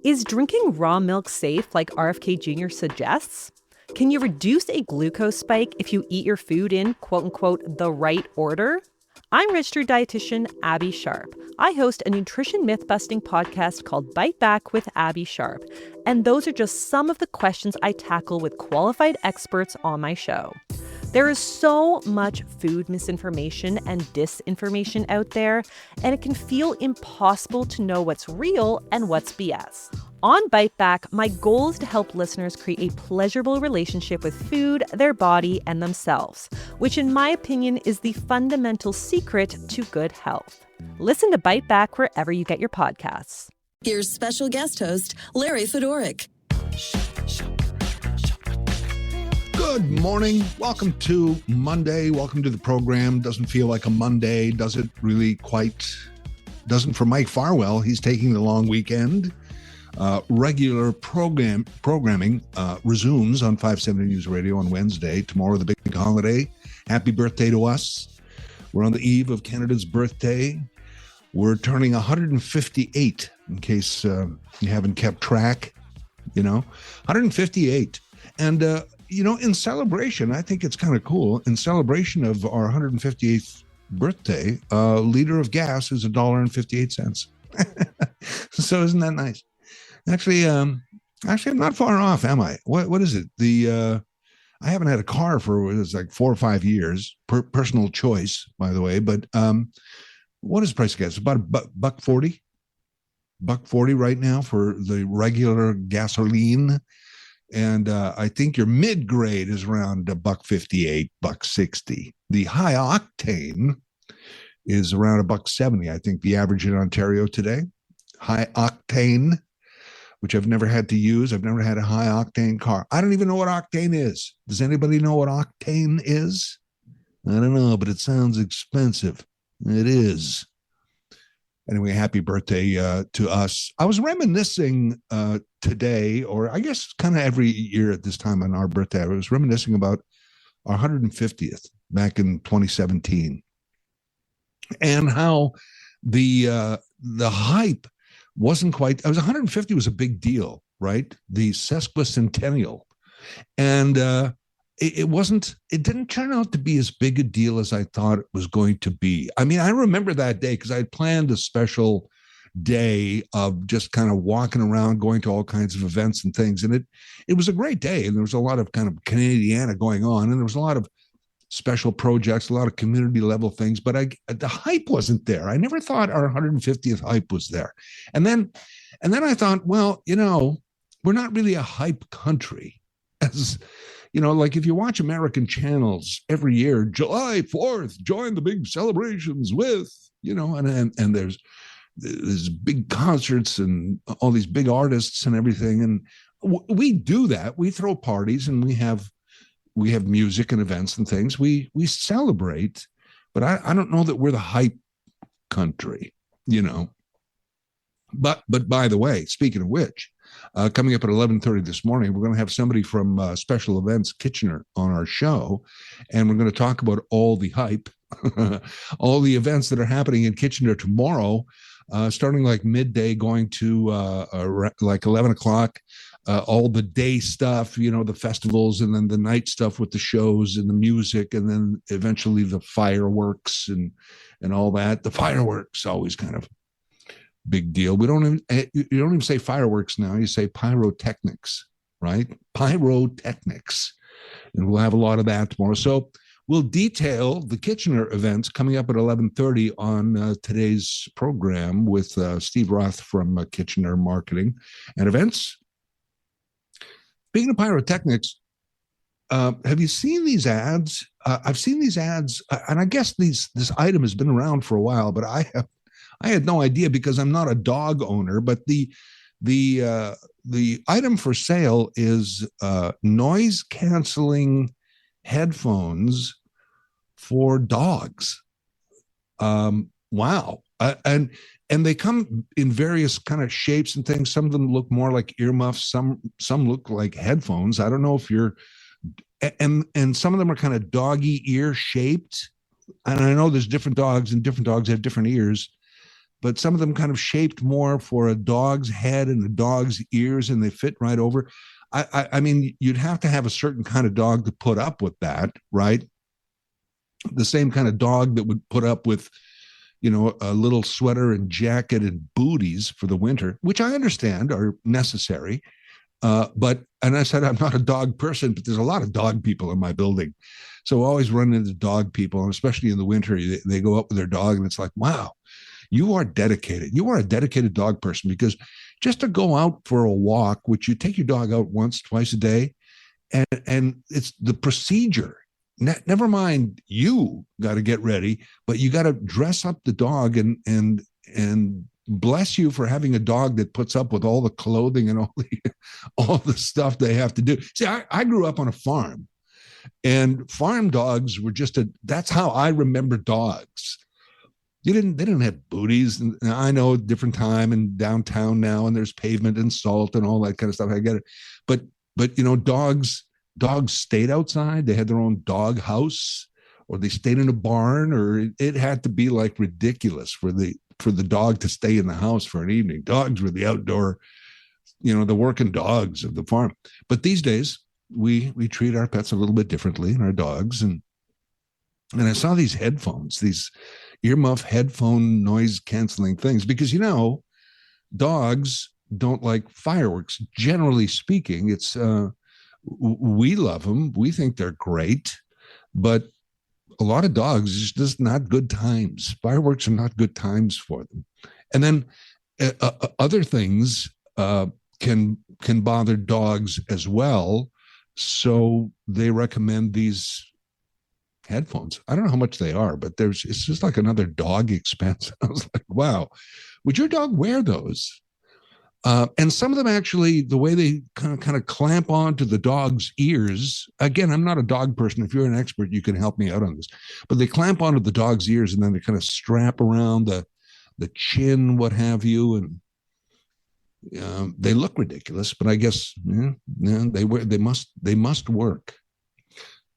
Is drinking raw milk safe like RFK Jr. suggests? Can you reduce a glucose spike if you eat your food in, quote unquote, the right order? I'm registered dietitian Abby Sharp. I host a nutrition myth-busting podcast called Bite Back with Abby Sharp, and those are just some of the questions I tackle with qualified experts on my show. There is so much food misinformation and disinformation out there, and it can feel impossible to know what's real and what's BS. On Bite Back, my goal is to help listeners create a pleasurable relationship with food, their body, and themselves, which in my opinion is the fundamental secret to good health. Listen to Bite Back wherever you get your podcasts. Here's special guest host, Larry Fedoruk. Good morning. Welcome to Monday. Welcome to the program. Doesn't feel like a Monday. Does it really quite? Doesn't for Mike Farwell. He's taking the long weekend. Regular programming resumes on 570 News Radio on Wednesday. Tomorrow, the big holiday. Happy birthday to us. We're on the eve of Canada's birthday. We're turning 158, in case you haven't kept track, 158. And, in celebration, I think it's kind of cool. In celebration of our 158th birthday, a liter of gas is $1.58. So isn't that nice? Actually, I'm not far off, am I? What is it? I haven't had a car for like 4 or 5 years. Personal choice, by the way. But what is the price of gas? About $1.40. $1.40 right now for the regular gasoline. And I think your mid-grade is around $1.58, $1.60. The high octane is around $1.70. I think the average in Ontario today. High octane, which I've never had to use. I've never had a high octane car. I don't even know what octane is. Does anybody know what octane is? I don't know, but it sounds expensive. It is. Anyway, happy birthday to us. I was reminiscing today, or I guess kind of every year at this time on our birthday, I was reminiscing about our 150th back in 2017 and how the hype wasn't quite, 150 was a big deal, right? The sesquicentennial. And it didn't turn out to be as big a deal as I thought it was going to be. I mean, I remember that day because I had planned a special day of just kind of walking around, going to all kinds of events and things. And it was a great day. And there was a lot of kind of Canadiana going on. And there was a lot of special projects, a lot of community level things. But the hype wasn't there. I never thought our 150th hype was there. And then I thought, well, we're not really a hype country. As like if you watch American channels every year, July 4th, join the big celebrations with, and there's big concerts and all these big artists and everything. And we do that. We throw parties and we have music and events and things. We celebrate, but I don't know that we're the hype country, But by the way, speaking of which, coming up at 11:30 this morning, we're going to have somebody from Special Events Kitchener on our show, and we're going to talk about all the hype, all the events that are happening in Kitchener tomorrow, starting like midday, going to like 11 o'clock, all the day stuff, the festivals, and then the night stuff with the shows and the music, and then eventually the fireworks and all that. The fireworks always kind of big deal. You don't even say fireworks now. You say pyrotechnics, right? Pyrotechnics. And we'll have a lot of that tomorrow. So we'll detail the Kitchener events coming up at 11:30 on today's program with Steve Roth from Kitchener Marketing and Events. Speaking of pyrotechnics, have you seen these ads? I've seen these ads, and I guess this item has been around for a while, but I had no idea because I'm not a dog owner. But the item for sale is noise canceling headphones for dogs. Wow. And they come in various kind of shapes and things. Some of them look more like earmuffs. Some look like headphones. I don't know if and some of them are kind of doggy ear shaped. And I know there's different dogs and different dogs have different ears, but some of them kind of shaped more for a dog's head and a dog's ears, and they fit right over. I mean, you'd have to have a certain kind of dog to put up with that, right? The same kind of dog that would put up with, a little sweater and jacket and booties for the winter, which I understand are necessary. And I said, I'm not a dog person, but there's a lot of dog people in my building. So I always run into dog people, and especially in the winter, they go up with their dog and it's like, wow, you are dedicated. You are a dedicated dog person, because just to go out for a walk, which you take your dog out once, twice a day, and it's the procedure. Never mind, you got to get ready, but you got to dress up the dog and bless you for having a dog that puts up with all the clothing and all the stuff they have to do. See, I grew up on a farm, and farm dogs were that's how I remember dogs. They didn't have booties. And I know a different time in downtown now, and there's pavement and salt and all that kind of stuff. I get it. But dogs stayed outside. They had their own dog house, or they stayed in a barn, or it had to be like ridiculous for the dog to stay in the house for an evening. Dogs were the outdoor, the working dogs of the farm. But these days we treat our pets a little bit differently, and our dogs. And I saw these headphones, these earmuff headphone noise canceling things, because, dogs don't like fireworks. Generally speaking, it's, we love them. We think they're great, but a lot of dogs, it's just not good times. Fireworks are not good times for them. And then other things can bother dogs as well. So they recommend these headphones. I don't know how much they are, but it's just like another dog expense. I was like, wow, would your dog wear those? And some of them actually, the way they kind of clamp onto the dog's ears. Again, I'm not a dog person. If you're an expert, you can help me out on this. But they clamp onto the dog's ears, and then they kind of strap around the chin, what have you, and they look ridiculous. But I guess they must work.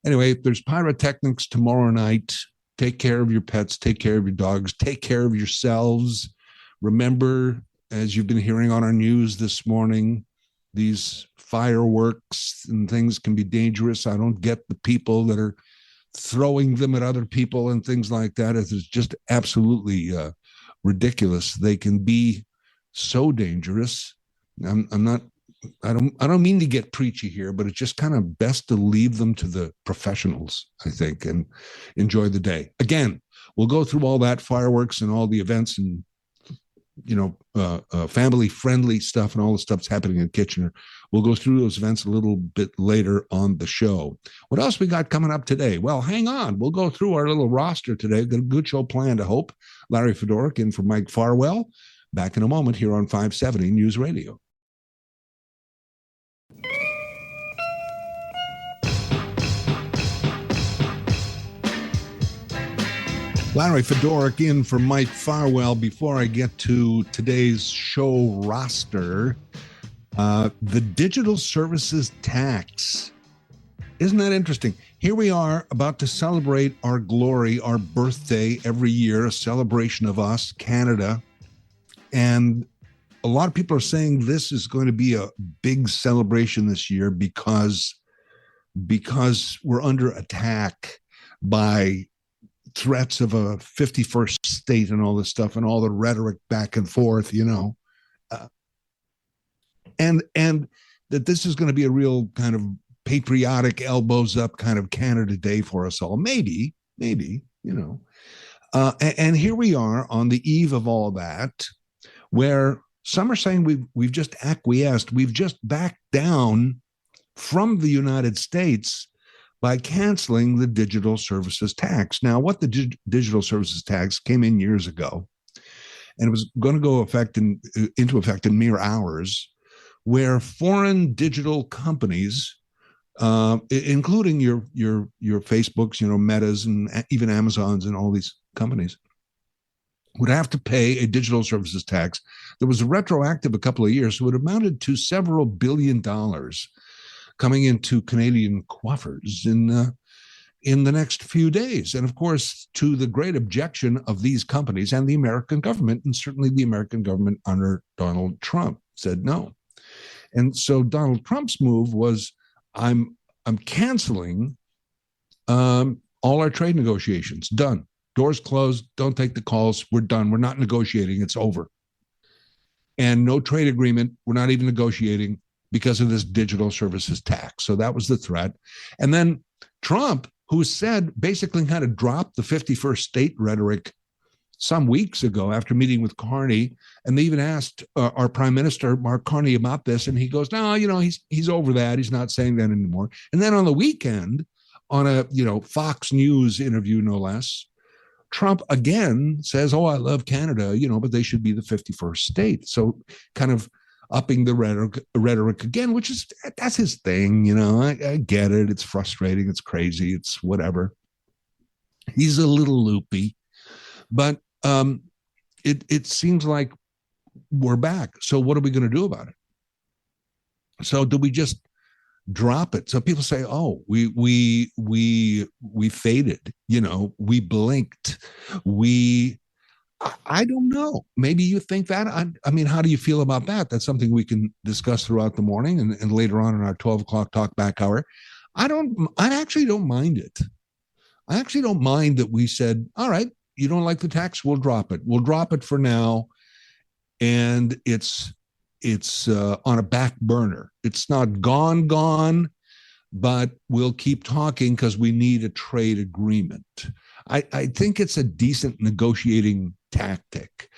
Anyway, there's pyrotechnics tomorrow night. Take care of your pets. Take care of your dogs. Take care of yourselves. Remember, as you've been hearing on our news this morning, these fireworks and things can be dangerous. I don't get the people that are throwing them at other people and things like that. It's just absolutely ridiculous. They can be so dangerous. I don't mean to get preachy here, but it's just kind of best to leave them to the professionals, I think, and enjoy the day. Again, we'll go through all that fireworks and all the events and family-friendly stuff and all the stuff's happening in Kitchener. We'll go through those events a little bit later on the show. What else we got coming up today? Well, hang on. We'll go through our little roster today. Got a good show planned, I hope. Larry Fedoruk in for Mike Farwell. Back in a moment here on 570 News Radio. Larry Fedoruk in for Mike Farwell. Before I get to today's show roster, the digital services tax. Isn't that interesting? Here we are about to celebrate our glory, our birthday every year, a celebration of us, Canada. And a lot of people are saying this is going to be a big celebration this year because we're under attack by threats of a 51st state and all this stuff and all the rhetoric back and forth, and that this is going to be a real kind of patriotic elbows up kind of Canada Day for us all. Maybe, and here we are on the eve of all that, where some are saying we've just acquiesced, we've just backed down from the United States by canceling the digital services tax. Now, what the digital services tax came in years ago, and it was going to go into effect in mere hours, where foreign digital companies, including your Facebooks, Metas, and even Amazons and all these companies, would have to pay a digital services tax that was retroactive a couple of years, so it amounted to several $billion coming into Canadian coffers. And in the next few days. And of course, to the great objection of these companies and the American government, and certainly the American government under Donald Trump said no. And so Donald Trump's move was, I'm canceling all our trade negotiations. Done. Doors closed. Don't take the calls. We're done. We're not negotiating. It's over. And no trade agreement. We're not even negotiating because of this digital services tax. So that was the threat. And then Trump, who said, basically kind of dropped the 51st state rhetoric some weeks ago after meeting with Carney, and they even asked our Prime Minister, Mark Carney, about this, and he goes, no, he's over that. He's not saying that anymore. And then on the weekend, on a Fox News interview, no less, Trump again says, oh, I love Canada, but they should be the 51st state. So kind of upping the rhetoric again, that's his thing. I get it. It's frustrating. It's crazy. It's whatever. He's a little loopy, but it seems like we're back. So what are we going to do about it? So do we just drop it? So people say, oh, we faded, we blinked. I don't know. Maybe you think that. I mean, how do you feel about that? That's something we can discuss throughout the morning and later on in our 12 o'clock Talkback Hour. I actually don't mind it. I actually don't mind that we said, all right, you don't like the tax, we'll drop it. We'll drop it for now. And it's on a back burner. It's not gone, but we'll keep talking because we need a trade agreement. I think it's a decent negotiating tactic.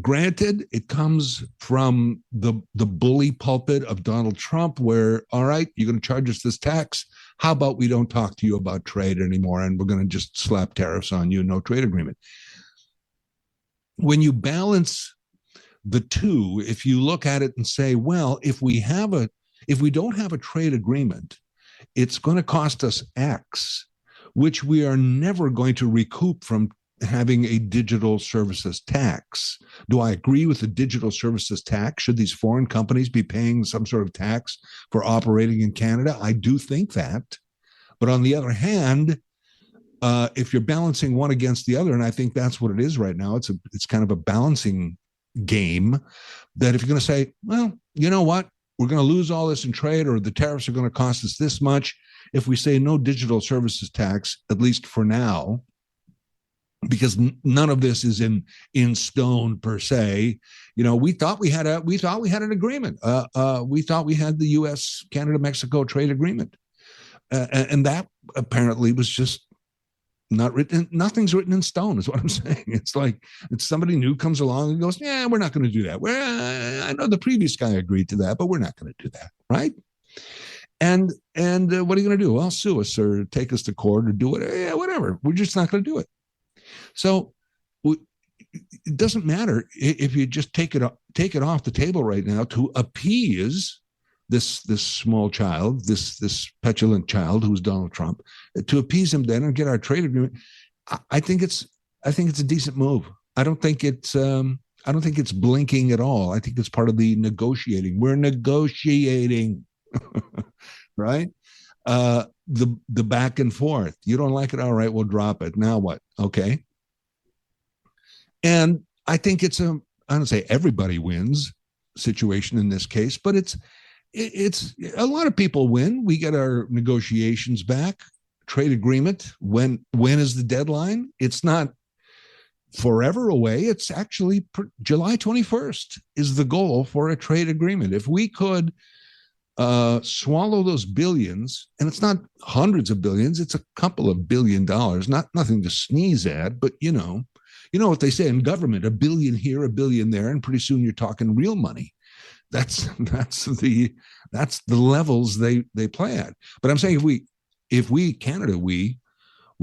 Granted, it comes from the bully pulpit of Donald Trump where, all right, you're going to charge us this tax. How about we don't talk to you about trade anymore and we're going to just slap tariffs on you, no trade agreement. When you balance the two, if you look at it and say, well, if we don't have a trade agreement, it's going to cost us X, which we are never going to recoup from having a digital services tax. Do I agree with the digital services tax? Should these foreign companies be paying some sort of tax for operating in Canada? I do think that. But on the other hand, if you're balancing one against the other, and I think that's what it is right now, it's kind of a balancing game, that if you're going to say, well, you know what, we're going to lose all this in trade, or the tariffs are going to cost us this much, if we say no digital services tax, at least for now, because none of this is in stone per se. We thought we had an agreement. We thought we had the U.S. Canada Mexico trade agreement, and that apparently was just not written. Nothing's written in stone, is what I'm saying. It's like it's somebody new comes along and goes, yeah, we're not going to do that. I know the previous guy agreed to that, but we're not going to do that, right? And what are you going to do? Well, sue us or take us to court or do it. Yeah, whatever. We're just not going to do it. So it doesn't matter if you just take it off the table right now to appease this small child, this petulant child who's Donald Trump, to appease him then and get our trade agreement. I think it's a decent move. I don't think it's blinking at all. I think it's part of the negotiating. We're negotiating, right? The back and forth. You don't like it? All right, we'll drop it. Now what? Okay. And I think it's I don't say everybody wins situation in this case, but it's a lot of people win. We get our negotiations back, trade agreement. When is the deadline? It's not forever away. It's actually July 21st is the goal for a trade agreement. If we could swallow those billions, and it's not hundreds of billions, it's a couple of $1 billion, nothing to sneeze at, but you know what they say in government, $1 billion here, $1 billion there, and pretty soon you're talking real money. That's the levels they play at. But I'm saying if we Canada, we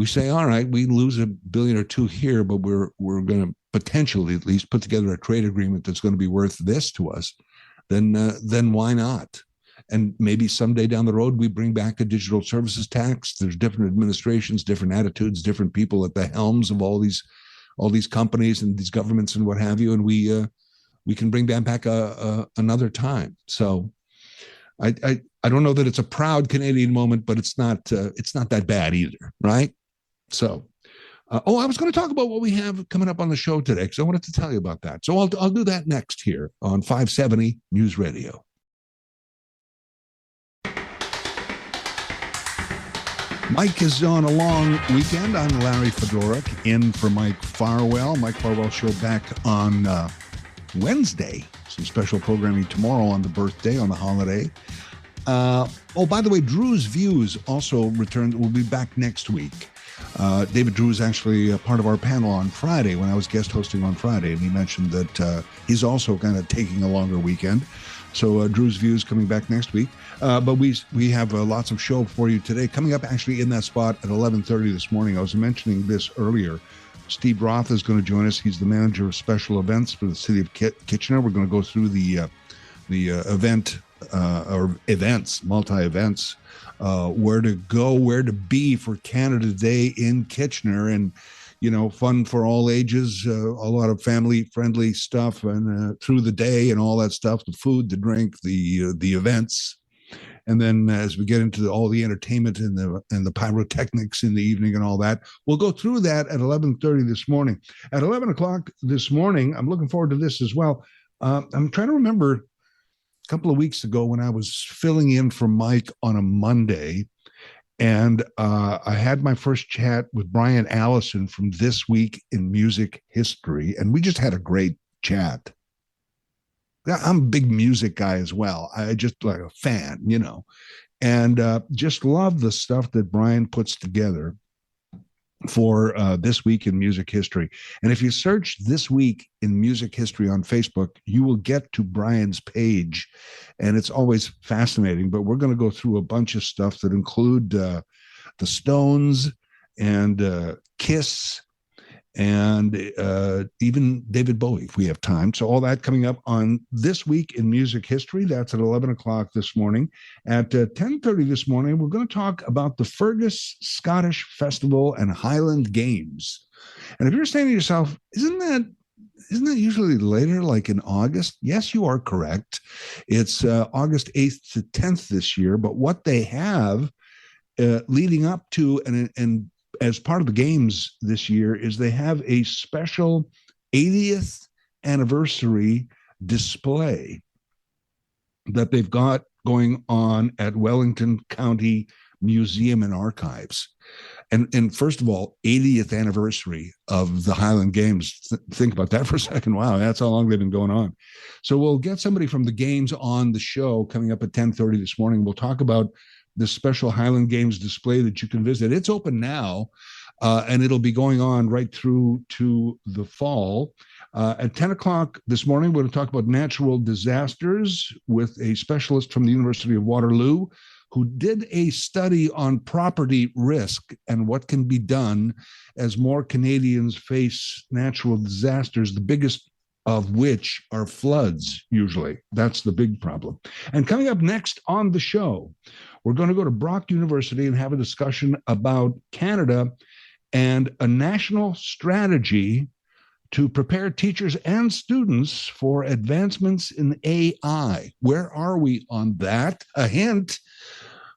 say, all right, we lose $1 billion or $2 billion here, but we're going to potentially at least put together a trade agreement that's going to be worth this to us, then why not? And maybe someday down the road, we bring back a digital services tax. There's different administrations, different attitudes, different people at the helms of all these companies and these governments and what have you. And we can bring that back another time. So I don't know that it's a proud Canadian moment, but it's not that bad either, right? So, I was going to talk about what we have coming up on the show today because I wanted to tell you about that. So I'll do that next here on 570 News Radio. Mike is on a long weekend. I'm Larry Fedoruk, in for Mike Farwell. Mike Farwell show back on Wednesday. Some special programming tomorrow on the birthday, on the holiday. By the way, Drew's Views also returned. We'll be back next week. David Drew is actually a part of our panel on Friday when I was guest hosting on Friday, and he mentioned that he's also kind of taking a longer weekend. So Drew's Views coming back next week. But we have lots of show for you today. Coming up actually in that spot at 11:30 this morning. I was mentioning this earlier. Steve Roth is going to join us. He's the manager of special events for the city of Kitchener. We're going to go through the event or events, multi-events, where to go, where to be for Canada Day in Kitchener, and fun for all ages, a lot of family-friendly stuff, and through the day and all that stuff, the food, the drink, the events. And then as we get into all the entertainment and the pyrotechnics in the evening and all that, we'll go through that at 11:30 this morning. At 11 o'clock this morning, I'm looking forward to this as well. I'm trying to remember a couple of weeks ago when I was filling in for Mike on a Monday, and I had my first chat with Brian Allison from This Week in Music History, and we just had a great chat. I'm a big music guy as well. I just like a fan, and just love the stuff that Brian puts together for This Week in Music History. And if you search This Week in Music History on Facebook, you will get to Brian's page, and it's always fascinating. But we're going to go through a bunch of stuff that include the Stones and Kiss, and even David Bowie, if we have time. So all that coming up on This Week in Music History. That's at 11 o'clock this morning. At 10:30 this morning, we're going to talk about the Fergus Scottish Festival and Highland Games. And if you're saying to yourself, isn't that usually later, like in August? Yes, you are correct. It's August 8th to 10th this year. But what they have leading up to and as part of the games this year is they have a special 80th anniversary display that they've got going on at Wellington County Museum and Archives. And first of all, 80th anniversary of the Highland Games. Think about that for a second. Wow, that's how long they've been going on. So we'll get somebody from the games on the show coming up at 10:30 this morning. We'll talk about this special Highland Games display that you can visit. It's open now, and it'll be going on right through to the fall. At 10 o'clock this morning, we're going to talk about natural disasters with a specialist from the University of Waterloo who did a study on property risk and what can be done as more Canadians face natural disasters, the biggest of which are floods, usually. That's the big problem. And coming up next on the show, we're going to go to Brock University and have a discussion about Canada and a national strategy to prepare teachers and students for advancements in AI. Where are we on that? A hint,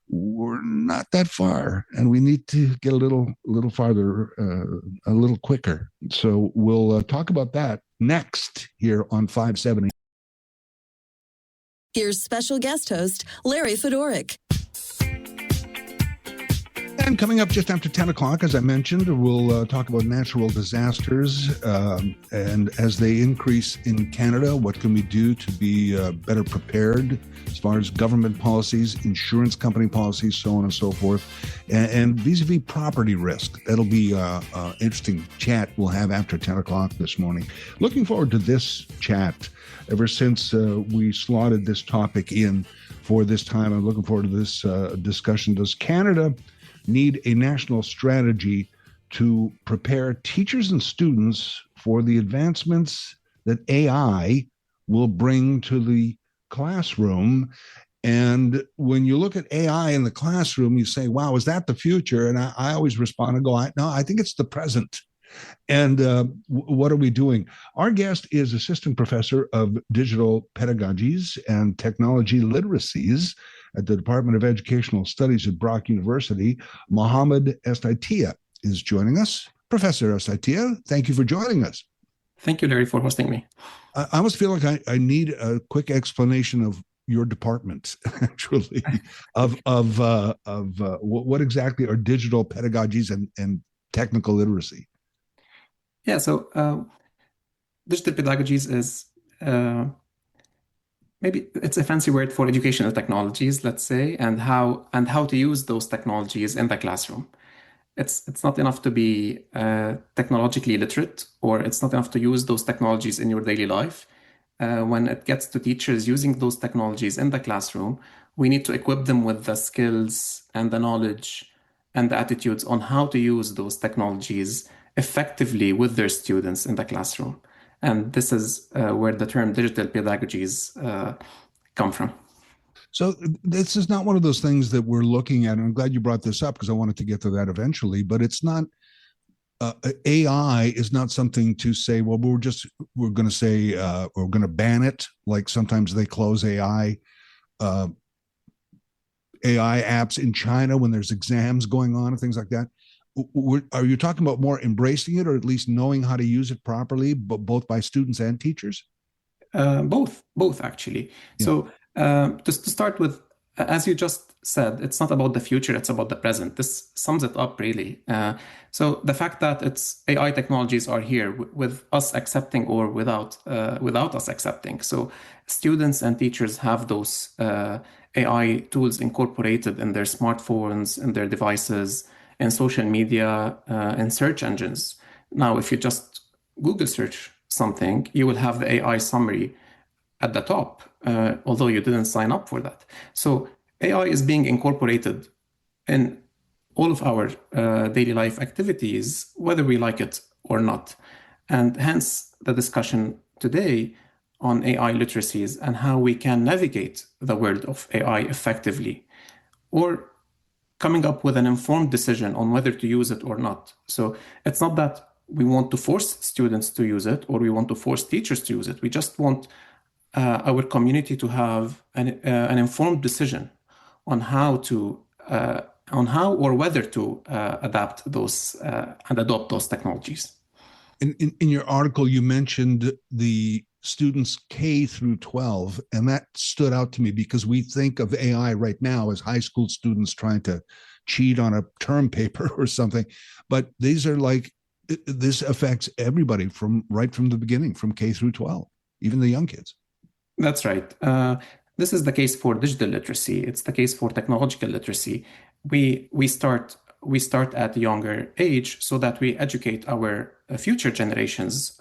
we're not that far, and we need to get a little farther, a little quicker. So we'll talk about that next here on 570. Here's special guest host, Larry Fedoruk. And coming up just after 10 o'clock, as I mentioned, we'll talk about natural disasters and as they increase in Canada, what can we do to be better prepared as far as government policies, insurance company policies, so on and so forth, and vis-a-vis property risk. That'll be an interesting chat we'll have after 10 o'clock this morning. Looking forward to this chat. Ever since we slotted this topic in for this time, I'm looking forward to this discussion. Does Canada need a national strategy to prepare teachers and students for the advancements that AI will bring to the classroom? And when you look at AI in the classroom, you say, wow, is that the future? And I always respond and go, no, I think it's the present. And what are we doing? Our guest is assistant professor of digital pedagogies and technology literacies at the Department of Educational Studies at Brock University. Mohammed Estaitia is joining us. Professor Estaitia, thank you for joining us. Thank you, Larry, for hosting me. I almost feel like I need a quick explanation of your department, actually, of what exactly are digital pedagogies and technical literacy. Yeah, so digital pedagogies is maybe it's a fancy word for educational technologies, let's say, and how to use those technologies in the classroom. It's not enough to be technologically literate, or it's not enough to use those technologies in your daily life. When it gets to teachers using those technologies in the classroom, we need to equip them with the skills and the knowledge and the attitudes on how to use those technologies effectively with their students in the classroom. And this is where the term digital pedagogies come from. So this is not one of those things that we're looking at. And I'm glad you brought this up because I wanted to get to that eventually, but it's not AI is not something to say, well, we're going to say, we're going to ban it. Like sometimes they close AI apps in China when there's exams going on and things like that. Are you talking about more embracing it, or at least knowing how to use it properly, but both by students and teachers? Both actually. Yeah. So just to start with, as you just said, it's not about the future, it's about the present. This sums it up really. So the fact that it's AI technologies are here with us accepting or without us accepting. So students and teachers have those AI tools incorporated in their smartphones, in their devices, in social media, in search engines. Now, if you just Google search something, you will have the AI summary at the top, although you didn't sign up for that. So AI is being incorporated in all of our daily life activities, whether we like it or not. And hence the discussion today on AI literacies and how we can navigate the world of AI effectively, or coming up with an informed decision on whether to use it or not. So it's not that we want to force students to use it or we want to force teachers to use it. We just want our community to have an informed decision on how or whether to adapt those and adopt those technologies. In your article, you mentioned the students K through 12, and that stood out to me because we think of AI right now as high school students trying to cheat on a term paper or something, but these are like, this affects everybody right from the beginning, from K through 12, even the young kids. That's right. This is the case for digital literacy. It's the case for technological literacy. We start at a younger age so that we educate our future generations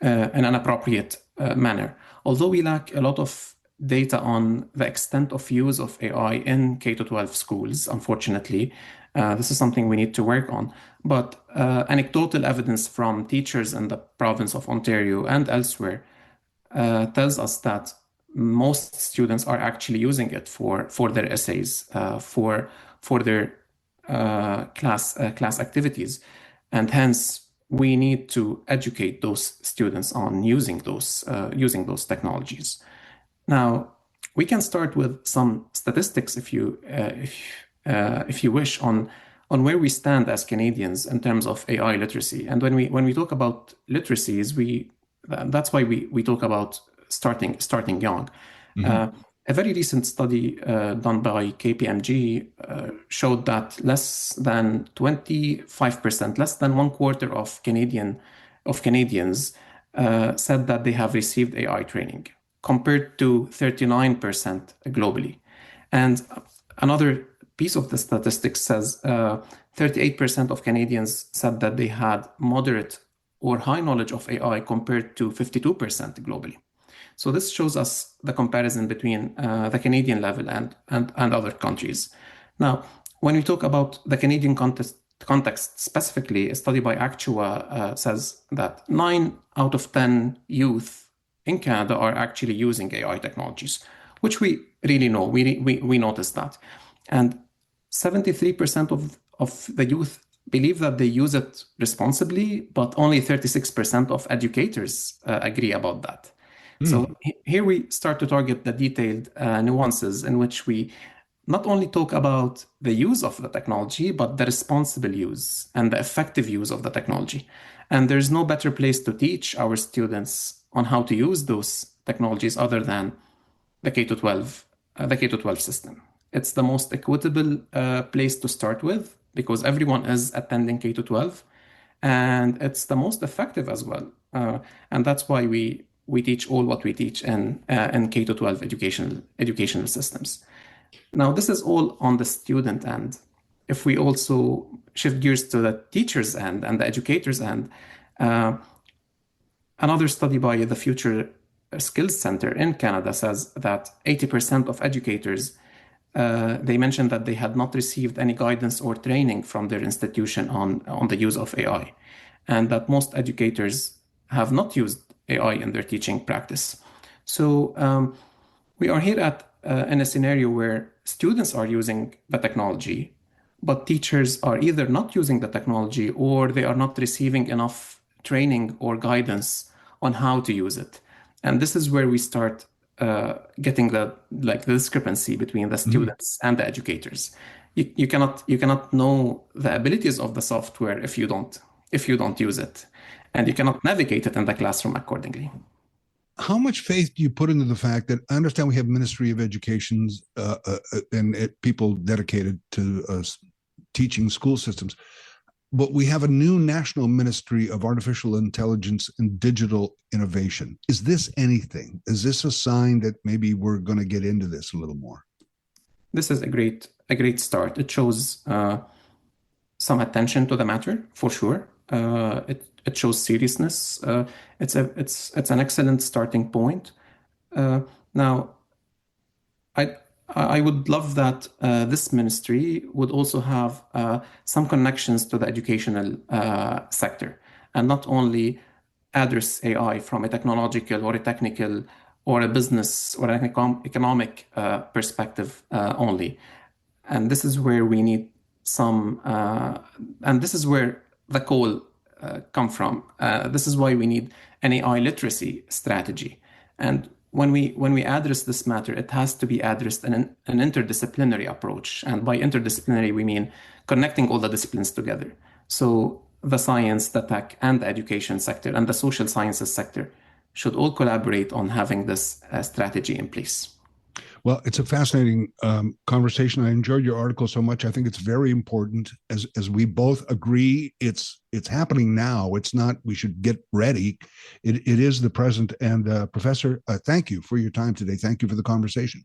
in an appropriate manner. Although we lack a lot of data on the extent of use of AI in K-12 schools, unfortunately, this is something we need to work on. But anecdotal evidence from teachers in the province of Ontario and elsewhere tells us that most students are actually using it for their essays, for their class activities, and hence we need to educate those students on using those technologies. Now, we can start with some statistics, if you wish, on where we stand as Canadians in terms of AI literacy. And when we talk about literacies, that's why we talk about starting young. Mm-hmm. A very recent study done by KPMG showed that less than 25%, less than 1/4 of Canadians said that they have received AI training, compared to 39% globally. And another piece of the statistics says 38% of Canadians said that they had moderate or high knowledge of AI, compared to 52% globally. So this shows us the comparison between the Canadian level and other countries. Now, when we talk about the Canadian context specifically, a study by Actua says that 9 out of 10 youth in Canada are actually using AI technologies, which we really know. We noticed that. And 73% of the youth believe that they use it responsibly, but only 36% of educators agree about that. So here we start to target the detailed nuances in which we not only talk about the use of the technology, but the responsible use and the effective use of the technology. And there's no better place to teach our students on how to use those technologies other than the K-12 system. It's the most equitable place to start with because everyone is attending K-12, and it's the most effective as well. And that's why we teach all what we teach in K-12 educational systems. Now, this is all on the student end. If we also shift gears to the teacher's end and the educator's end, another study by the Future Skills Center in Canada says that 80% of educators, they mentioned that they had not received any guidance or training from their institution on the use of AI, and that most educators have not used AI in their teaching practice. So we are here in a scenario where students are using the technology, but teachers are either not using the technology or they are not receiving enough training or guidance on how to use it. And this is where we start getting the discrepancy between the students and the educators. You cannot know the abilities of the software if you don't use it, and you cannot navigate it in the classroom accordingly. How much faith do you put into the fact that I understand we have Ministry of Education and people dedicated to teaching school systems, but we have a new National Ministry of Artificial Intelligence and Digital Innovation. Is this anything? Is this a sign that maybe we're going to get into this a little more? This is a great start. It shows some attention to the matter, for sure. It shows seriousness. It's an excellent starting point. Now, I would love that this ministry would also have some connections to the educational sector, and not only address AI from a technological or a technical or a business or an economic perspective only. And this is where we need some, and this is where the call come from. This is why we need an AI literacy strategy. And when we address this matter, it has to be addressed in an interdisciplinary approach. And by interdisciplinary, we mean connecting all the disciplines together. So the science, the tech, and the education sector, and the social sciences sector should all collaborate on having this strategy in place. Well, it's a fascinating conversation. I enjoyed your article so much. I think it's very important, as we both agree, it's happening now. It's not, we should get ready. It is the present. And Professor, thank you for your time today. Thank you for the conversation.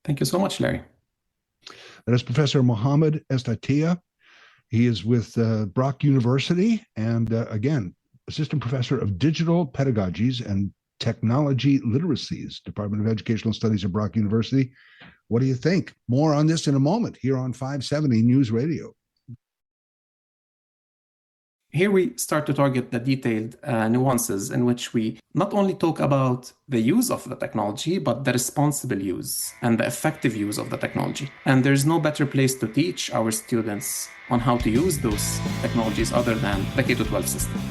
Thank you so much, Larry. That is Professor Mohammed Estatia. He is with Brock University, and again, Assistant Professor of Digital Pedagogies and Technology Literacies, Department of Educational Studies at Brock University. What do you think? More on this in a moment here on 570 News Radio. Here we start to target the detailed nuances in which we not only talk about the use of the technology, but the responsible use and the effective use of the technology. And there's no better place to teach our students on how to use those technologies other than the K-12 system.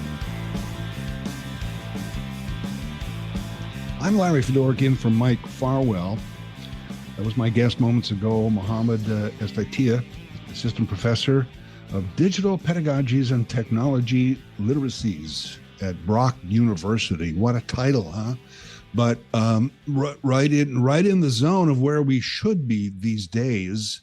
I'm Larry Fedorik in for Mike Farwell. That was my guest moments ago, Mohammed Estatia, Assistant Professor of Digital Pedagogies and Technology Literacies at Brock University. What a title, huh? But right in the zone of where we should be these days,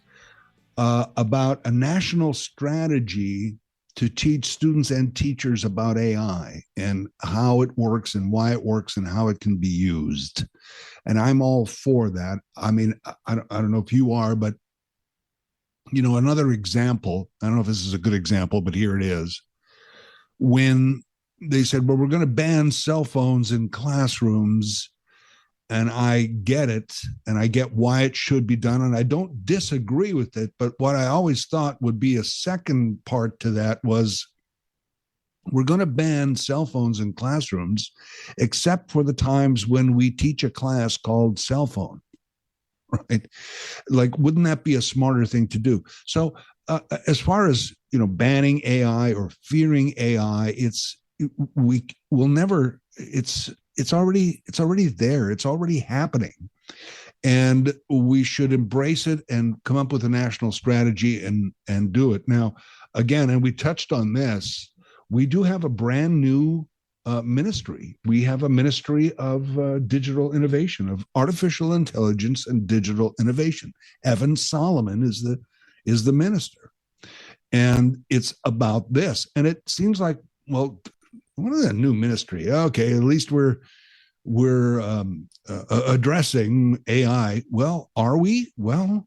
about a national strategy to teach students and teachers about AI and how it works and why it works and how it can be used. And I'm all for that. I mean, I don't know if you are, but you know, another example, I don't know if this is a good example, but here it is. When they said, well, we're going to ban cell phones in classrooms, and I get it, and I get why it should be done, and I don't disagree with it, but what I always thought would be a second part to that was, we're going to ban cell phones in classrooms, except for the times when we teach a class called cell phone. right? Like, wouldn't that be a smarter thing to do? So as far as, banning AI or fearing AI, we will never, it's already there. It's already happening. And we should embrace it and come up with a national strategy and do it. Now, again, and we touched on this, we do have a brand new ministry. We have a ministry of digital innovation, of artificial intelligence and digital innovation. Evan Solomon is the minister. And it's about this. And it seems like, well, what is that new ministry? Okay, at least we're addressing AI. Well, are we? Well,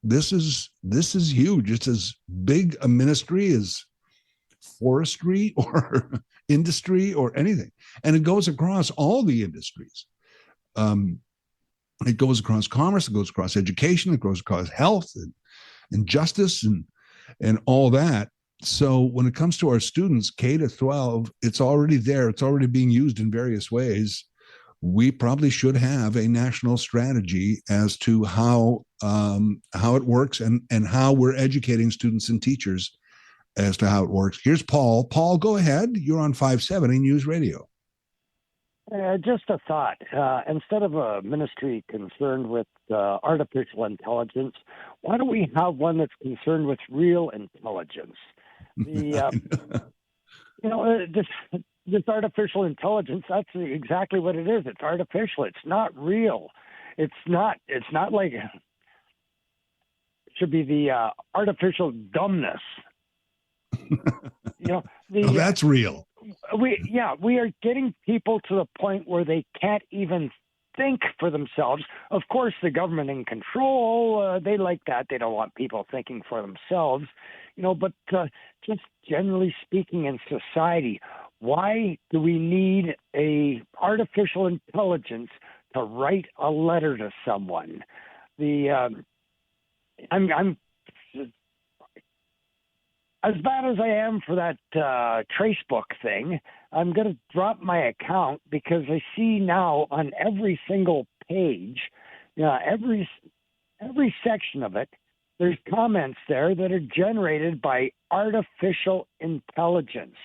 this is huge. It's as big a ministry as forestry or industry or anything, and it goes across all the industries. It goes across commerce, it goes across education, it goes across health and justice and all that. So when it comes to our students, K to 12, it's already there. It's already being used in various ways. We probably should have a national strategy as to how it works and how we're educating students and teachers as to how it works. Here's Paul. Paul, go ahead. You're on 570 News Radio. Just a thought. Instead of a ministry concerned with artificial intelligence, why don't we have one that's concerned with real intelligence? This artificial intelligence, that's exactly what it is. It's artificial. It's not real. It's not like it should be the artificial dumbness. That's real. We are getting people to the point where they can't even think for themselves. Of course, the government in control, they like that. They don't want people thinking for themselves, but just generally speaking in society, why do we need a artificial intelligence to write a letter to someone? I'm as bad as I am for that Tracebook thing, I'm going to drop my account because I see now on every single page, every section of it, there's comments there that are generated by artificial intelligence.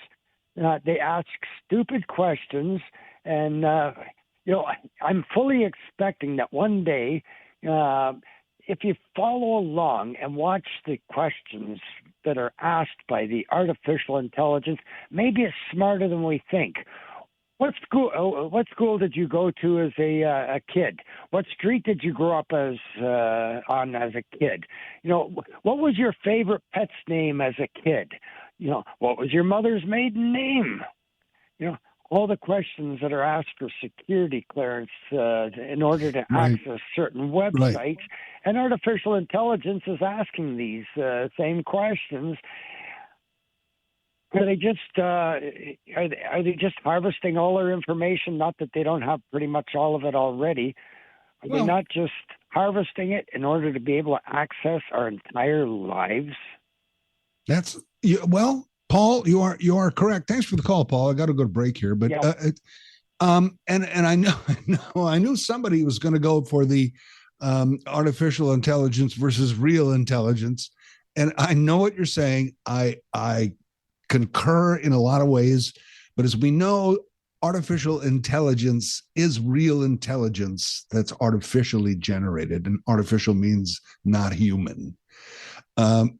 They ask stupid questions, and I'm fully expecting that one day, if you follow along and watch the questions that are asked by the artificial intelligence, maybe it's smarter than we think. What school did you go to as a kid? What street did you grow up on as a kid? What was your favorite pet's name as a kid? What was your mother's maiden name? All the questions that are asked for security clearance in order to access certain websites. Right. And artificial intelligence is asking these same questions. Are they just harvesting all our information? Not that they don't have pretty much all of it already. Are they not just harvesting it in order to be able to access our entire lives? Paul, you are correct. Thanks for the call, Paul. I got to go to break here, but and I knew somebody was going to go for the artificial intelligence versus real intelligence, and I know what you're saying. I concur in a lot of ways, but as we know, artificial intelligence is real intelligence that's artificially generated, and artificial means not human.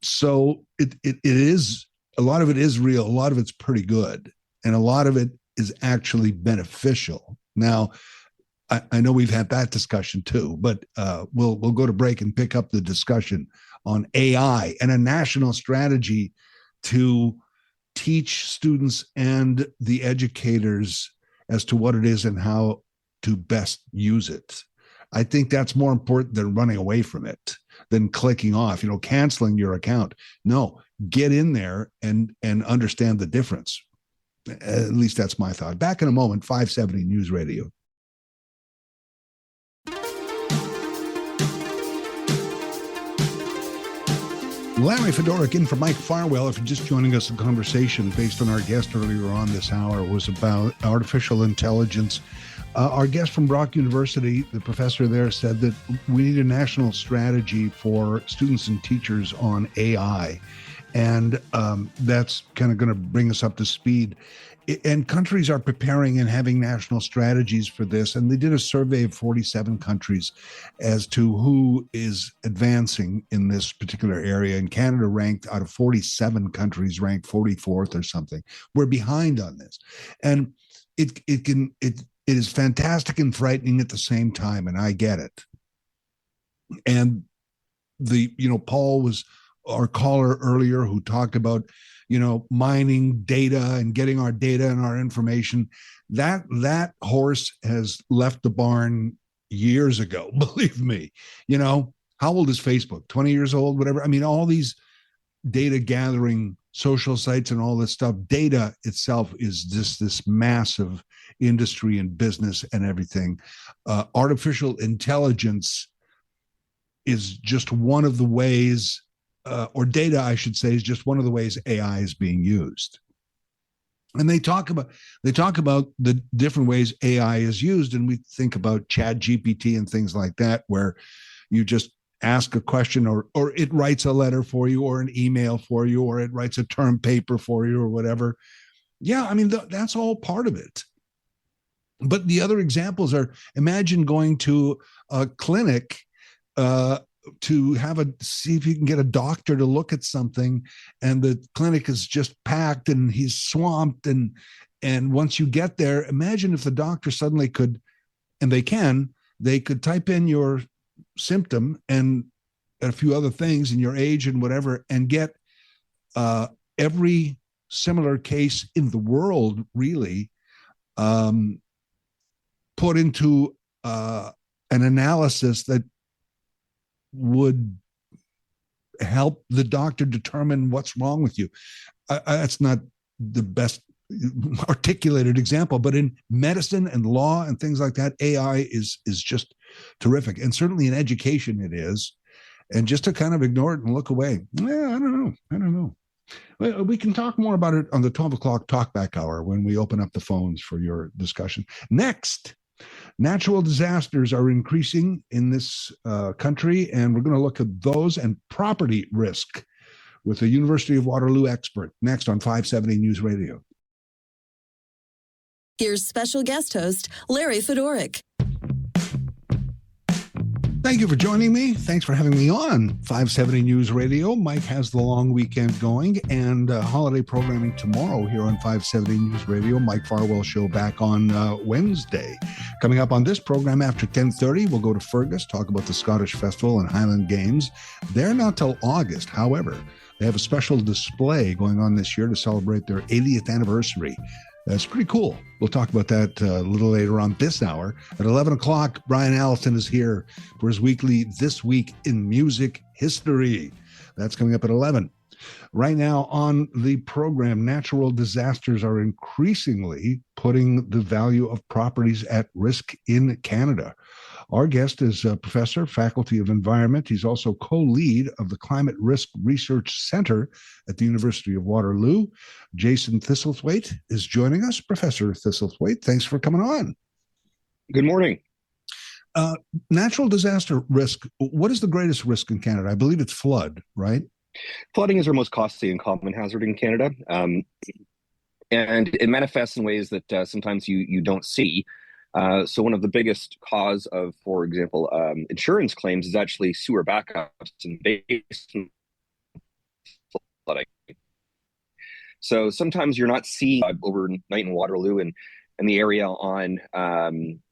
So it is. A lot of it is real. A lot of it's pretty good. And a lot of it is actually beneficial. Now, I know we've had that discussion too, but we'll go to break and pick up the discussion on AI and a national strategy to teach students and the educators as to what it is and how to best use it. I think that's more important than running away from it, than clicking off, canceling your account. No, get in there and understand the difference. At least that's my thought. Back in a moment, 570 News Radio. Larry Fedoruk in for Mike Farwell. If you're just joining us, the conversation based on our guest earlier on this hour was about artificial intelligence. Our guest from Brock University, the professor there, said that we need a national strategy for students and teachers on AI. And that's kind of going to bring us up to speed. And countries are preparing and having national strategies for this. And they did a survey of 47 countries as to who is advancing in this particular area. And Canada ranked out of 47 countries, ranked 44th or something. We're behind on this. And it is fantastic and frightening at the same time. And I get it. And Paul was our caller earlier who talked about mining data and getting our data and our information. That horse has left the barn years ago, believe me. How old is Facebook? 20 years old, whatever. I mean, all these data gathering social sites and all this stuff, data itself is just this massive industry and business and everything. Artificial intelligence is just one of the ways, or data, I should say, is just one of the ways AI is being used. And they talk about the different ways AI is used, and we think about Chat GPT and things like that, where you just ask a question, or it writes a letter for you, or an email for you, or it writes a term paper for you, or whatever. Yeah, I mean, that's all part of it. But the other examples are, imagine going to a clinic to see if you can get a doctor to look at something, and the clinic is just packed and he's swamped. And once you get there, imagine if the doctor suddenly could, and they could type in your symptom and a few other things and your age and whatever, and get every similar case in the world really put into an analysis that would help the doctor determine what's wrong with you. That's not the best articulated example, but in medicine and law and things like that, AI is just terrific. And certainly in education it is. And just to kind of ignore it and look away, I don't know. We can talk more about it on the 12 o'clock Talkback Hour when we open up the phones for your discussion. Next, natural disasters are increasing in this country, and we're going to look at those and property risk with a University of Waterloo expert next on 570 News Radio. Here's special guest host, Larry Fedoruk. Thank you for joining me. Thanks for having me on 570 News Radio. Mike has the long weekend going and holiday programming tomorrow here on 570 News Radio. Mike Farwell show back on Wednesday. Coming up on this program after 10:30, we'll go to Fergus, talk about the Scottish Festival and Highland Games. They're not till August. However, they have a special display going on this year to celebrate their 80th anniversary. That's pretty cool. We'll talk about that a little later on this hour. At 11 o'clock, Brian Allison is here for his weekly This Week in Music History. That's coming up at 11. Right now on the program, natural disasters are increasingly putting the value of properties at risk in Canada. Our guest is a professor, Faculty of Environment. He's also co-lead of the Climate Risk Research Center at the University of Waterloo. Jason Thistlethwaite is joining us. Professor Thistlethwaite, thanks for coming on. Good morning. Natural disaster risk. What is the greatest risk in Canada? I believe it's flood, right? Flooding is our most costly and common hazard in Canada. And it manifests in ways that sometimes you don't see. So one of the biggest cause of, for example, insurance claims is actually sewer backups and basement flooding. So sometimes you're not seeing overnight in Waterloo and the area on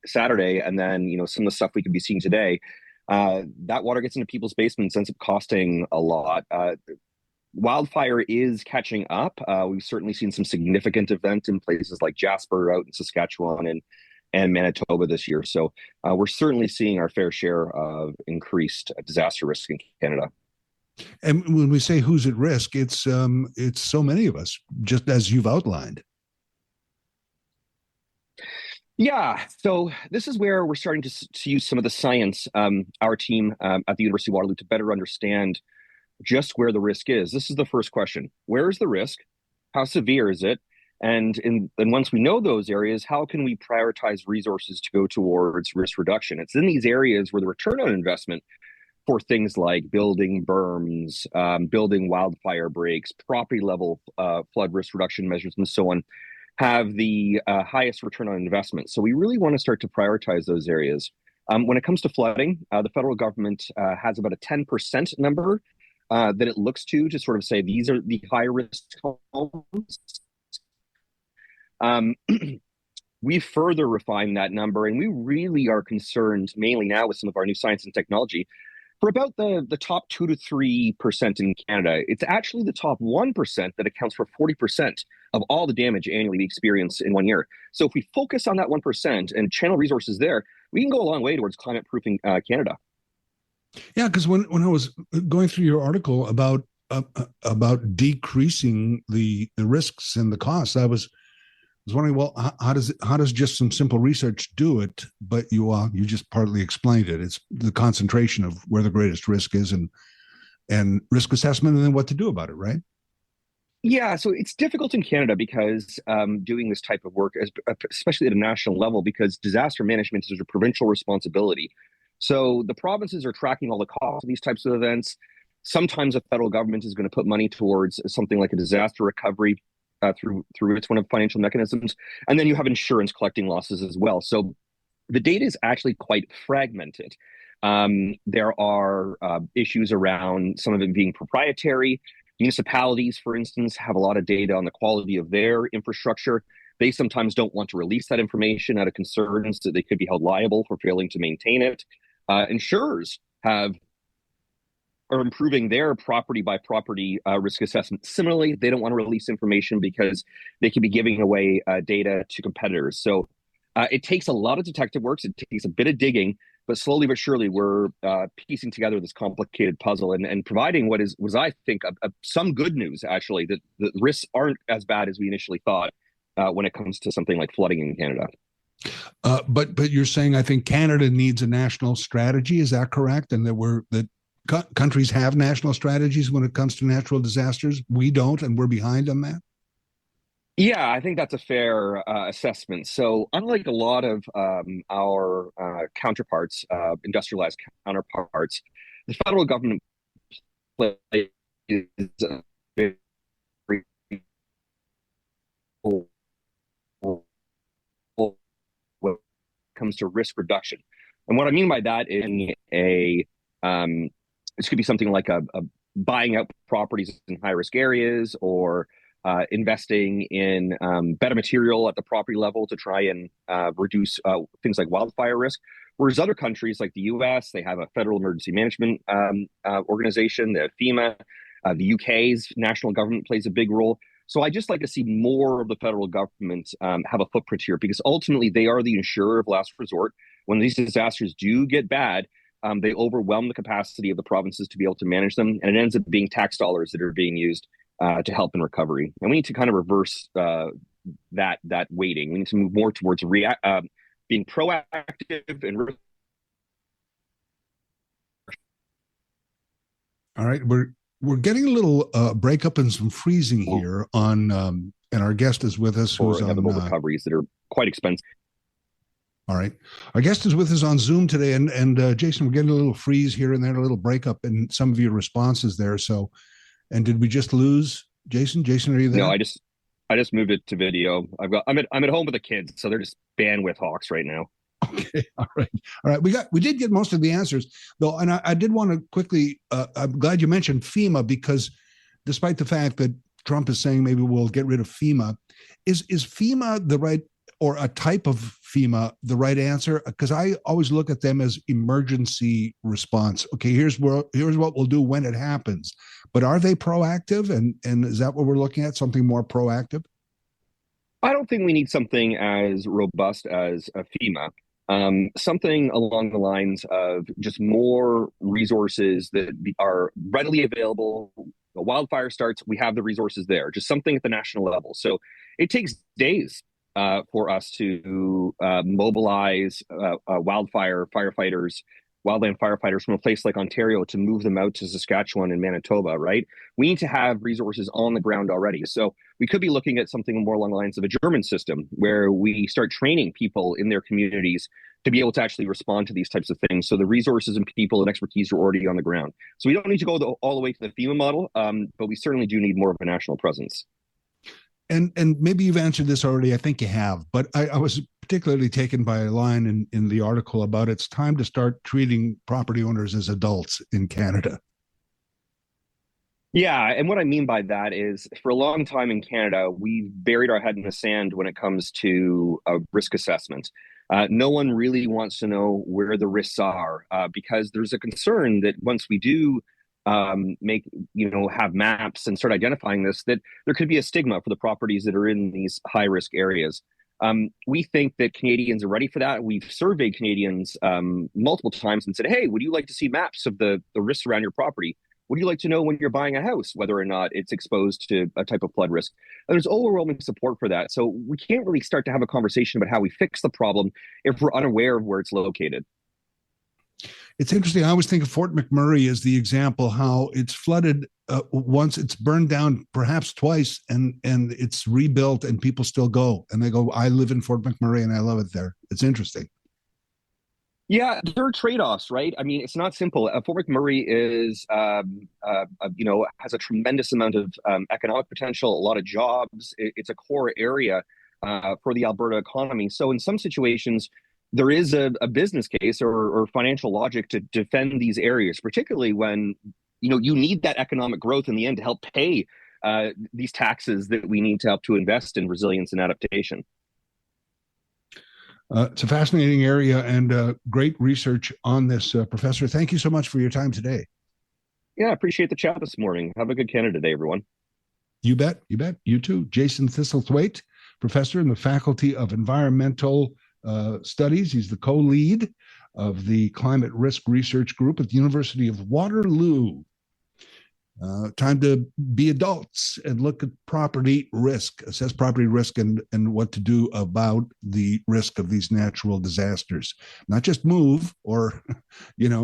Saturday, and then some of the stuff we could be seeing today. That water gets into people's basements, ends up costing a lot. Wildfire is catching up. We've certainly seen some significant events in places like Jasper out in Saskatchewan and Manitoba this year. So we're certainly seeing our fair share of increased disaster risk in Canada. And when we say who's at risk, it's so many of us, just as you've outlined. Yeah, so this is where we're starting to use some of the science, our team at the University of Waterloo, to better understand just where the risk is. This is the first question. Where is the risk? How severe is it? And once we know those areas, how can we prioritize resources to go towards risk reduction? It's in these areas where the return on investment for things like building berms, building wildfire breaks, property level flood risk reduction measures, and so on, have the highest return on investment. So we really want to start to prioritize those areas. When it comes to flooding, the federal government has about a 10% number that it looks to sort of say these are the high risk homes. We further refined that number, and we really are concerned mainly now with some of our new science and technology for about the top 2 to 3% in Canada. It's actually the top 1% that accounts for 40% of all the damage annually we experience in 1 year. So if we focus on that 1% and channel resources there, we can go a long way towards climate proofing Canada. Yeah, because when I was going through your article about decreasing the risks and the costs, I was wondering, well, how does just some simple research do it? But you just partly explained it. It's the concentration of where the greatest risk is and risk assessment, and then what to do about it, right? Yeah, so it's difficult in Canada because doing this type of work, especially at a national level, because disaster management is a provincial responsibility. So the provinces are tracking all the costs of these types of events. Sometimes the federal government is going to put money towards something like a disaster recovery through its one of financial mechanisms. And then you have insurance collecting losses as well. So the data is actually quite fragmented. There are issues around some of it being proprietary. Municipalities, for instance, have a lot of data on the quality of their infrastructure. They sometimes don't want to release that information out of concerns that they could be held liable for failing to maintain it. Insurers are improving their property by property risk assessment. Similarly, they don't want to release information because they could be giving away data to competitors. So it takes a lot of detective work. It takes a bit of digging, but slowly but surely we're piecing together this complicated puzzle and providing what was I think some good news, actually, that the risks aren't as bad as we initially thought when it comes to something like flooding in Canada. But you're saying, I think Canada needs a national strategy. Is that correct? And that countries have national strategies when it comes to natural disasters. We don't, and we're behind on that. Yeah, I think that's a fair assessment. So unlike a lot of our counterparts, industrialized counterparts, the federal government plays a very when it comes to risk reduction. And what I mean by that is this could be something like a buying out properties in high risk areas, or investing in better material at the property level to try and reduce things like wildfire risk. Whereas other countries like the US, they have a federal emergency management organization, the FEMA. The UK's national government plays a big role. So I just like to see more of the federal government have a footprint here, because ultimately they are the insurer of last resort. When these disasters do get bad, they overwhelm the capacity of the provinces to be able to manage them, and it ends up being tax dollars that are being used to help in recovery. And we need to kind of reverse that weighting. We need to move more towards being proactive and. All right, we're getting a little breakup and some freezing here on, and our guest is with us, who's on recoveries that are quite expensive. All right, our guest is with us on Zoom today, and Jason, we're getting a little freeze here and there, a little breakup in some of your responses there. So, and did we just lose Jason? Jason, are you there? No, I just moved it to video. I'm at home with the kids, so they're just bandwidth hawks right now. Okay. All right. We did get most of the answers though. And I did want to quickly, I'm glad you mentioned FEMA, because despite the fact that Trump is saying maybe we'll get rid of FEMA, is FEMA the right, or a type of FEMA the right answer? Because I always look at them as emergency response. Okay, here's what we'll do when it happens. But are they proactive? And is that what we're looking at? Something more proactive? I don't think we need something as robust as a FEMA. Something along the lines of just more resources that are readily available. The wildfire starts, we have the resources there, just something at the national level. So it takes days for us to mobilize wildfire firefighters wildland firefighters from a place like Ontario to move them out to Saskatchewan and Manitoba, right? We need to have resources on the ground already. So we could be looking at something more along the lines of a German system where we start training people in their communities to be able to actually respond to these types of things. So the resources and people and expertise are already on the ground. So we don't need to go all the way to the FEMA model, but we certainly do need more of a national presence. And maybe you've answered this already. I think you have, but I was particularly taken by a line in the article about it's time to start treating property owners as adults in Canada. Yeah, and what I mean by that is for a long time in Canada, we've buried our head in the sand when it comes to risk assessment. No one really wants to know where the risks are because there's a concern that once we do have maps and start identifying this, that there could be a stigma for the properties that are in these high risk areas. We think that Canadians are ready for that. We've surveyed Canadians multiple times and said, hey, would you like to see maps of the risks around your property? Would you like to know when you're buying a house, whether or not it's exposed to a type of flood risk? And there's overwhelming support for that. So we can't really start to have a conversation about how we fix the problem if we're unaware of where it's located. It's interesting. I always think of Fort McMurray as the example, how it's flooded once, it's burned down perhaps twice, and it's rebuilt and people still go. And they go, I live in Fort McMurray and I love it there. It's interesting. Yeah, there are trade-offs, right? I mean, it's not simple. Fort McMurray is, has a tremendous amount of economic potential, a lot of jobs. It's a core area for the Alberta economy. So in some situations, there is a business case or financial logic to defend these areas, particularly when, you need that economic growth in the end to help pay these taxes that we need to help to invest in resilience and adaptation. It's a fascinating area and great research on this, Professor. Thank you so much for your time today. Yeah, I appreciate the chat this morning. Have a good Canada Day, everyone. You bet. You bet. You too. Jason Thistlethwaite, professor in the Faculty of Environmental Studies. He's the co-lead of the Climate Risk Research Group at the University of Waterloo. Time to be adults and look at property risk, assess property risk and what to do about the risk of these natural disasters. Not just move or,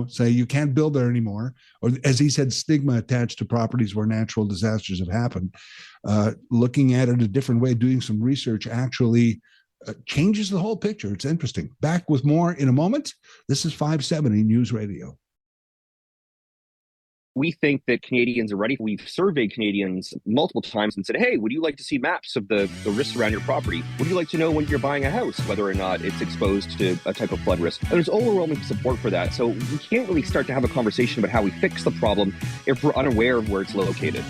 say you can't build there anymore. Or as he said, stigma attached to properties where natural disasters have happened. Looking at it a different way, doing some research actually changes the whole picture. It's interesting. Back with more in a moment. This is 570 News Radio. We think that Canadians are ready. We've surveyed Canadians multiple times and said, hey, would you like to see maps of the risks around your property? Would you like to know when you're buying a house, whether or not it's exposed to a type of flood risk? And there's overwhelming support for that. So we can't really start to have a conversation about how we fix the problem if we're unaware of where it's located.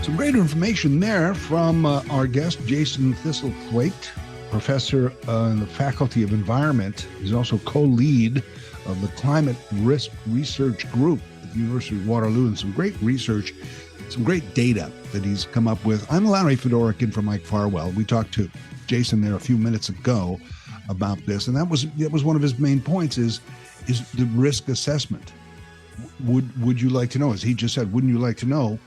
Some great information there from our guest, Jason Thistlethwaite, professor in the Faculty of Environment. He's also co-lead of the Climate Risk Research Group at the University of Waterloo, and some great research, some great data that he's come up with. I'm Larry Fedoruk in for Mike Farwell. We talked to Jason there a few minutes ago about this, and that was one of his main points is the risk assessment. Would you like to know, as he just said, wouldn't you like to know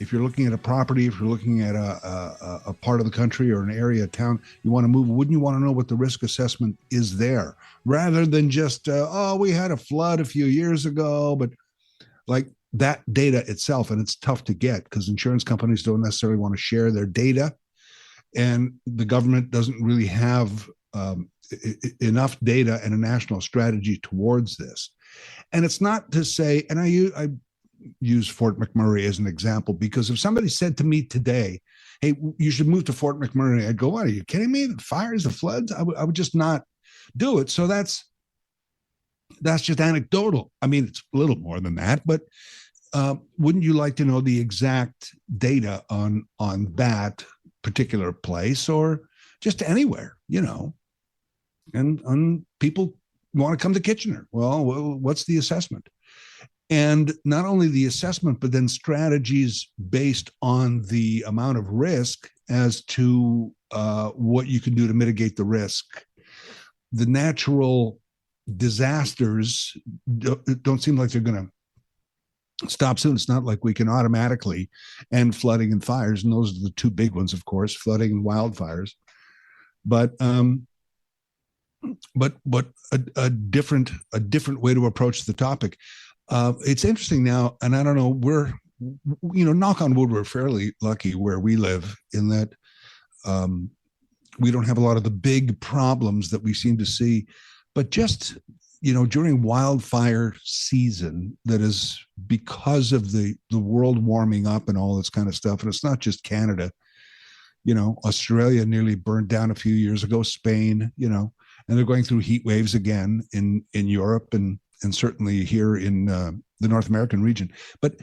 if you're looking at a property, if you're looking at a part of the country or an area of town you want to move, wouldn't you want to know what the risk assessment is there? Rather than just, we had a flood a few years ago, but like that data itself, and it's tough to get because insurance companies don't necessarily want to share their data, and the government doesn't really have enough data and a national strategy towards this. And it's not to say, and I use Fort McMurray as an example, because if somebody said to me today, hey, you should move to Fort McMurray, I'd go, what, are you kidding me? The fires, the floods? I would just not do it. So that's just anecdotal. I mean, it's a little more than that, but wouldn't you like to know the exact data on that particular place or just anywhere, and people want to come to Kitchener. Well, what's the assessment? And not only the assessment, but then strategies based on the amount of risk as to what you can do to mitigate the risk. The natural disasters don't seem like they're going to stop soon. It's not like we can automatically end flooding and fires. And those are the two big ones, of course, flooding and wildfires. But but a different way to approach the topic. It's interesting now, and I don't know, we're, knock on wood, we're fairly lucky where we live in that we don't have a lot of the big problems that we seem to see, but just, during wildfire season, that is because of the world warming up and all this kind of stuff. And it's not just Canada, Australia nearly burned down a few years ago, Spain, and they're going through heat waves again in Europe and certainly here in the North American region. But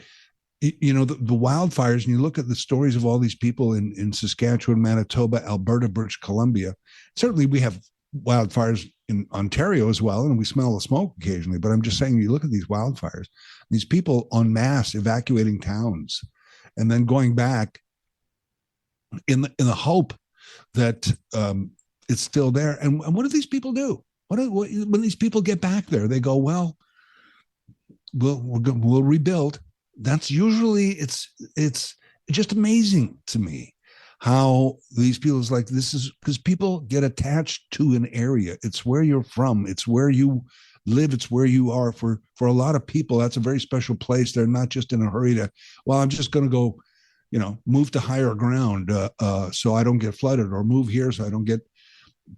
the wildfires, and you look at the stories of all these people in Saskatchewan, Manitoba, Alberta, British Columbia. Certainly we have wildfires in Ontario as well, and we smell the smoke occasionally. But I'm just saying, you look at these wildfires, these people en masse evacuating towns and then going back in the hope that it's still there. And what do these people do? When these people get back there, they go, well, we'll rebuild. That's usually, it's just amazing to me how these people is like, this is because people get attached to an area. It's where you're from. It's where you live. It's where you are. For a lot of people, that's a very special place. They're not just in a hurry to, well, I'm just going to go, move to higher ground so I don't get flooded, or move here so I don't get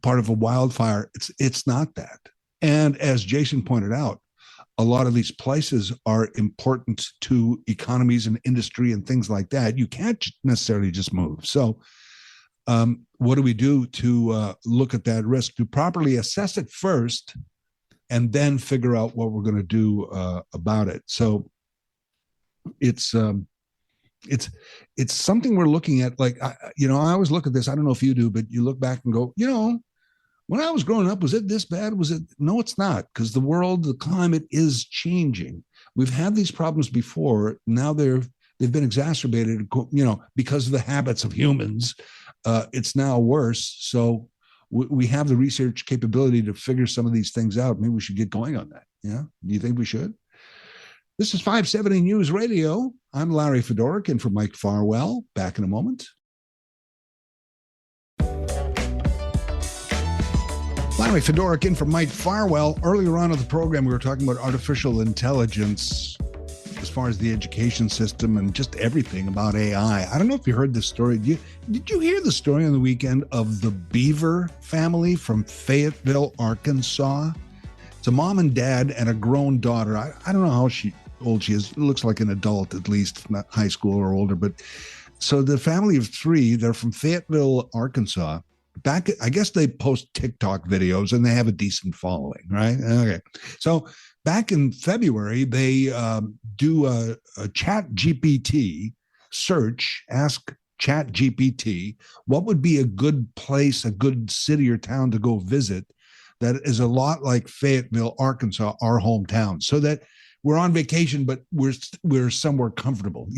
part of a wildfire. It's not that. And as Jason pointed out, a lot of these places are important to economies and industry and things like that. You can't necessarily just move. So what do we do to look at that risk, to properly assess it first, and then figure out what we're going to do about it? So it's something we're looking at. Like, I always look at this. I don't know if you do, but you look back and go, when I was growing up, was it this bad? Was it? No, it's not, because the climate is changing. We've had these problems before. Now they've been exacerbated, because of the habits of humans. It's now worse. So we have the research capability to figure some of these things out. Maybe we should get going on that. Yeah. Do you think we should? This is 570 News Radio. I'm Larry Fedoruk, in for Mike Farwell. Back in a moment. Larry Fedoruk in for Mike Farwell. Earlier on in the program, we were talking about artificial intelligence as far as the education system and just everything about AI. I don't know if you heard this story. Did you hear the story on the weekend of the Beaver family from Fayetteville, Arkansas? It's a mom and dad and a grown daughter. I don't know how old she is. It looks like an adult, at least, not high school or older. But so the family of three, they're from Fayetteville, Arkansas. I guess they post TikTok videos and they have a decent following, right? Okay. So back in February, they do a Chat GPT search, ask Chat GPT, what would be a good place, a good city or town to go visit that is a lot like Fayetteville, Arkansas, our hometown, so that we're on vacation, but we're somewhere comfortable,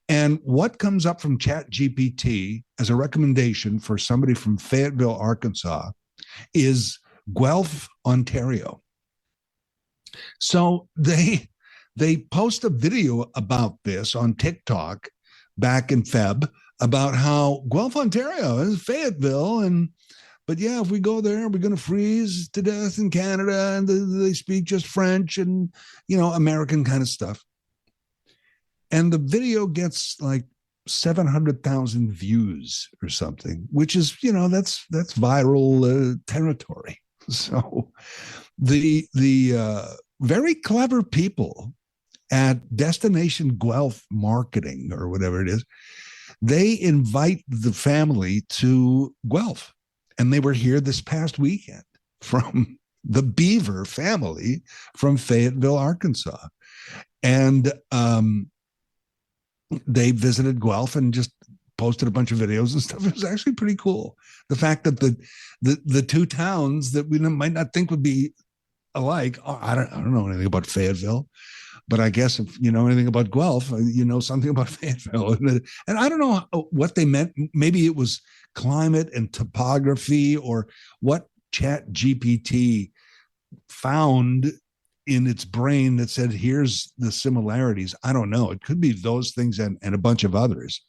And what comes up from ChatGPT as a recommendation for somebody from Fayetteville, Arkansas, is Guelph, Ontario. So they post a video about this on TikTok back in Feb about how Guelph, Ontario is Fayetteville, but yeah, if we go there, we're going to freeze to death in Canada, and they speak just French and American kind of stuff. And the video gets like 700,000 views or something, which is, that's viral territory. So the very clever people at Destination Guelph Marketing, or whatever it is, they invite the family to Guelph. And they were here this past weekend from the Beaver family from Fayetteville, Arkansas. And they visited Guelph and just posted a bunch of videos and stuff. It was actually pretty cool. The fact that the two towns that we might not think would be alike. I don't know anything about Fayetteville, but I guess if you know anything about Guelph, you know something about Fayetteville. And I don't know what they meant. Maybe it was climate and topography, or what Chat GPT found in its brain that said, here's the similarities. I don't know. It could be those things and a bunch of others.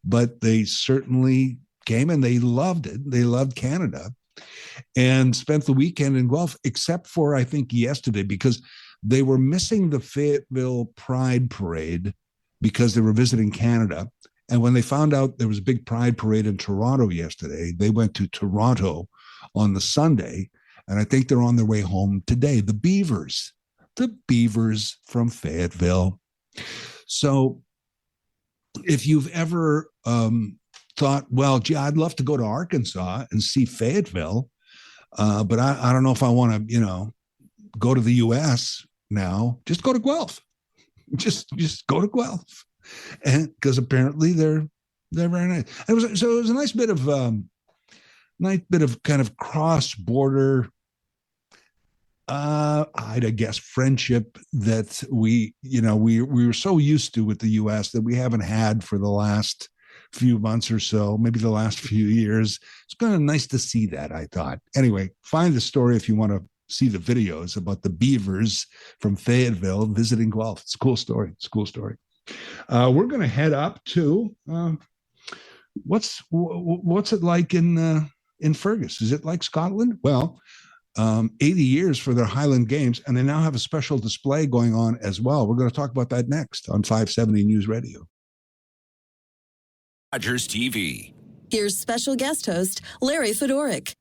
But they certainly came and they loved it. They loved Canada. and spent the weekend in Guelph, except for, I think, yesterday, because they were missing the Fayetteville Pride Parade because they were visiting Canada. And when they found out there was a big Pride Parade in Toronto yesterday, they went to Toronto on the Sunday, and I think they're on their way home today. The Beavers from Fayetteville. So if you've ever thought, well, gee, I'd love to go to Arkansas and see Fayetteville, but I don't know if I want to, go to the U.S. now, just go to Guelph. Just go to Guelph, and because apparently they're very nice. It was a nice bit of kind of cross-border, I'd guess, friendship that we were so used to with the U.S. that we haven't had for the last few months or so, maybe the last few years. It's kind of nice to see that, I thought. Anyway, find the story if you want to see the videos about the Beavers from Fayetteville visiting Guelph. It's a cool story. We're going to head up to what's it like in Fergus? Is it like Scotland? Well, 80 years for their Highland Games, and they now have a special display going on as well. We're going to talk about that next on 570 News Radio. Rogers TV. Here's special guest host Larry Fedoruk.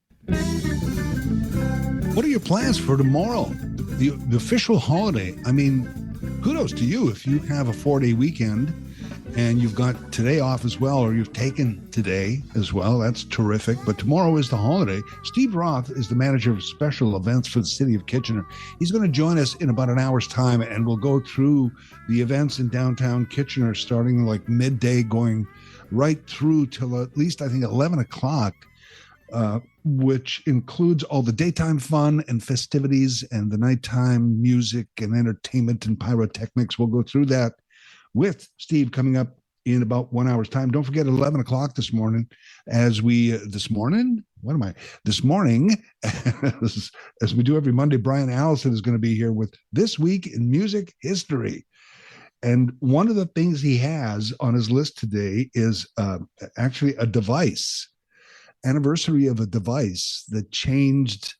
What are your plans for tomorrow? The official holiday. I mean, kudos to you if you have a 4-day weekend and you've got today off as well, or you've taken today as well. That's terrific. But tomorrow is the holiday. Steve Roth is the manager of special events for the city of Kitchener. He's going to join us in about an hour's time, and we'll go through the events in downtown Kitchener starting like midday, going right through till at least, I think, 11 o'clock. Which includes all the daytime fun and festivities and the nighttime music and entertainment and pyrotechnics. We'll go through that with Steve coming up in about 1 hour's time. Don't forget 11 o'clock this morning as we this morning, as we do every Monday, Brian Allison is going to be here with This Week in Music History. And one of the things he has on his list today is actually a device. Anniversary of a device that changed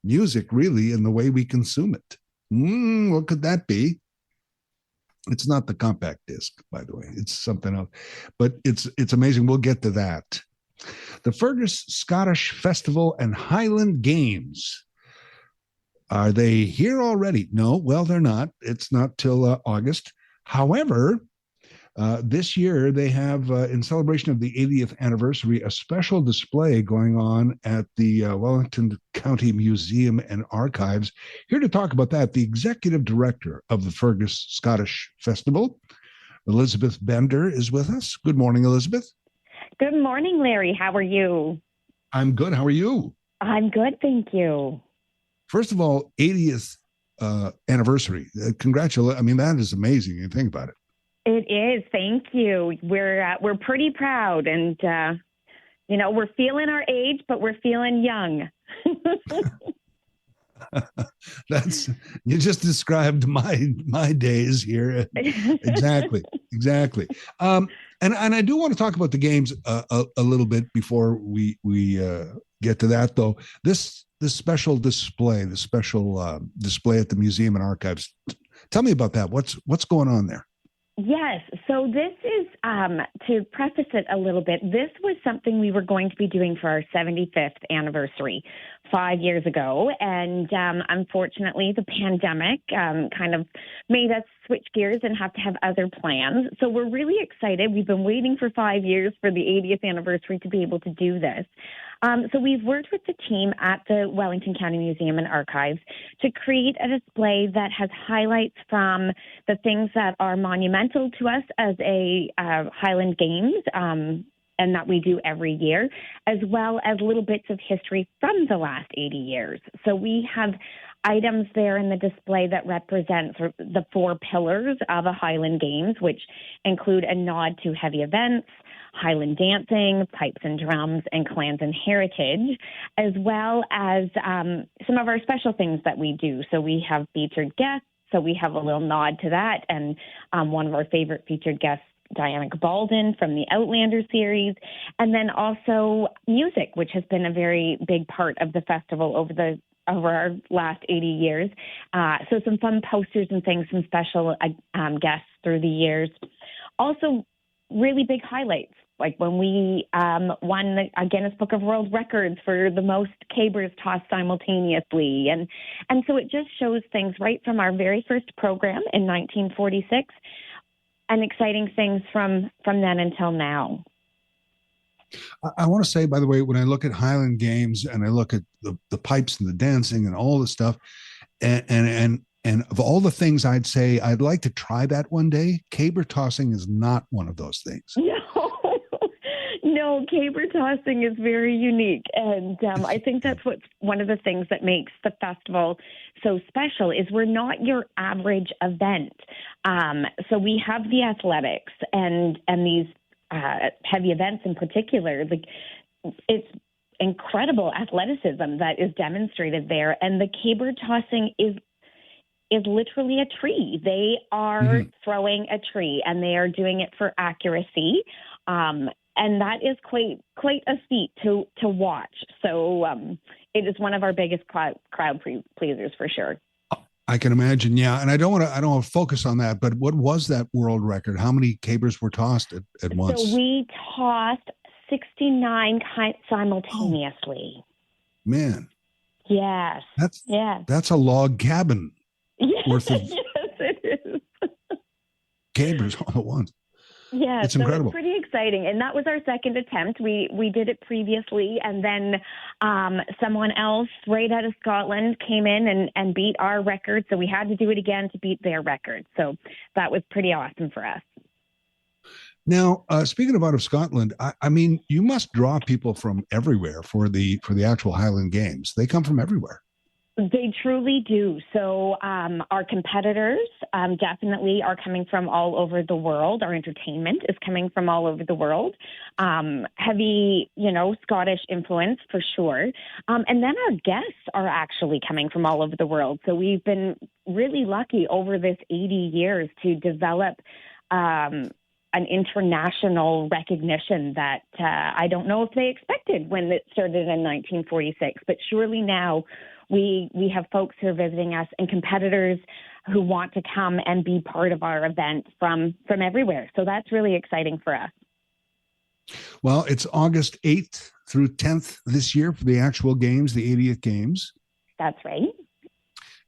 music really in the way we consume it. What could that be? It's not the compact disc, by the way. It's something else, but it's amazing. We'll get to that. The Fergus Scottish Festival and Highland Games. Are they here already? No, well, they're not. It's not till August. However, this year, they have, in celebration of the 80th anniversary, a special display going on at the Wellington County Museum and Archives. Here to talk about that, the executive director of the Fergus Scottish Festival, Elizabeth Bender, is with us. Good morning, Elizabeth. Good morning, Larry. How are you? I'm good. How are you? I'm good, thank you. First of all, 80th anniversary. Congratulations. I mean, that is amazing. You think about it. It is. Thank you. We're pretty proud, and we're feeling our age, but we're feeling young. You just described my days here. Exactly. And I do want to talk about the games a little bit before we get to that, though. This special display, at the Museum and Archives. Tell me about that. What's going on there? Yes. So this is, to preface it a little bit, this was something we were going to be doing for our 75th anniversary 5 years ago. And unfortunately, the pandemic kind of made us switch gears and have to have other plans. So we're really excited. We've been waiting for 5 years for the 80th anniversary to be able to do this. So we've worked with the team at the Wellington County Museum and Archives to create a display that has highlights from the things that are monumental to us as a Highland Games, and that we do every year, as well as little bits of history from the last 80 years. So we have items there in the display that represent sort of the 4 pillars of a Highland Games, which include a nod to heavy events, Highland dancing, pipes and drums, and clans and heritage, as well as some of our special things that we do. So we have featured guests, so we have a little nod to that, and one of our favorite featured guests Diana Gabaldon from the Outlander series, and then also music, which has been a very big part of the festival over our last 80 years. So some fun posters and things, some special guests through the years. Also, really big highlights, like when we won the Guinness Book of World Records for the most cabers tossed simultaneously. And so it just shows things right from our very first program in 1946 and exciting things from then until now. I want to say, by the way, when I look at Highland Games and I look at the pipes and the dancing and all the stuff, and of all the things I'd say I'd like to try that one day, caber tossing is not one of those things. No, caber tossing is very unique. And I think that's what's one of the things that makes the festival so special is we're not your average event. So we have the athletics and these heavy events in particular. It's incredible athleticism that is demonstrated there. And the caber tossing is literally a tree. They are throwing a tree, and they are doing it for accuracy. And that is quite a feat to watch. So it is one of our biggest crowd pleasers for sure. I can imagine, yeah. And I don't want to focus on that, but what was that world record? How many cabers were tossed at once? So we tossed 69 simultaneously. Oh, man. Yes. That's a log cabin worth of yes, it is. cabers all at once. Yeah, it's incredible. It's pretty exciting. And that was our second attempt. We did it previously, and then someone else right out of Scotland came in and beat our record. So we had to do it again to beat their record. So that was pretty awesome for us. Now, speaking of out of Scotland, I mean, you must draw people from everywhere for the actual Highland Games. They come from everywhere. They truly do. So our competitors definitely are coming from all over the world. Our entertainment is coming from all over the world. Heavy, Scottish influence for sure. And then our guests are actually coming from all over the world. So we've been really lucky over this 80 years to develop an international recognition that I don't know if they expected when it started in 1946, but surely now we have folks who are visiting us and competitors who want to come and be part of our event from everywhere. So that's really exciting for us. Well, it's August 8th through 10th this year for the actual games, the 80th games. That's right.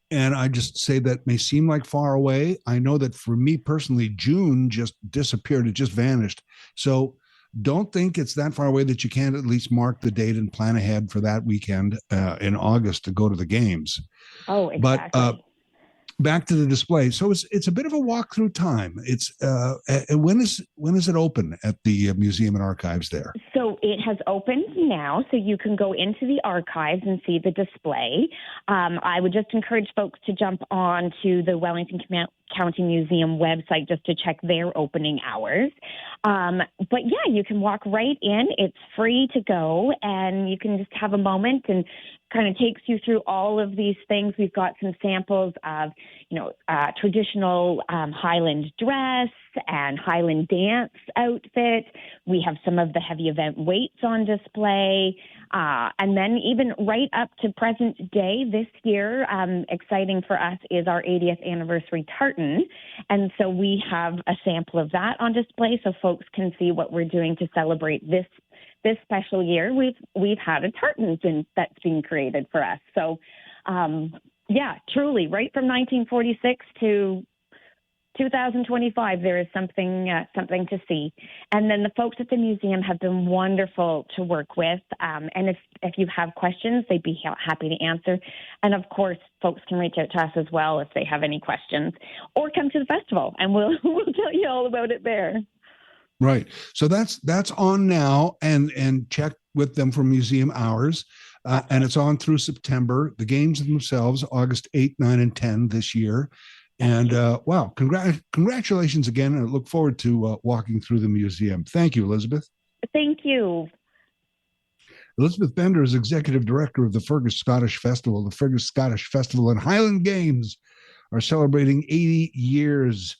And I just say that may seem like far away. I know that for me personally, June just disappeared. It just vanished. So don't think it's that far away that you can't at least mark the date and plan ahead for that weekend in August to go to the games. Oh, exactly. But back to the display. So it's a bit of a walk through time. It's when is it open at the Museum and Archives there? So it has opened now, so you can go into the archives and see the display. I would just encourage folks to jump on to the Wellington County Museum website just to check their opening hours. But yeah, you can walk right in. It's free to go, and you can just have a moment and kind of takes you through all of these things. We've got some samples of, traditional Highland dress and Highland dance outfit. We have some of the heavy event weights on display. And then even right up to present day this year, exciting for us is our 80th anniversary tartan. And so we have a sample of that on display so folks can see what we're doing to celebrate this special year. We've had a tartan that's been created for us. So, truly, right from 1946 to 2025, there is something to see. And then the folks at the museum have been wonderful to work with. And if you have questions, they'd be happy to answer. And of course, folks can reach out to us as well if they have any questions, or come to the festival, and we'll tell you all about it there. Right. So that's on now, and check with them for museum hours. And it's on through September. The games themselves, August 8, 9, and 10 this year. And wow, congratulations again. I look forward to walking through the museum. Thank you, Elizabeth. Thank you. Elizabeth Bender is Executive Director of the Fergus Scottish Festival. The Fergus Scottish Festival and Highland Games are celebrating 80 years.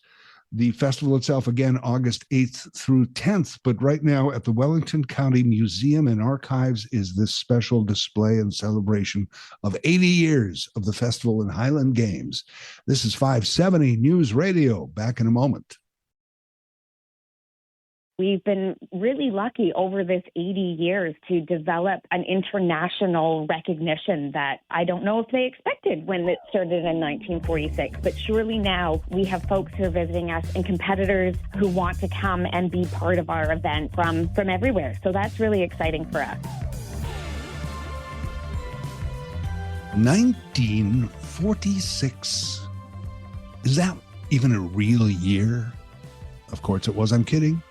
The festival itself, again, August 8th through 10th. But right now at the Wellington County Museum and Archives is this special display and celebration of 80 years of the festival and Highland Games. This is 570 News Radio. Back in a moment. We've been really lucky over this 80 years to develop an international recognition that I don't know if they expected when it started in 1946. But surely now we have folks who are visiting us and competitors who want to come and be part of our event from everywhere. So that's really exciting for us. 1946. Is that even a real year? Of course it was. I'm kidding.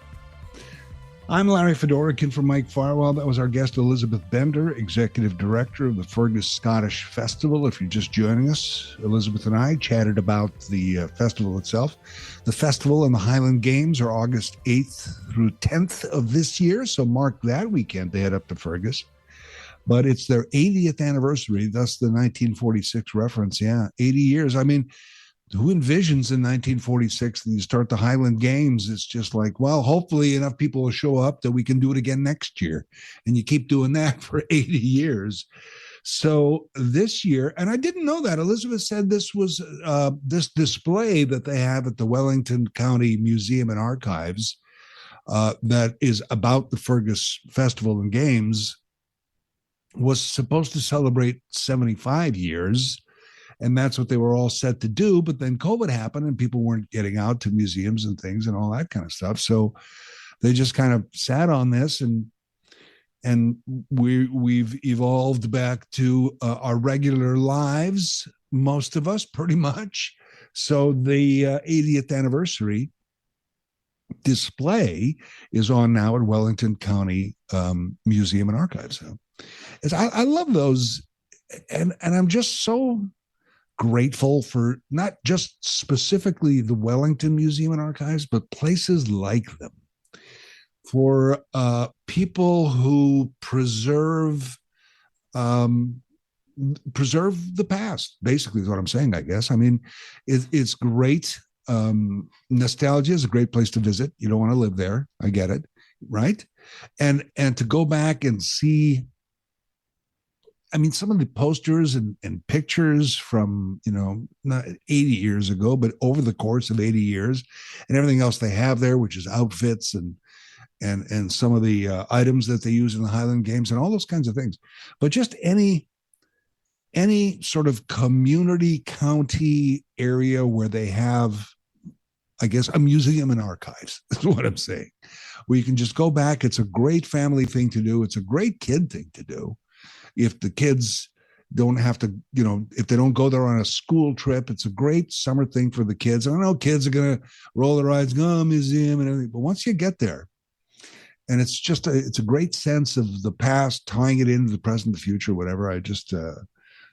I'm Larry Fedorikin from Mike Farwell. That was our guest, Elizabeth Bender, Executive Director of the Fergus Scottish Festival. If you're just joining us, Elizabeth and I chatted about the festival itself. The festival and the Highland Games are August 8th through 10th of this year, so mark that weekend to head up to Fergus. But it's their 80th anniversary, thus the 1946 reference. Yeah, 80 years. I mean, who envisions in 1946 that you start the Highland Games? It's just like, well, hopefully enough people will show up that we can do it again next year. And you keep doing that for 80 years. So this year, and I didn't know that, Elizabeth said this was this display that they have at the Wellington County Museum and Archives that is about the Fergus Festival and Games was supposed to celebrate 75 years. And that's what they were all set to do. But then COVID happened and people weren't getting out to museums and things and all that kind of stuff. So they just kind of sat on this, and we've evolved back to our regular lives, most of us pretty much. So the 80th anniversary display is on now at Wellington County Museum and Archives. So I love those. And I'm just so grateful for not just specifically the Wellington Museum and Archives, but places like them, for people who preserve the past, basically is what I'm saying, I guess. I mean, it's great. Nostalgia is a great place to visit. You don't want to live there. I get it. Right. And to go back and see, I mean, some of the posters and pictures from, not 80 years ago, but over the course of 80 years, and everything else they have there, which is outfits and some of the items that they use in the Highland Games and all those kinds of things. But just any sort of community county area where they have, I guess, a museum and archives is what I'm saying, where you can just go back. It's a great family thing to do. It's a great kid thing to do. If the kids don't have to, if they don't go there on a school trip, it's a great summer thing for the kids. And I know kids are going to roll their eyes, go museum and everything. But once you get there, and it's just, it's a great sense of the past, tying it into the present, the future, whatever. I just,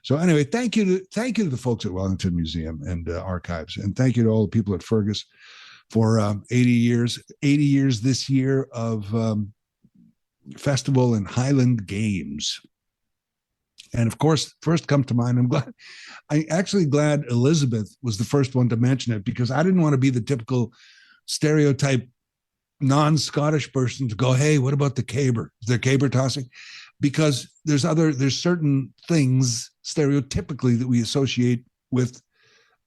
so anyway, thank you to the folks at Wellington Museum and Archives. And thank you to all the people at Fergus for 80 years this year of festival and Highland Games. And of course, first come to mind, I'm actually glad Elizabeth was the first one to mention it, because I didn't want to be the typical stereotype non-Scottish person to go, hey, what about the caber? Is there caber tossing? Because there's certain things stereotypically that we associate with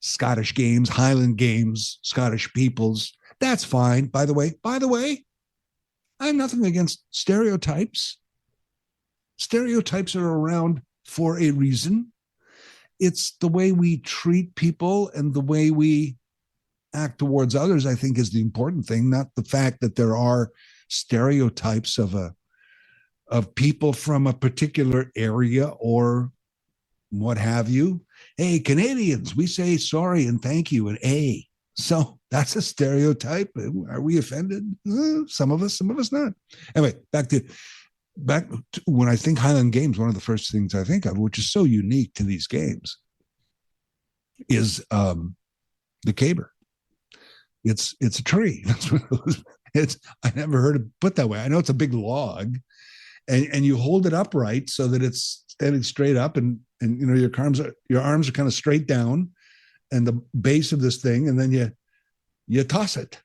Scottish games, Highland Games, Scottish peoples. That's fine. By the way, I have nothing against stereotypes. Stereotypes are around for a reason. It's the way we treat people and the way we act towards others, I think, is the important thing, not the fact that there are stereotypes of people from a particular area or what have you. Hey, Canadians, we say sorry and thank you and a. So that's a stereotype. Are we offended? Some of us not. Anyway, back to when I think Highland Games, one of the first things I think of, which is so unique to these games, is the caber. It's a tree. That's what it's. I never heard it put that way. I know it's a big log, and you hold it upright so that it's standing straight up, and your arms are kind of straight down, and the base of this thing, and then you toss it.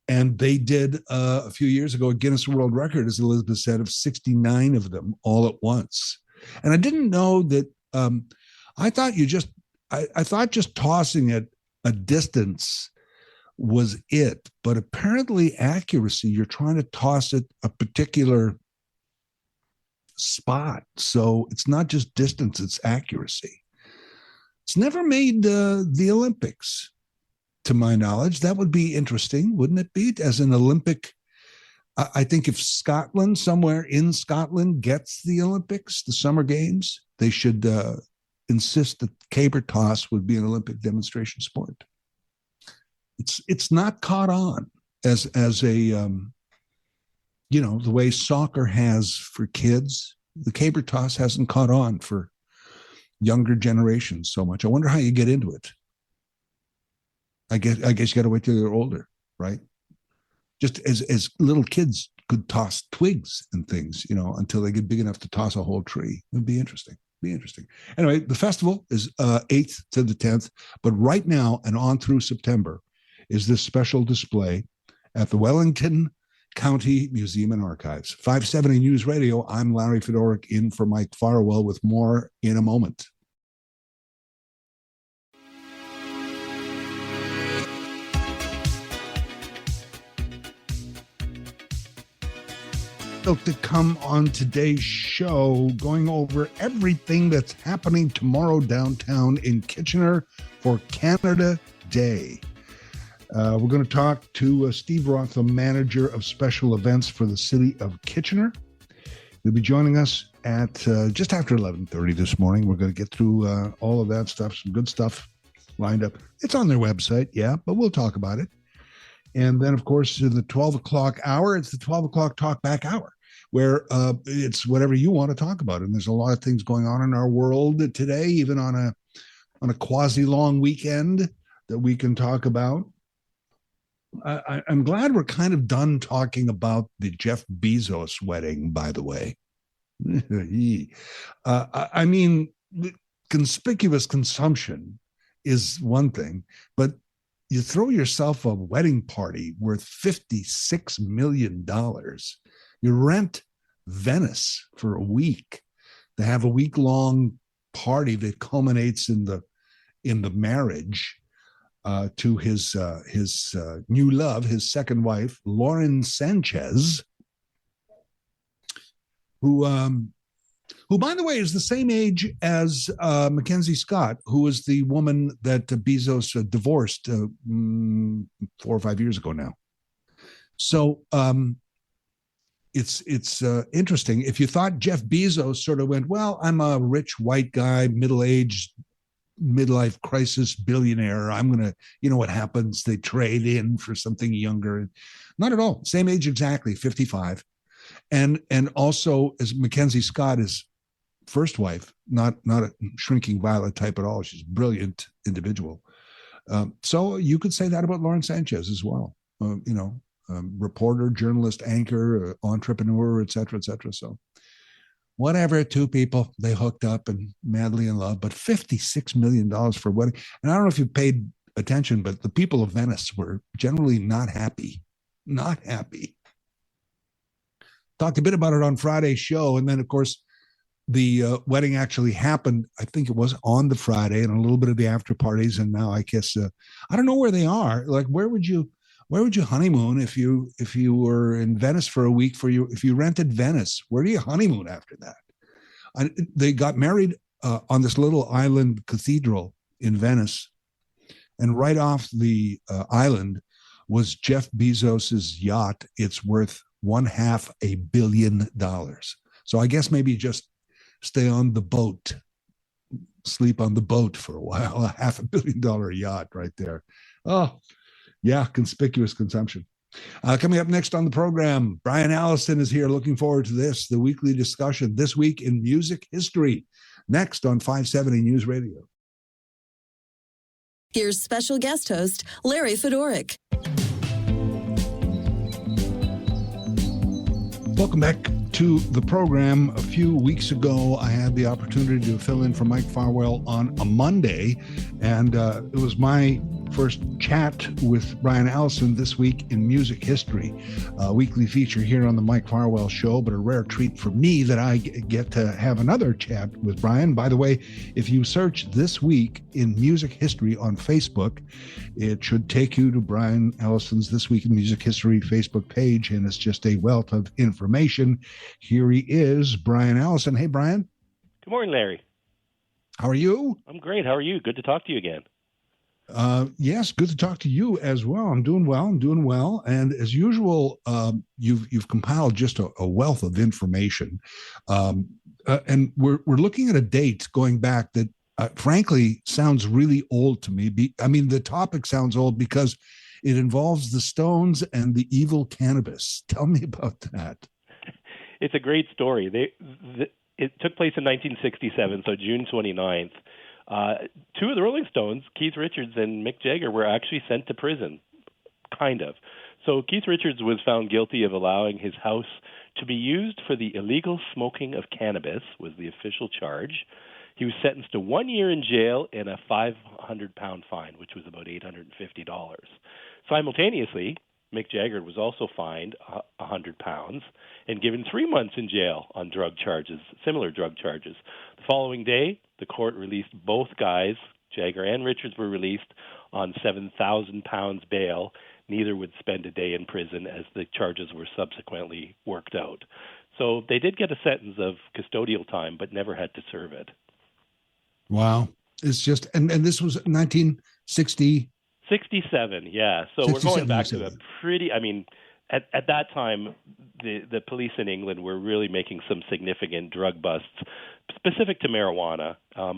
And they did a few years ago a Guinness World Record, as Elizabeth said, of 69 of them all at once. And I didn't know that. I thought I thought just tossing it a distance was it, but apparently accuracy, you're trying to toss it a particular spot. So it's not just distance, it's accuracy. It's never made the Olympics, to my knowledge. That would be interesting, wouldn't it be? As an Olympic, I think if Scotland, somewhere in Scotland, gets the Olympics, the Summer Games, they should insist that caber toss would be an Olympic demonstration sport. It's not caught on as a the way soccer has for kids. The caber toss hasn't caught on for younger generations so much. I wonder how you get into it. I guess you got to wait till you're older, right? Just as little kids could toss twigs and things, until they get big enough to toss a whole tree. It'd be interesting. Anyway, the festival is 8th to the 10th, but right now and on through September is this special display at the Wellington County Museum and Archives. 570 News Radio, I'm Larry Fedoruk in for Mike Farwell with more in a moment. To come on today's show, going over everything that's happening tomorrow downtown in Kitchener for Canada Day. We're going to talk to Steve Roth, the manager of special events for the city of Kitchener. He'll be joining us at just after 11:30 this morning. We're going to get through all of that stuff, some good stuff lined up. It's on their website, yeah, but we'll talk about it. And then, of course, in the 12 o'clock hour, it's the 12 o'clock Talkback Hour, where it's whatever you want to talk about. And there's a lot of things going on in our world today, even on a quasi-long weekend that we can talk about. I'm glad we're kind of done talking about the Jeff Bezos wedding, by the way. I mean, conspicuous consumption is one thing, but you throw yourself a wedding party worth $56 million. You rent Venice for a week to have a week-long party that culminates in the marriage to his new love, his second wife, Lauren Sanchez, who by the way is the same age as Mackenzie Scott, who was the woman that Bezos divorced 4 or 5 years ago now. So it's interesting. If you thought Jeff Bezos sort of went, well, I'm a rich white guy, middle-aged, midlife crisis billionaire, I'm going to, what happens? They trade in for something younger. Not at all. Same age exactly, 55. And also, as Mackenzie Scott, his first wife, not a shrinking violet type at all. She's a brilliant individual. So you could say that about Lauren Sanchez as well. Reporter, journalist, anchor, entrepreneur, et cetera, et cetera. So whatever, two people, they hooked up and madly in love, but $56 million for a wedding. And I don't know if you paid attention, but the people of Venice were generally not happy. Talked a bit about it on Friday's show. And then, of course, the wedding actually happened. I think it was on the Friday, and a little bit of the after parties. And now I guess, I don't know where they are. Like, where would you honeymoon if you were in Venice for a week if you rented Venice? Where do you honeymoon after that? They got married on this little island cathedral in Venice, and right off the island was Jeff Bezos's yacht. It's worth $500 million. So I guess maybe just stay on the boat, sleep on the boat for a while. A $500 million yacht right there. Oh, yeah, conspicuous consumption. Coming up next on the program, Brian Allison is here. Looking forward to this, the weekly discussion, This Week in Music History, next on 570 News Radio. Here's special guest host, Larry Fedoruk. Welcome back to the program. A few weeks ago, I had the opportunity to fill in for Mike Farwell on a Monday, and it was my first chat with Brian Allison this week in music history, a weekly feature here on the Mike Farwell Show, but a rare treat for me that I get to have another chat with Brian. By the way, if you search This Week in Music History on Facebook, it should take you to Brian Allison's This Week in Music History Facebook page, and it's just a wealth of information. Here he is, Brian Allison. Hey, Brian. Good morning, Larry. How are you? I'm great. How are you? Good to talk to you again. Yes, good to talk to you as well. I'm doing well. And as usual, you've compiled just a wealth of information. And we're looking at a date going back that frankly sounds really old to me. The topic sounds old because it involves the Stones and the evil cannabis. Tell me about that. It's a great story. It took place in 1967, so June 29th. Two of the Rolling Stones, Keith Richards and Mick Jagger, were actually sent to prison, kind of. So Keith Richards was found guilty of allowing his house to be used for the illegal smoking of cannabis, was the official charge. He was sentenced to 1 year in jail and a 500-pound fine, which was about $850. Simultaneously, Mick Jagger was also fined £100 and given 3 months in jail on drug charges, similar drug charges. The following day, the court released both guys. Jagger and Richards were released on £7,000 bail. Neither would spend a day in prison as the charges were subsequently worked out. So they did get a sentence of custodial time, but never had to serve it. Wow. It's just, and this was 1960. 67, yeah. So we're going back to a pretty, at that time, the police in England were really making some significant drug busts specific to marijuana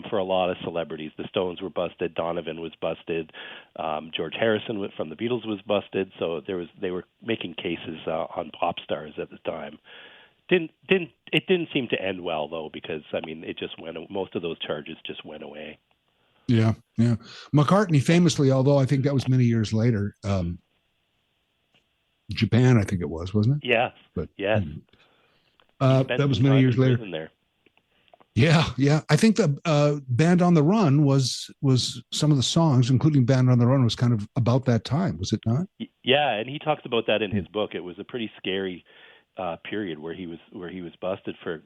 for a lot of celebrities. The Stones were busted, Donovan was busted, George Harrison from the Beatles was busted. So they were making cases on pop stars at the time. It didn't seem to end well though, because it just most of those charges just went away. Yeah. McCartney famously, although I think that was many years later, Japan, I think it was, wasn't it? Yeah. But yes. That was many years later. There. Yeah. I think the Band on the Run was some of the songs, including Band on the Run, was kind of about that time, was it not? Yeah, and he talks about that in his book. It was a pretty scary period where he was busted for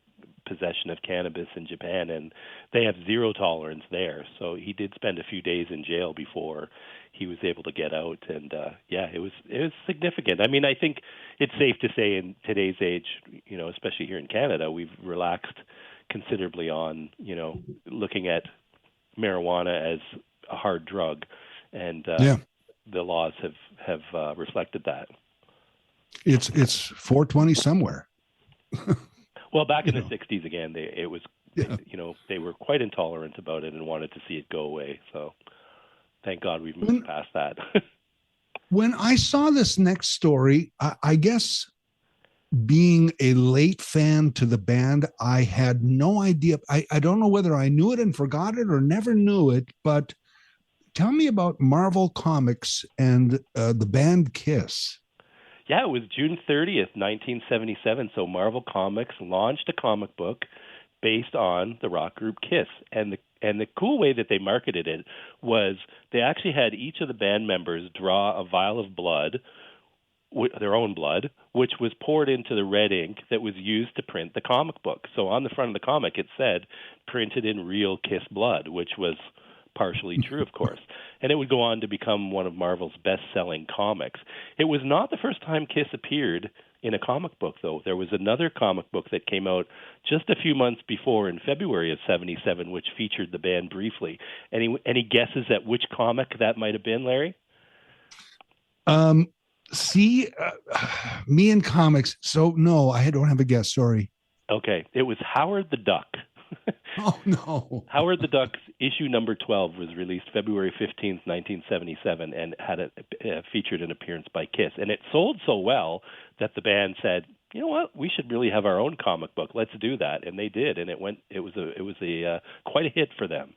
possession of cannabis in Japan, and they have zero tolerance there. So he did spend a few days in jail before he was able to get out, and it was significant. I think it's safe to say in today's age, especially here in Canada, we've relaxed considerably on looking at marijuana as a hard drug, and the laws have reflected that. It's 420 somewhere. Well, back in the 60s, again, they were quite intolerant about it and wanted to see it go away. So thank God we've moved past that. When I saw this next story, I guess being a late fan to the band, I had no idea. I don't know whether I knew it and forgot it or never knew it, but tell me about Marvel Comics and the band Kiss. Yeah, it was June 30th, 1977. So Marvel Comics launched a comic book based on the rock group Kiss. And the cool way that they marketed it was they actually had each of the band members draw a vial of blood, their own blood, which was poured into the red ink that was used to print the comic book. So on the front of the comic, it said, printed in real Kiss blood, which was partially true, of course. And it would go on to become one of Marvel's best-selling comics. It was not the first time Kiss appeared in a comic book, though. There was another comic book that came out just a few months before, in February of 77, which featured the band briefly. Any guesses at which comic that might have been, Larry? Me and comics. So, no, I don't have a guess. Sorry. Okay. It was Howard the Duck. Oh, no. Howard the Duck's issue number 12 was released February 15th, 1977, and had featured an appearance by Kiss. And it sold so well that the band said, you know what, we should really have our own comic book. Let's do that. And they did, and it was quite a hit for them.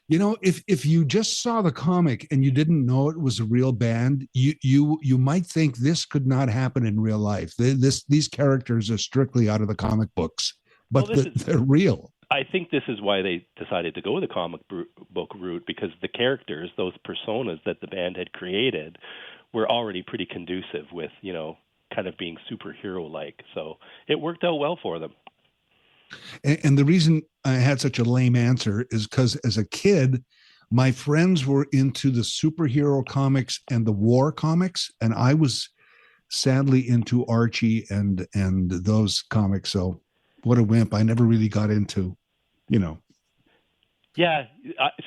If you just saw the comic and you didn't know it was a real band, you might think this could not happen in real life. These characters are strictly out of the comic books, but they're real. I think this is why they decided to go the comic book route, because the characters, those personas that the band had created, were already pretty conducive with, kind of being superhero-like. So it worked out well for them. And the reason I had such a lame answer is because as a kid, my friends were into the superhero comics and the war comics, and I was sadly into Archie and those comics. So what a wimp. I never really got into, Yeah,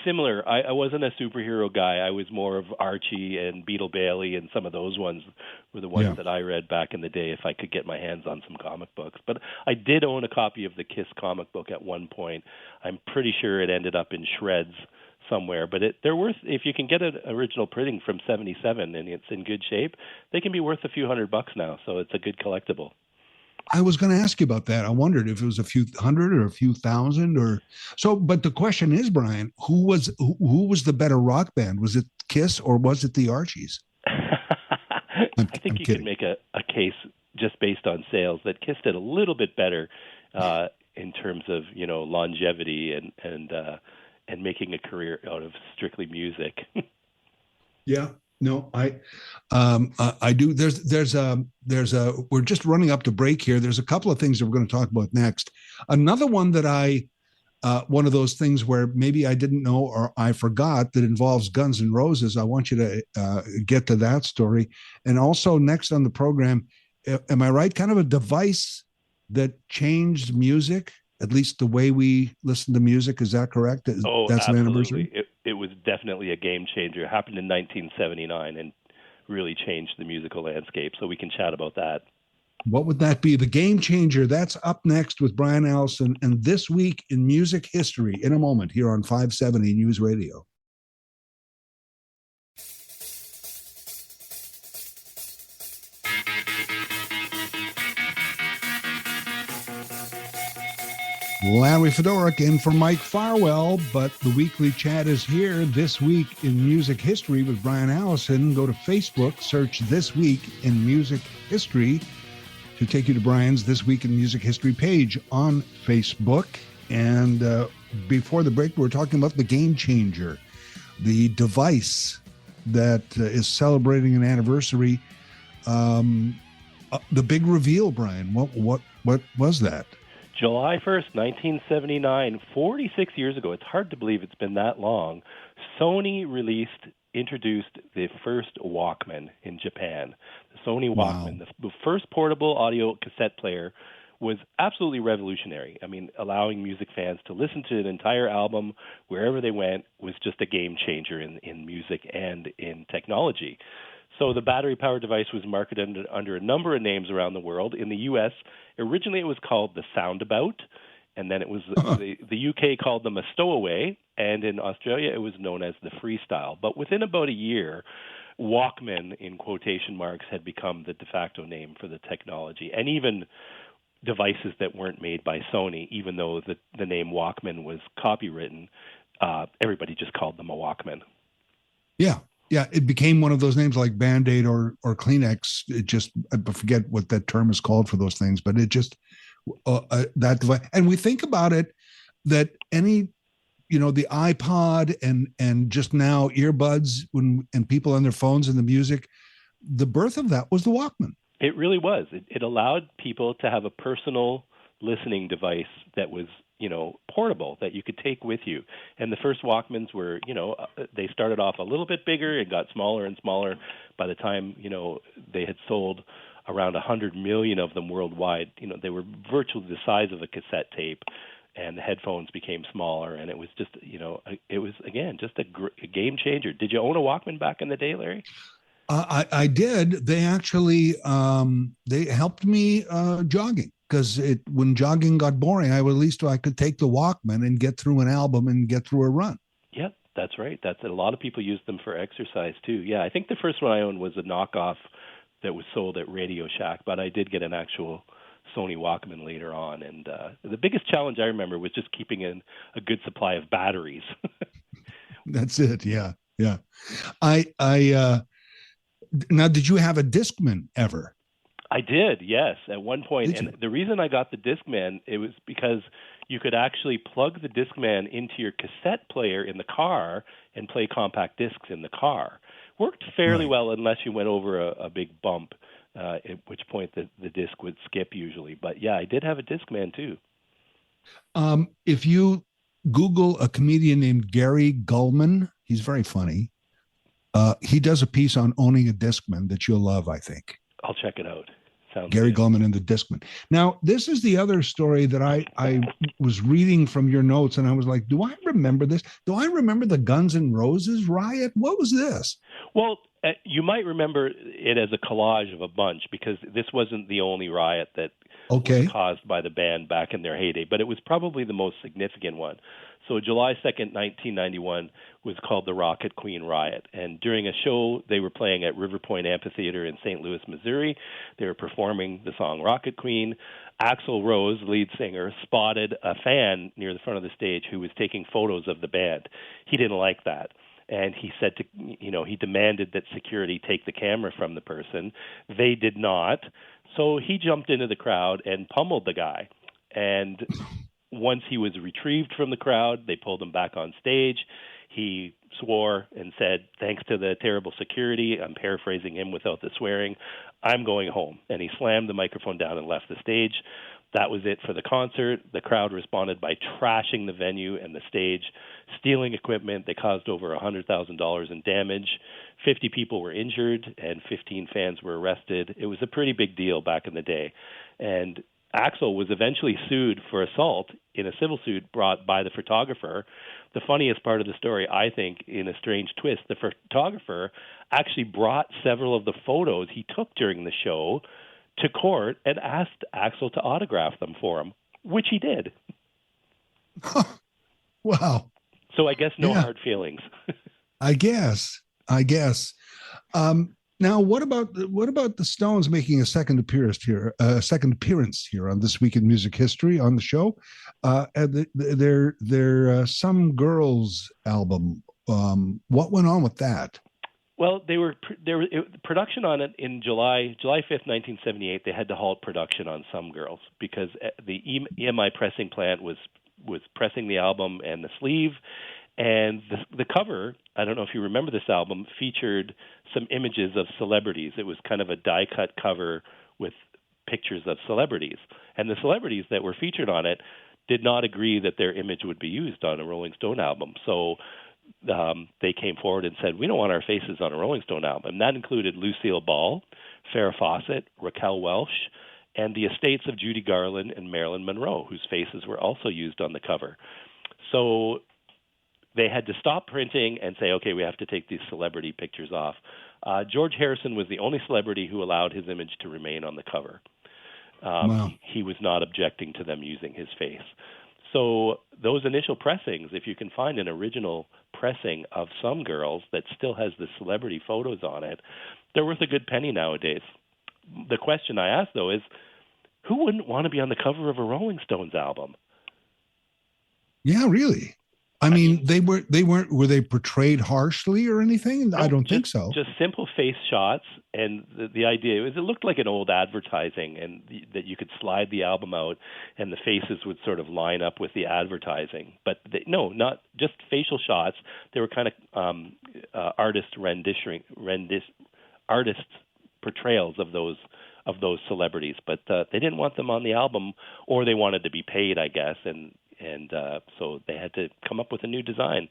similar. I wasn't a superhero guy. I was more of Archie and Beetle Bailey, and some of those ones were the ones that I read back in the day if I could get my hands on some comic books. But I did own a copy of the Kiss comic book at one point. I'm pretty sure it ended up in shreds somewhere, but they're worth, if you can get an original printing from 77 and it's in good shape, they can be worth a few $100 now, so it's a good collectible. I was going to ask you about that. I wondered if it was a few hundred or a few thousand or so. But the question is, Brian, who was the better rock band? Was it Kiss or was it the Archies? I think you could make a case just based on sales that Kiss did a little bit better in terms of longevity and making a career out of strictly music. Yeah. No, I do. We're just running up to break here. There's a couple of things that we're going to talk about next. Another one that one of those things where maybe I didn't know or I forgot that involves Guns N' Roses. I want you to get to that story. And also next on the program, am I right? Kind of a device that changed music, at least the way we listen to music. Is that correct? That's absolutely. An anniversary? It was definitely a game changer. It happened in 1979 and really changed the musical landscape. So we can chat about that. What would that be? The game changer. That's up next with Brian Allison and This Week in Music History in a moment here on 570 News Radio. Larry Fedoruk in for Mike Farwell, but the weekly chat is here. This Week in Music History with Brian Allison. Go to Facebook, search This Week in Music History to take you to Brian's This Week in Music History page on Facebook. And before the break, we were talking about the game changer, the device that is celebrating an anniversary. The big reveal, Brian. What was that? July 1st, 1979, 46 years ago. It's hard to believe it's been that long. Sony introduced the first Walkman in Japan. The Sony Walkman, the first portable audio cassette player, was absolutely revolutionary. I mean, allowing music fans to listen to an entire album wherever they went was just a game changer in music and in technology. So the battery-powered device was marketed under a number of names around the world. In the U.S., originally it was called the Soundabout, and then it was the U.K. called them a Stowaway, and in Australia it was known as the Freestyle. But within about a year, Walkman, in quotation marks, had become the de facto name for the technology. And even devices that weren't made by Sony, even though the name Walkman was copywritten, everybody just called them a Walkman. Yeah. Yeah, it became one of those names like Band-Aid or Kleenex. It just, I forget what that term is called for those things, but it just, that device. And we think about it, that the iPod and just now earbuds and people on their phones and the music, the birth of that was the Walkman. It really was. It allowed people to have a personal listening device that was portable, that you could take with you. And the first Walkmans were, they started off a little bit bigger and got smaller and smaller. By the time, they had sold around 100 million of them worldwide, they were virtually the size of a cassette tape, and the headphones became smaller. And it was just, it was, again, just a game changer. Did you own a Walkman back in the day, Larry? I did. They actually, they helped me jogging. Because when jogging got boring, I could take the Walkman and get through an album and get through a run. Yep, that's right. A lot of people use them for exercise too. Yeah, I think the first one I owned was a knockoff that was sold at Radio Shack, but I did get an actual Sony Walkman later on. And the biggest challenge I remember was just keeping in a good supply of batteries. That's it. Yeah, yeah. Now, did you have a Discman ever? I did, yes, at one point. And the reason I got the Discman, it was because you could actually plug the Discman into your cassette player in the car and play compact discs in the car. Worked fairly well unless you went over a big bump, at which point the disc would skip usually. But yeah, I did have a Discman too. If you Google a comedian named Gary Gulman, he's very funny. He does a piece on owning a Discman that you'll love, I think. I'll check it out. Sounds Gary good. Gulman and the Discman. Now, this is the other story that I was reading from your notes, and I was like, do I remember this? Do I remember the Guns N' Roses riot? What was this? Well, you might remember it as a collage of a bunch, because this wasn't the only riot that was caused by the band back in their heyday, but it was probably the most significant one. So July 2nd, 1991 was called the Rocket Queen Riot. And during a show they were playing at River Point Amphitheater in St. Louis, Missouri, they were performing the song Rocket Queen. Axl Rose, lead singer, spotted a fan near the front of the stage who was taking photos of the band. He didn't like that. And he said he demanded that security take the camera from the person. They did not. So he jumped into the crowd and pummeled the guy. And once he was retrieved from the crowd, they pulled him back on stage. He swore and said, "Thanks to the terrible security," I'm paraphrasing him without the swearing, "I'm going home." And he slammed the microphone down and left the stage. That was it for the concert. The crowd responded by trashing the venue and the stage, stealing equipment. They caused over $100,000 in damage. 50 people were injured and 15 fans were arrested. It was a pretty big deal back in the day. And Axl was eventually sued for assault in a civil suit brought by the photographer. The funniest part of the story, I think, in a strange twist, the photographer actually brought several of the photos he took during the show to court and asked Axl to autograph them for him, which he did. Wow. So I guess no hard feelings. I guess. Now, what about the Stones making a second appearance here on This Week in Music History on the show? Their Some Girls album. What went on with that? Well, production on it in July 5th, 1978. They had to halt production on Some Girls because the EMI pressing plant was pressing the album and the sleeve. And the cover, I don't know if you remember this album, featured some images of celebrities. It was kind of a die-cut cover with pictures of celebrities. And the celebrities that were featured on it did not agree that their image would be used on a Rolling Stone album. So they came forward and said, we don't want our faces on a Rolling Stone album. And that included Lucille Ball, Farrah Fawcett, Raquel Welch, and the estates of Judy Garland and Marilyn Monroe, whose faces were also used on the cover. So they had to stop printing and say, okay, we have to take these celebrity pictures off. George Harrison was the only celebrity who allowed his image to remain on the cover. Wow. He was not objecting to them using his face. So those initial pressings, if you can find an original pressing of Some Girls that still has the celebrity photos on it, they're worth a good penny nowadays. The question I ask, though, is who wouldn't want to be on the cover of a Rolling Stones album? Yeah, really. I mean, were they portrayed harshly or anything? No, I don't think so. Just simple face shots, and the idea was it looked like an old advertising, and that you could slide the album out, and the faces would sort of line up with the advertising. But not just facial shots. They were kind of artist portrayals of those celebrities, but they didn't want them on the album, or they wanted to be paid, I guess, and so they had to come up with a new design.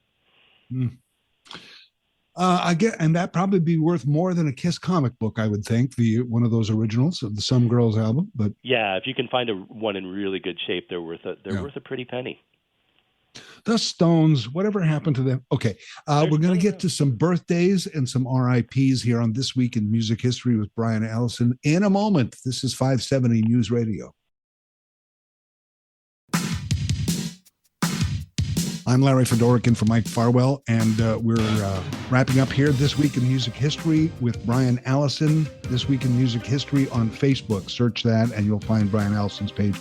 I get, and that probably be worth more than a Kiss comic book, I would think. One of those originals of the Some Girls album, but yeah, if you can find one in really good shape, they're worth a pretty penny. The Stones, whatever happened to them? Okay, we're going to get to some birthdays and some RIPs here on This Week in Music History with Brian Allison in a moment. This is 570 News Radio. I'm Larry Fedoruk in for Mike Farwell, and we're wrapping up here This Week in Music History with Brian Allison. This Week in Music History on Facebook. Search that, and you'll find Brian Allison's page.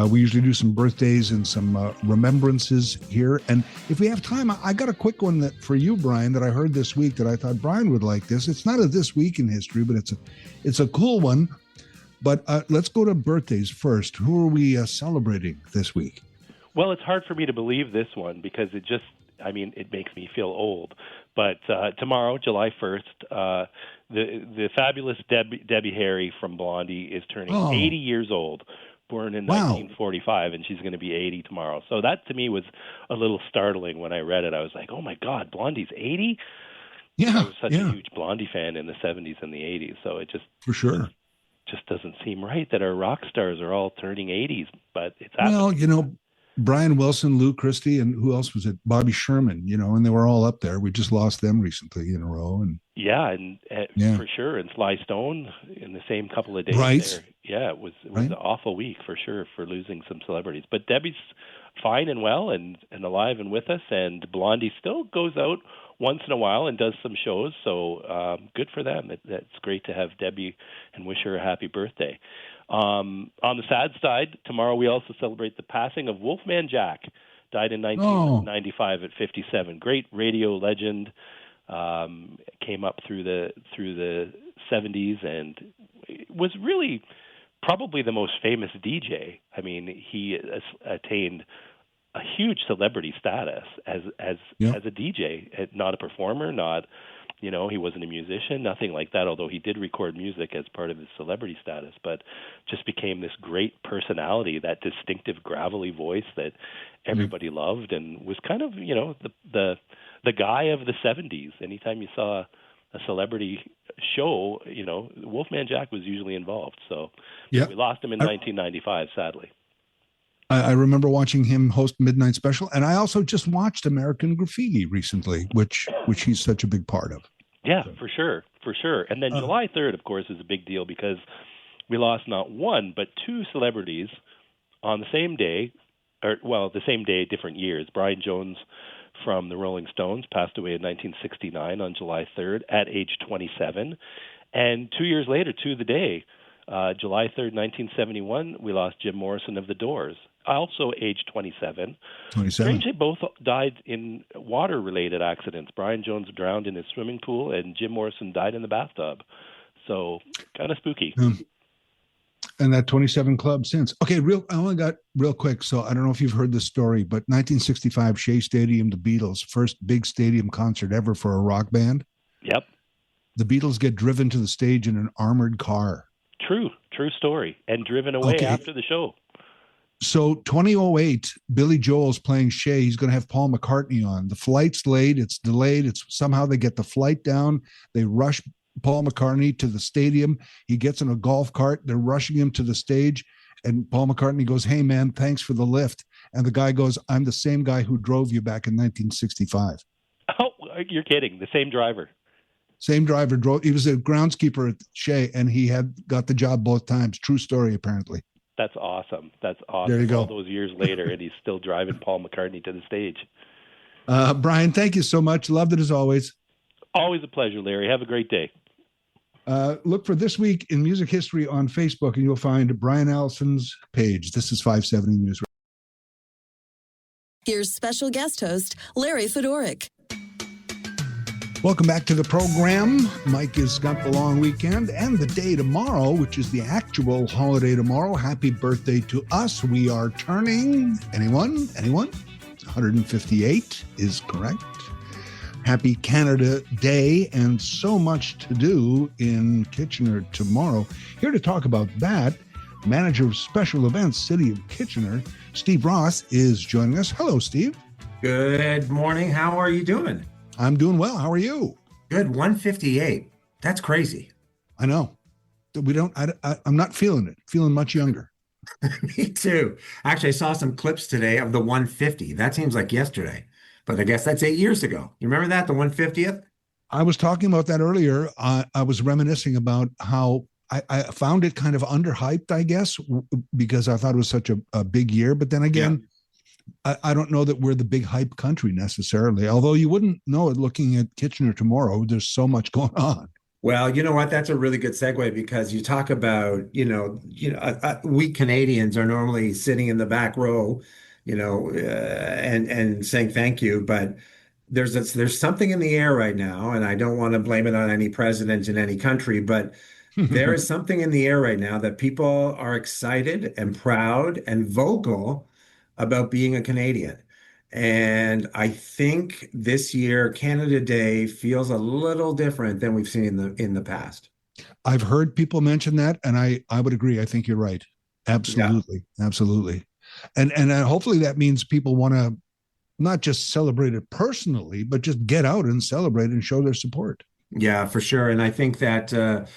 We usually do some birthdays and some remembrances here. And if we have time, I got a quick one for you, Brian, that I heard this week that I thought Brian would like this. It's not a This Week in History, but it's a cool one. But let's go to birthdays first. Who are we celebrating this week? Well, it's hard for me to believe this one because it makes me feel old. But tomorrow, July 1st, the fabulous Debbie Harry from Blondie is turning 80 years old, born in 1945, and she's going to be 80 tomorrow. So that to me was a little startling when I read it. I was like, oh my God, Blondie's 80? Yeah, I was such a huge Blondie fan in the 70s and the 80s, so it just doesn't seem right that our rock stars are all turning 80s, but it's happening. Well, Brian Wilson, Lou Christie, and who else was it? Bobby Sherman, and they were all up there. We just lost them recently in a row. And for sure. And Sly Stone in the same couple of days. Right. There. Yeah, it was an awful week for sure for losing some celebrities. But Debbie's fine and well and alive and with us. And Blondie still goes out once in a while and does some shows. So good for them. That's great to have Debbie and wish her a happy birthday. On the sad side, tomorrow we also celebrate the passing of Wolfman Jack, died in 1995 at 57. Great radio legend, came up through the 70s and was really probably the most famous DJ. I mean, he attained a huge celebrity status as a DJ, not a performer, not. He wasn't a musician, nothing like that, although he did record music as part of his celebrity status, but just became this great personality, that distinctive gravelly voice that everybody loved and was kind of, the guy of the 70s. Anytime you saw a celebrity show, Wolfman Jack was usually involved. So we lost him in 1995, sadly. I remember watching him host Midnight Special, and I also just watched American Graffiti recently, which he's such a big part of. Yeah, for sure. And then July 3rd, of course, is a big deal because we lost not one but two celebrities on the same day, the same day, different years. Brian Jones from the Rolling Stones passed away in 1969 on July 3rd at age 27, and 2 years later, to the day, July 3rd, 1971, we lost Jim Morrison of The Doors, also age 27. Strangely, both died in water-related accidents. Brian Jones drowned in his swimming pool, and Jim Morrison died in the bathtub. So, kind of spooky. And that 27 Club since. Okay, I only got real quick, so I don't know if you've heard this story, but 1965, Shea Stadium, the Beatles, first big stadium concert ever for a rock band. Yep. The Beatles get driven to the stage in an armored car. True story, and driven away after the show. So 2008, Billy Joel's playing Shea. He's going to have Paul McCartney on. The flight's late. It's delayed. Somehow they get the flight down. They rush Paul McCartney to the stadium. He gets in a golf cart. They're rushing him to the stage. And Paul McCartney goes, "Hey, man, thanks for the lift." And the guy goes, "I'm the same guy who drove you back in 1965. Oh, you're kidding. The same driver. Same driver drove. He was a groundskeeper at Shea, and he had got the job both times. True story, apparently. That's awesome. There you go. All those years later, and he's still driving Paul McCartney to the stage. Brian, thank you so much. Loved it as always. Always a pleasure, Larry. Have a great day. Look for This Week in Music History on Facebook, and you'll find Brian Allison's page. This is 570 News. Here's special guest host, Larry Fedoruk. Welcome back to the program. Mike has got the long weekend and the day tomorrow, which is the actual holiday tomorrow. Happy birthday to us. We are turning, anyone? 158 is correct. Happy Canada Day, and so much to do in Kitchener tomorrow. Here to talk about that, Manager of Special Events, City of Kitchener, Steve Roth is joining us. Hello, Steve. Good morning. How are you doing? I'm doing well. How are you? Good. 158. That's crazy. I know. I'm not feeling it. Feeling much younger. Me too. Actually, I saw some clips today of the 150. That seems like yesterday, but I guess that's 8 years ago. You remember that, the 150th? I was talking about that earlier. I was reminiscing about how I found it kind of underhyped, I guess, because I thought it was such a big year. But then again, I don't know that we're the big hype country necessarily, although you wouldn't know it looking at Kitchener tomorrow. There's so much going on. Well, you know what? That's a really good segue because you talk about, we Canadians are normally sitting in the back row, and saying thank you. But there's something in the air right now, and I don't want to blame it on any president in any country, but there is something in the air right now that people are excited and proud and vocal about being a Canadian. And I think this year, Canada Day feels a little different than we've seen in the past. I've heard people mention that, and I would agree. I think you're right. Yeah. Absolutely, absolutely. And hopefully that means people want to not just celebrate it personally, but just get out and celebrate and show their support. Yeah, for sure. And I think that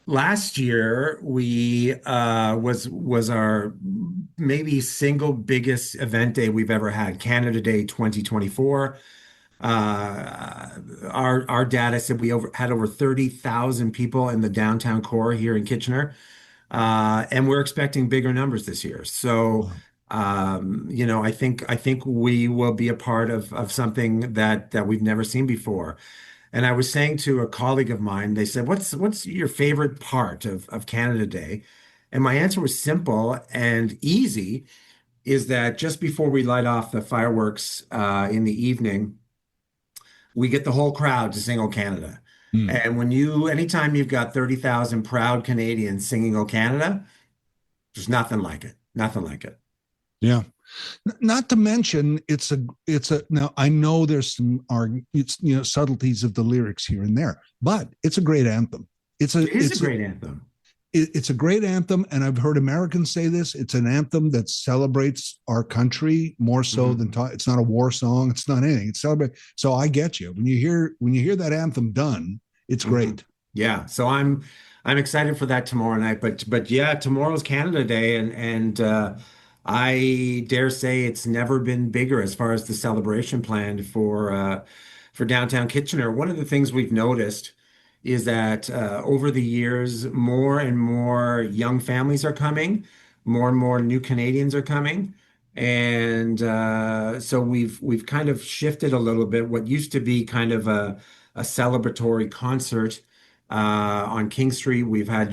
last year we was our maybe single biggest event day we've ever had, Canada Day 2024. Our data said we had over 30,000 people in the downtown core here in Kitchener. And we're expecting bigger numbers this year. So, I think we will be a part of something that we've never seen before. And I was saying to a colleague of mine, they said, "What's your favorite part of Canada Day?" And my answer was simple and easy, is that just before we light off the fireworks in the evening, we get the whole crowd to sing "O Canada." Hmm. And anytime you've got 30,000 proud Canadians singing "O Canada," there's nothing like it. Nothing like it. Yeah. Not to mention, it's a now I know there's some it's subtleties of the lyrics here and there, but it's a great anthem. It is a great anthem. It's a great anthem, and I've heard Americans say this. It's an anthem that celebrates our country more so than it's not a war song. It's not anything. It's celebrate. So I get you when you hear that anthem done. It's great. Yeah. So I'm excited for that tomorrow night. But yeah, tomorrow's Canada Day, and I dare say it's never been bigger as far as the celebration planned for downtown Kitchener. One of the things we've noticed is that over the years, more and more young families are coming, more and more new Canadians are coming. And so we've kind of shifted a little bit. What used to be kind of a celebratory concert on King Street, we've had,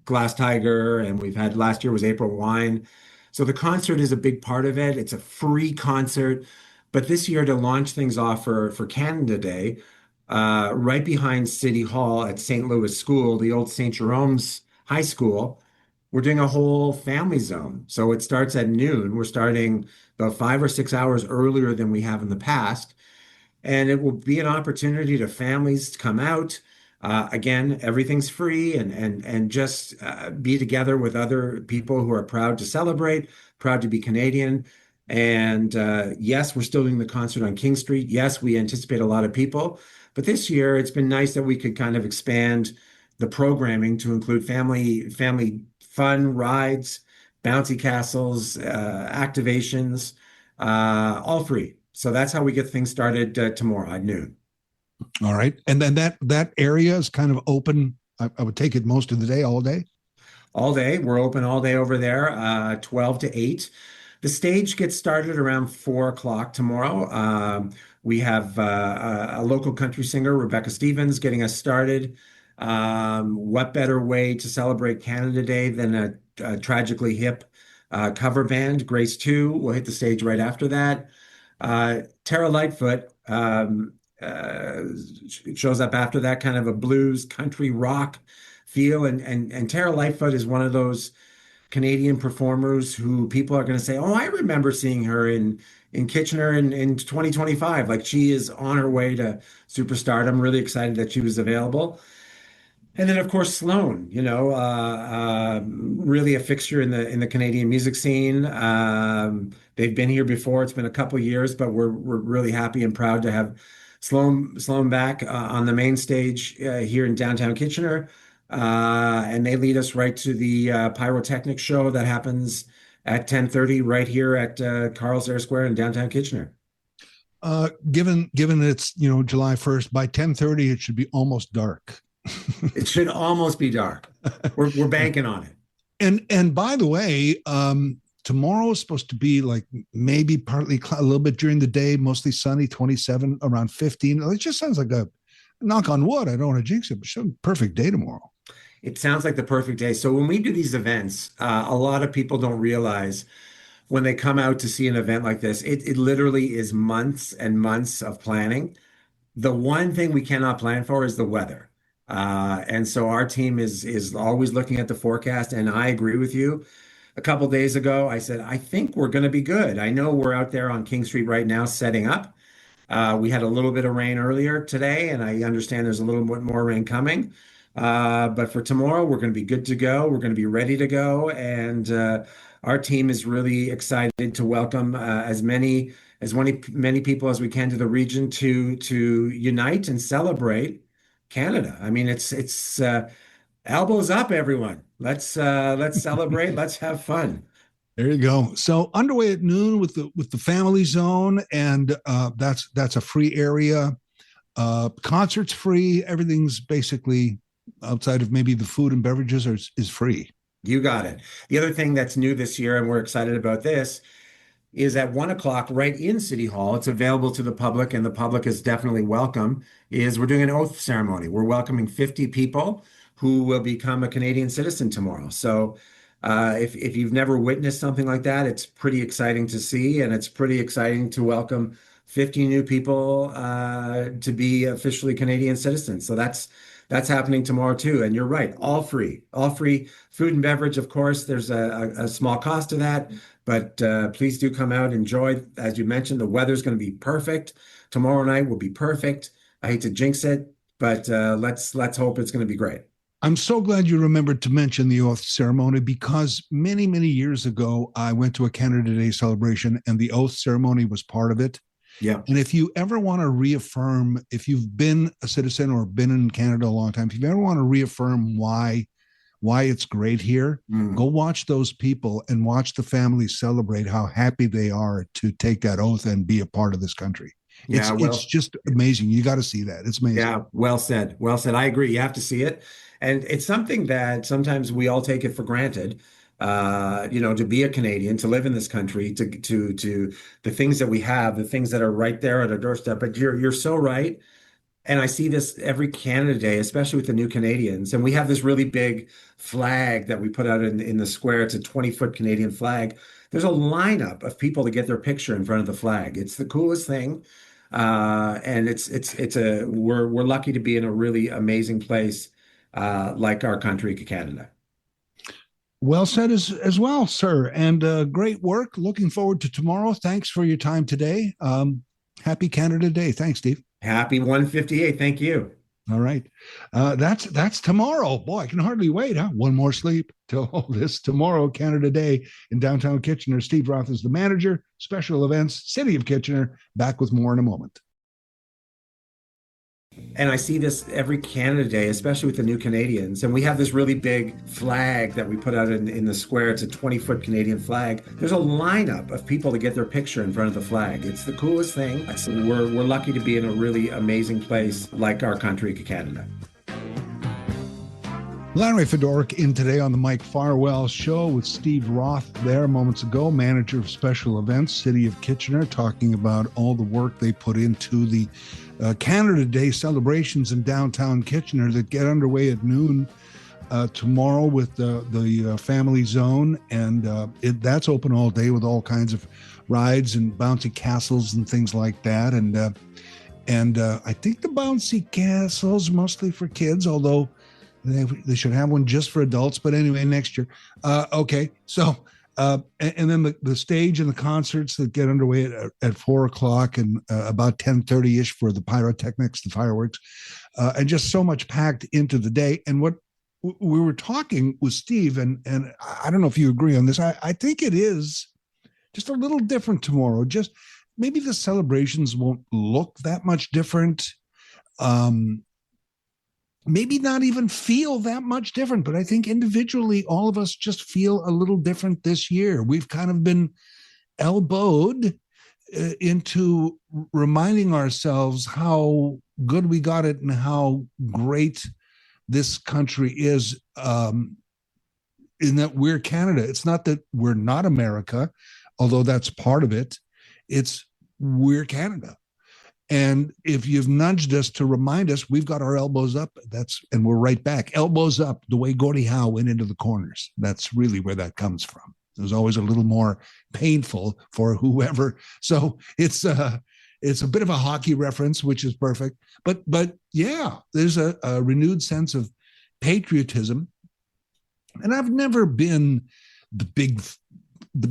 Glass Tiger, and we've had last year was April Wine. So the concert is a big part of it. It's a free concert. But this year, to launch things off for Canada Day, right behind City Hall at St. Louis School, the old St. Jerome's High School, we're doing a whole family zone. So it starts at noon. We're starting about 5 or 6 hours earlier than we have in the past. And it will be an opportunity to families to come out. Again, everything's free, and just be together with other people who are proud to celebrate, proud to be Canadian. And yes, we're still doing the concert on King Street. Yes, we anticipate a lot of people. But this year, it's been nice that we could kind of expand the programming to include family fun rides, bouncy castles, activations, all free. So that's how we get things started tomorrow at noon. All right. And then that area is kind of open. I would take it most of the day, all day. All day. We're open all day over there, 12 to 8. The stage gets started around 4 o'clock tomorrow. We have a local country singer, Rebecca Stevens, getting us started. What better way to celebrate Canada Day than a tragically hip cover band? Grace 2 will hit the stage right after that. Tara Lightfoot shows up after that, kind of a blues country rock feel. And Tara Lightfoot is one of those Canadian performers who people are going to say, "Oh, I remember seeing her in Kitchener in 2025." Like, she is on her way to superstardom. Really excited that she was available. And then, of course, Sloan, really a fixture in the Canadian music scene. They've been here before. It's been a couple years, but we're really happy and proud to have Sloan back on the main stage here in downtown Kitchener. And they lead us right to the pyrotechnic show that happens at 10:30 right here at Carl's Air Square in downtown Kitchener. Given it's July 1st, by 10:30 it should be almost dark. It should almost be dark. We're banking on it. And by the way, tomorrow is supposed to be like maybe partly a little bit during the day, mostly sunny, 27, around 15. It just sounds like a knock on wood. I don't want to jinx it, but it's a perfect day tomorrow. It sounds like the perfect day. So when we do these events, a lot of people don't realize when they come out to see an event like this, it literally is months and months of planning. The one thing we cannot plan for is the weather. And so our team is always looking at the forecast, and I agree with you. a couple days ago. I said, I think we're going to be good. I know we're out there on King Street right now setting up. We had a little bit of rain earlier today, and I understand there's a little bit more rain coming. But for tomorrow, we're going to be good to go. We're going to be ready to go, and our team is really excited to welcome as many people as we can to the region to unite and celebrate Canada. I mean, it's elbows up, everyone. Let's celebrate. Let's have fun. There you go. So underway at noon with the family zone, and that's a free area. Concerts free. Everything's basically outside of maybe the food and beverages is free. You got it. The other thing that's new this year, and we're excited about this, is at 1 o'clock right in City Hall. It's available to the public, and the public is definitely welcome. Is we're doing an oath ceremony. We're welcoming 50 people who will become a Canadian citizen tomorrow. So if you've never witnessed something like that, it's pretty exciting to see, and it's pretty exciting to welcome 50 new people to be officially Canadian citizens. So that's happening tomorrow too. And you're right, all free food and beverage. Of course, there's a small cost to that, but please do come out, enjoy. As you mentioned, the weather's going to be perfect. Tomorrow night will be perfect. I hate to jinx it, but let's hope it's going to be great. I'm so glad you remembered to mention the oath ceremony, because many, many years ago, I went to a Canada Day celebration and the oath ceremony was part of it. Yeah. And if you ever want to reaffirm, if you've been a citizen or been in Canada a long time, if you ever want to reaffirm why it's great here, go watch those people and watch the families celebrate how happy they are to take that oath and be a part of this country. It's just amazing. You got to see that. It's amazing. Yeah, well said. Well said. I agree. You have to see it. And it's something that sometimes we all take it for granted, to be a Canadian, to live in this country, to the things that we have, the things that are right there at our doorstep. But you're so right. And I see this every Canada Day, especially with the new Canadians. And we have this really big flag that we put out in the square. It's a 20-foot Canadian flag. There's a lineup of people to get their picture in front of the flag. It's the coolest thing. And we're lucky to be in a really amazing place like our country, Canada. Well said as well, sir. And great work. Looking forward to tomorrow. Thanks for your time today. Happy Canada Day. Thanks, Steve. Happy 158. Thank you. All right. That's tomorrow. Boy, I can hardly wait, huh? One more sleep till this tomorrow, Canada Day in downtown Kitchener. Steve Roth is the manager, special events, City of Kitchener. Back with more in a moment. And I see this every Canada Day, especially with the new Canadians. And we have this really big flag that we put out in the square. It's a 20-foot Canadian flag. There's a lineup of people to get their picture in front of the flag. It's the coolest thing. We're lucky to be in a really amazing place like our country, Canada. Larry Fedoruk in today on the Mike Farwell Show with Steve Roth there moments ago, manager of special events, City of Kitchener, talking about all the work they put into the Canada Day celebrations in downtown Kitchener that get underway at noon tomorrow with the family zone. And that's open all day with all kinds of rides and bouncy castles and things like that. And I think the bouncy castle's mostly for kids, although they should have one just for adults. But anyway, next year. Okay. So, and then the stage and the concerts that get underway at 4 o'clock and about 10:30-ish for the pyrotechnics, the fireworks, and just so much packed into the day. And what we were talking with Steve, and I don't know if you agree on this. I think it is just a little different tomorrow. Just maybe the celebrations won't look that much different. Maybe not even feel that much different, but I think individually, all of us just feel a little different this year. We've kind of been elbowed into reminding ourselves how good we got it and how great this country is, in that we're Canada. It's not that we're not America, although that's part of it. It's we're Canada. And if you've nudged us to remind us, we've got our elbows up. And we're right back. Elbows up, the way Gordie Howe went into the corners. That's really where that comes from. It was always a little more painful for whoever. So it's a bit of a hockey reference, which is perfect. But yeah, there's a renewed sense of patriotism. And I've never been the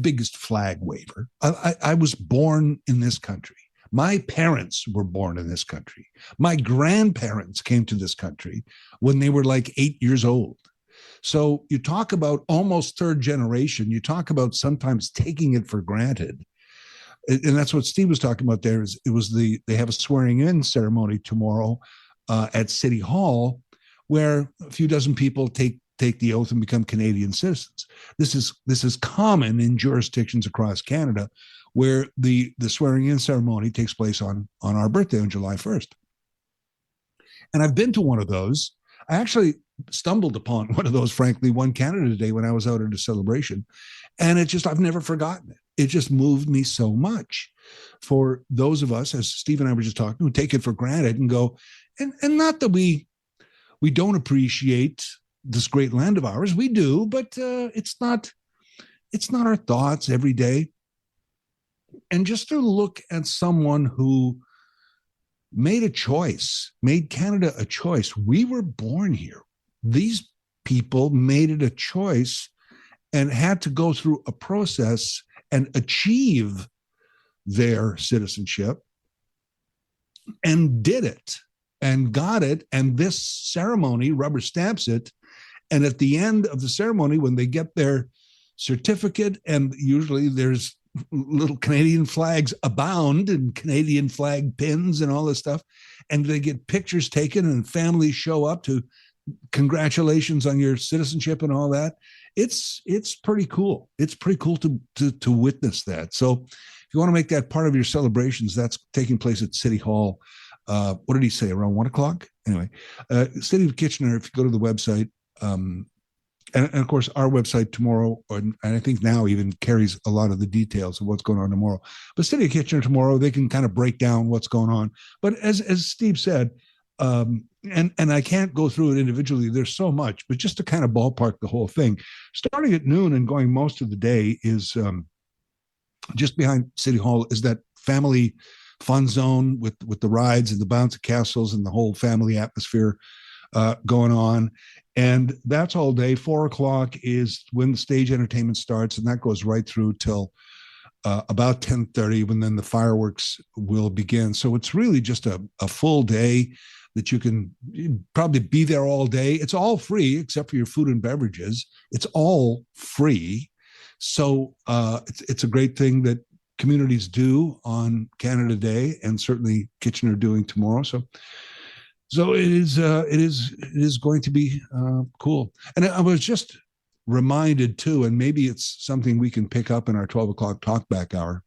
biggest flag waver. I was born in this country. My parents were born in this country. My grandparents came to this country when they were like 8 years old. So you talk about almost third generation. You talk about sometimes taking it for granted. And that's what Steve was talking about there. They have a swearing in ceremony tomorrow at City Hall, where a few dozen people take the oath and become Canadian citizens. This is common in jurisdictions across Canada, where the swearing in ceremony takes place on our birthday on July 1st. And I've been to one of those. I actually stumbled upon one of those, frankly, one Canada Day when I was out at a celebration. And I've never forgotten it. It just moved me so much. For those of us, as Steve and I were just talking, who take it for granted and go, and not that we don't appreciate this great land of ours. We do, but it's not our thoughts every day. And just to look at someone who made Canada a choice. We were born here. These people made it a choice and had to go through a process and achieve their citizenship, and did it and got it. And this ceremony rubber stamps it. And at the end of the ceremony, when they get their certificate, and usually there's little Canadian flags abound and Canadian flag pins and all this stuff, and they get pictures taken and families show up to congratulations on your citizenship and all that. It's pretty cool. It's pretty cool to witness that. So if you want to make that part of your celebrations, that's taking place at City Hall. What did he say? Around 1 o'clock? Anyway, City of Kitchener, if you go to the website, and of course, our website tomorrow, and I think now even carries a lot of the details of what's going on tomorrow. But City of Kitchener tomorrow, they can kind of break down what's going on. But as Steve said, and I can't go through it individually, there's so much, but just to kind of ballpark the whole thing, starting at noon and going most of the day is just behind City Hall is that family fun zone with the rides and the bouncy castles and the whole family atmosphere going on. And that's all day. 4 o'clock is when the stage entertainment starts, and that goes right through till about 10:30, when then the fireworks will begin. So it's really just a full day that you can probably be there all day. It's all free except for your food and beverages. It's all free. So it's a great thing that communities do on Canada Day, and certainly Kitchener doing tomorrow. So it is going to be cool. And I was just reminded too, and maybe it's something we can pick up in our 12 o'clock Talkback Hour.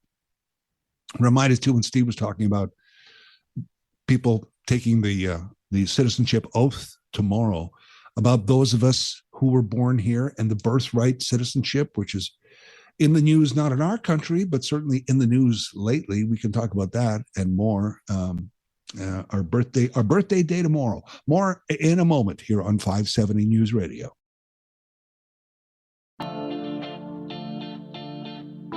Reminded too when Steve was talking about people taking the citizenship oath tomorrow, about those of us who were born here and the birthright citizenship, which is in the news, not in our country, but certainly in the news lately. We can talk about that and more. Our birthday day tomorrow. More in a moment here on 570 News Radio.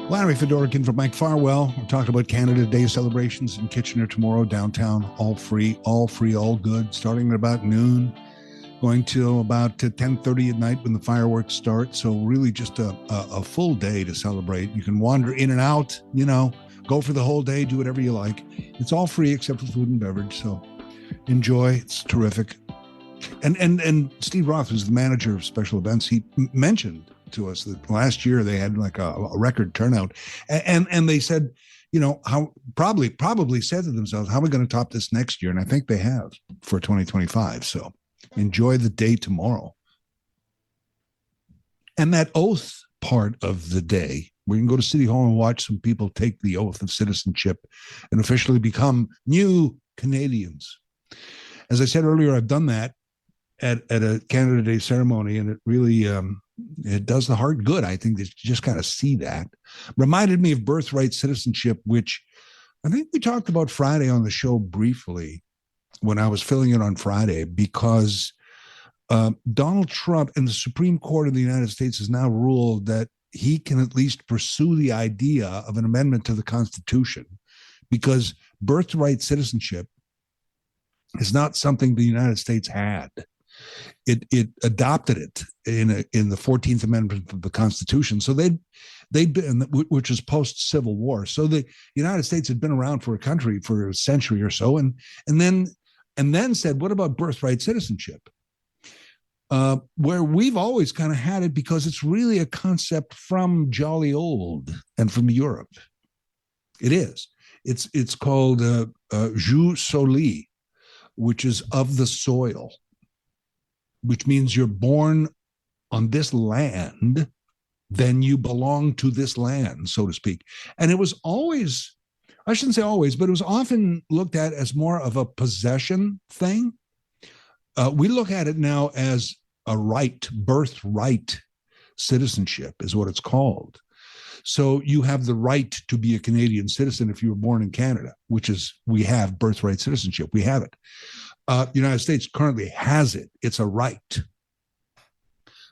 Larry Fedorkin from Mike Farwell. We're talking about Canada Day celebrations in Kitchener tomorrow, downtown, all free, all good, starting at about noon, going till about 10:30 at night when the fireworks start. So really just a full day to celebrate. You can wander in and out, go for the whole day, do whatever you like. It's all free except for food and beverage. So enjoy. It's terrific. And Steve Roth, who's the manager of special events, he mentioned to us that last year they had like a record turnout, and they said, how probably said to themselves, how are we going to top this next year? And I think they have for 2025. So enjoy the day tomorrow. And that oath part of the day, we can go to City Hall and watch some people take the oath of citizenship and officially become new Canadians. As I said earlier, I've done that at a Canada Day ceremony, and it really it does the heart good. I think that you just kind of see that. Reminded me of birthright citizenship, which I think we talked about Friday on the show briefly when I was filling in on Friday, because Donald Trump and the Supreme Court of the United States has now ruled that he can at least pursue the idea of an amendment to the Constitution, because birthright citizenship is not something the United States had. it adopted it in the 14th Amendment of the Constitution. So they'd been, which was post Civil War. So the United States had been around for a century or so, and then said, what about birthright citizenship? Where we've always kind of had it because it's really a concept from jolly old and from Europe. It is. It's called jus soli, which is of the soil, which means you're born on this land, then you belong to this land, so to speak. And it was always, I shouldn't say always, but it was often looked at as more of a possession thing. We look at it now as a right, birthright citizenship is what it's called. So you have the right to be a Canadian citizen if you were born in Canada, which is, we have birthright citizenship. We have it. The United States currently has it. It's a right.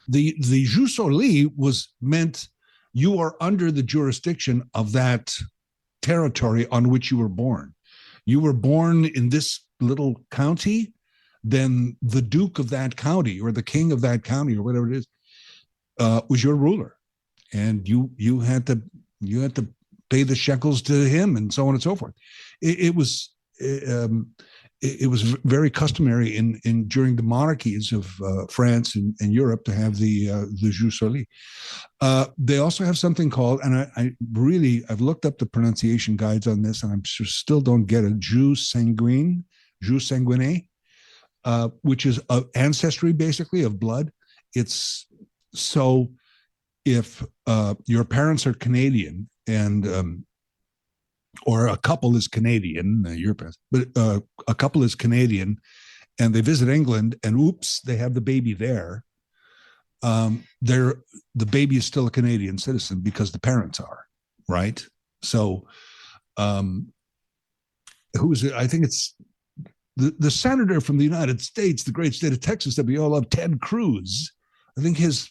The jus soli was meant you are under the jurisdiction of that territory on which you were born. You were born in this little county, then the Duke of that county or the King of that county or whatever it is was your ruler, and you had to pay the shekels to him and so on and so forth. It was very customary in during the monarchies of France and Europe to have the jus soli. They also have something called, and I've looked up the pronunciation guides on this, and I still don't get it. Jus sanguine, which is ancestry basically of blood. It's so if your parents are Canadian and or a couple is Canadian, your parents, but a couple is Canadian, and they visit England, and oops, they have the baby there. The baby is still a Canadian citizen because the parents are, right? So, who is it? I think it's the senator from the United States, the great state of Texas that we all love, Ted Cruz. I think his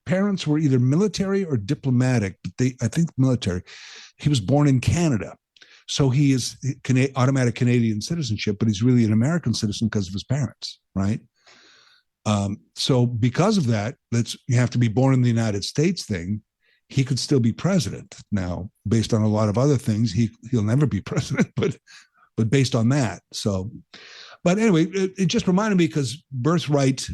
parents were either military or diplomatic, but I think military. He was born in Canada. So he is automatic Canadian citizenship, but he's really an American citizen because of his parents, right? So because of that, you have to be born in the United States thing. He could still be president. Now, based on a lot of other things, he'll never be president, but based on that. So, but anyway, it just reminded me because birthright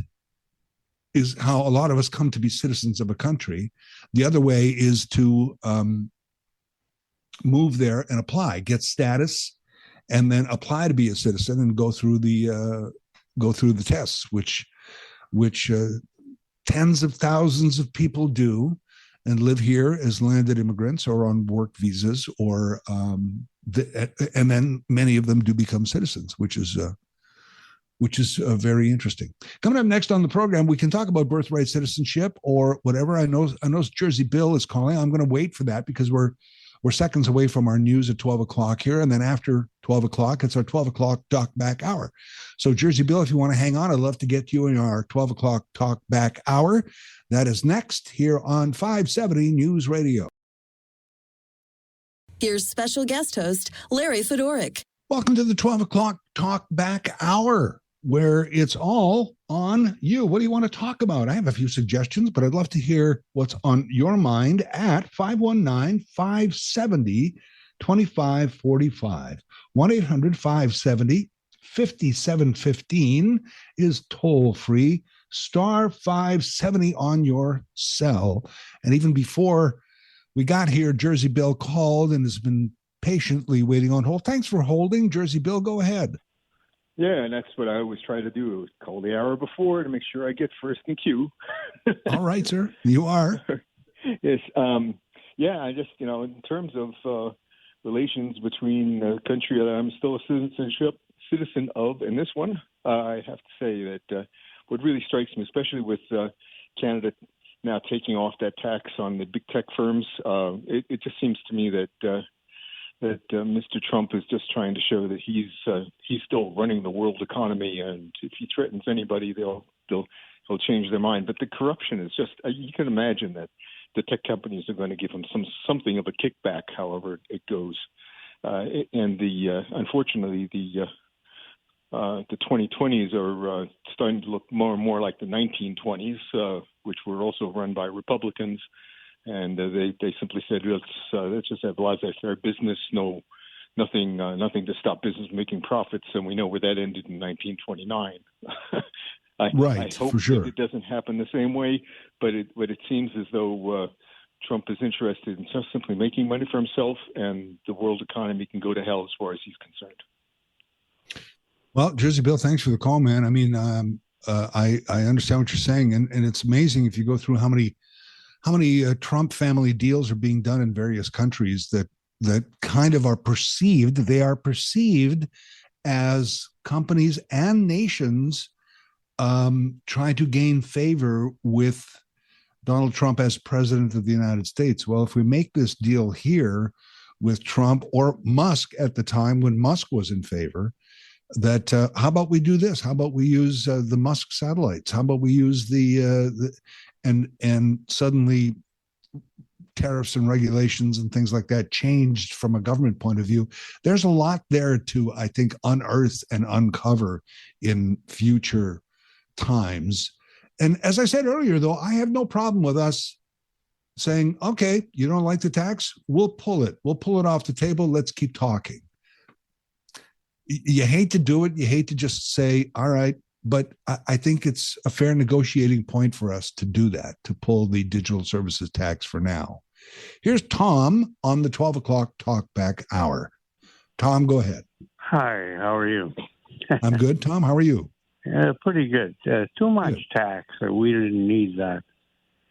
is how a lot of us come to be citizens of a country. The other way is to move there and apply, get status, and then apply to be a citizen and go through the tests, which tens of thousands of people do and live here as landed immigrants or on work visas, or and then many of them do become citizens, which is very interesting. Coming up next on the program, we can talk about birthright citizenship or whatever. I know Jersey Bill is calling. I'm going to wait for that because we're seconds away from our news at 12 o'clock here. And then after 12 o'clock, it's our 12 o'clock Talkback Hour. So Jersey Bill, if you want to hang on, I'd love to get you in our 12 o'clock Talkback Hour. That is next here on 570 News Radio. Here's special guest host, Larry Fedoruk. Welcome to the 12 o'clock Talkback Hour, where it's all on you. What do you want to talk about? I have a few suggestions, but I'd love to hear what's on your mind at 519-570-2545. 1-800-570-5715 is toll free. Star 570 on your cell. And even before we got here, Jersey Bill called and has been patiently waiting on hold. Thanks for holding, Jersey Bill. Go ahead. Yeah, and that's what I always try to do. Call the hour before to make sure I get first in queue. All right, sir. You are. Yes. Yeah, I just, in terms of relations between the country that I'm still a citizen of, and this one, I have to say that what really strikes me, especially with Canada now taking off that tax on the big tech firms, it just seems to me that Mr. Trump is just trying to show that he's still running the world economy, and if he threatens anybody, he'll change their mind. But the corruption is just you can imagine that the tech companies are going to give him something of a kickback, however it goes. And unfortunately the 2020s are starting to look more and more like the 1920s, which were also run by Republicans. And they simply said, let's just have laissez-faire business, nothing to stop business making profits. And we know where that ended in 1929. I hope for sure. that it doesn't happen the same way, but it seems as though Trump is interested in just simply making money for himself, and the world economy can go to hell as far as he's concerned. Well, Jersey Bill, thanks for the call, man. I mean, I understand what you're saying, and it's amazing if you go through how many Trump family deals are being done in various countries that kind of are perceived. They are perceived as companies and nations trying to gain favor with Donald Trump as president of the United States. Well, if we make this deal here with Trump or Musk at the time when Musk was in favor, that how about we do this? How about we use the Musk satellites? How about we use and suddenly tariffs and regulations and things like that changed from a government point of view. There's a lot there to, I think, unearth and uncover in future times. And as I said earlier, though, I have no problem with us saying, okay, you don't like the tax? We'll pull it. We'll pull it off the table. Let's keep talking. You hate to do it. You hate to just say, all right, but I think it's a fair negotiating point for us to do that, to pull the digital services tax for now. Here's Tom on the 12 o'clock Talkback Hour. Tom, go ahead. Hi, how are you? I'm good. Tom, how are you? Pretty good. Too much tax. We didn't need that.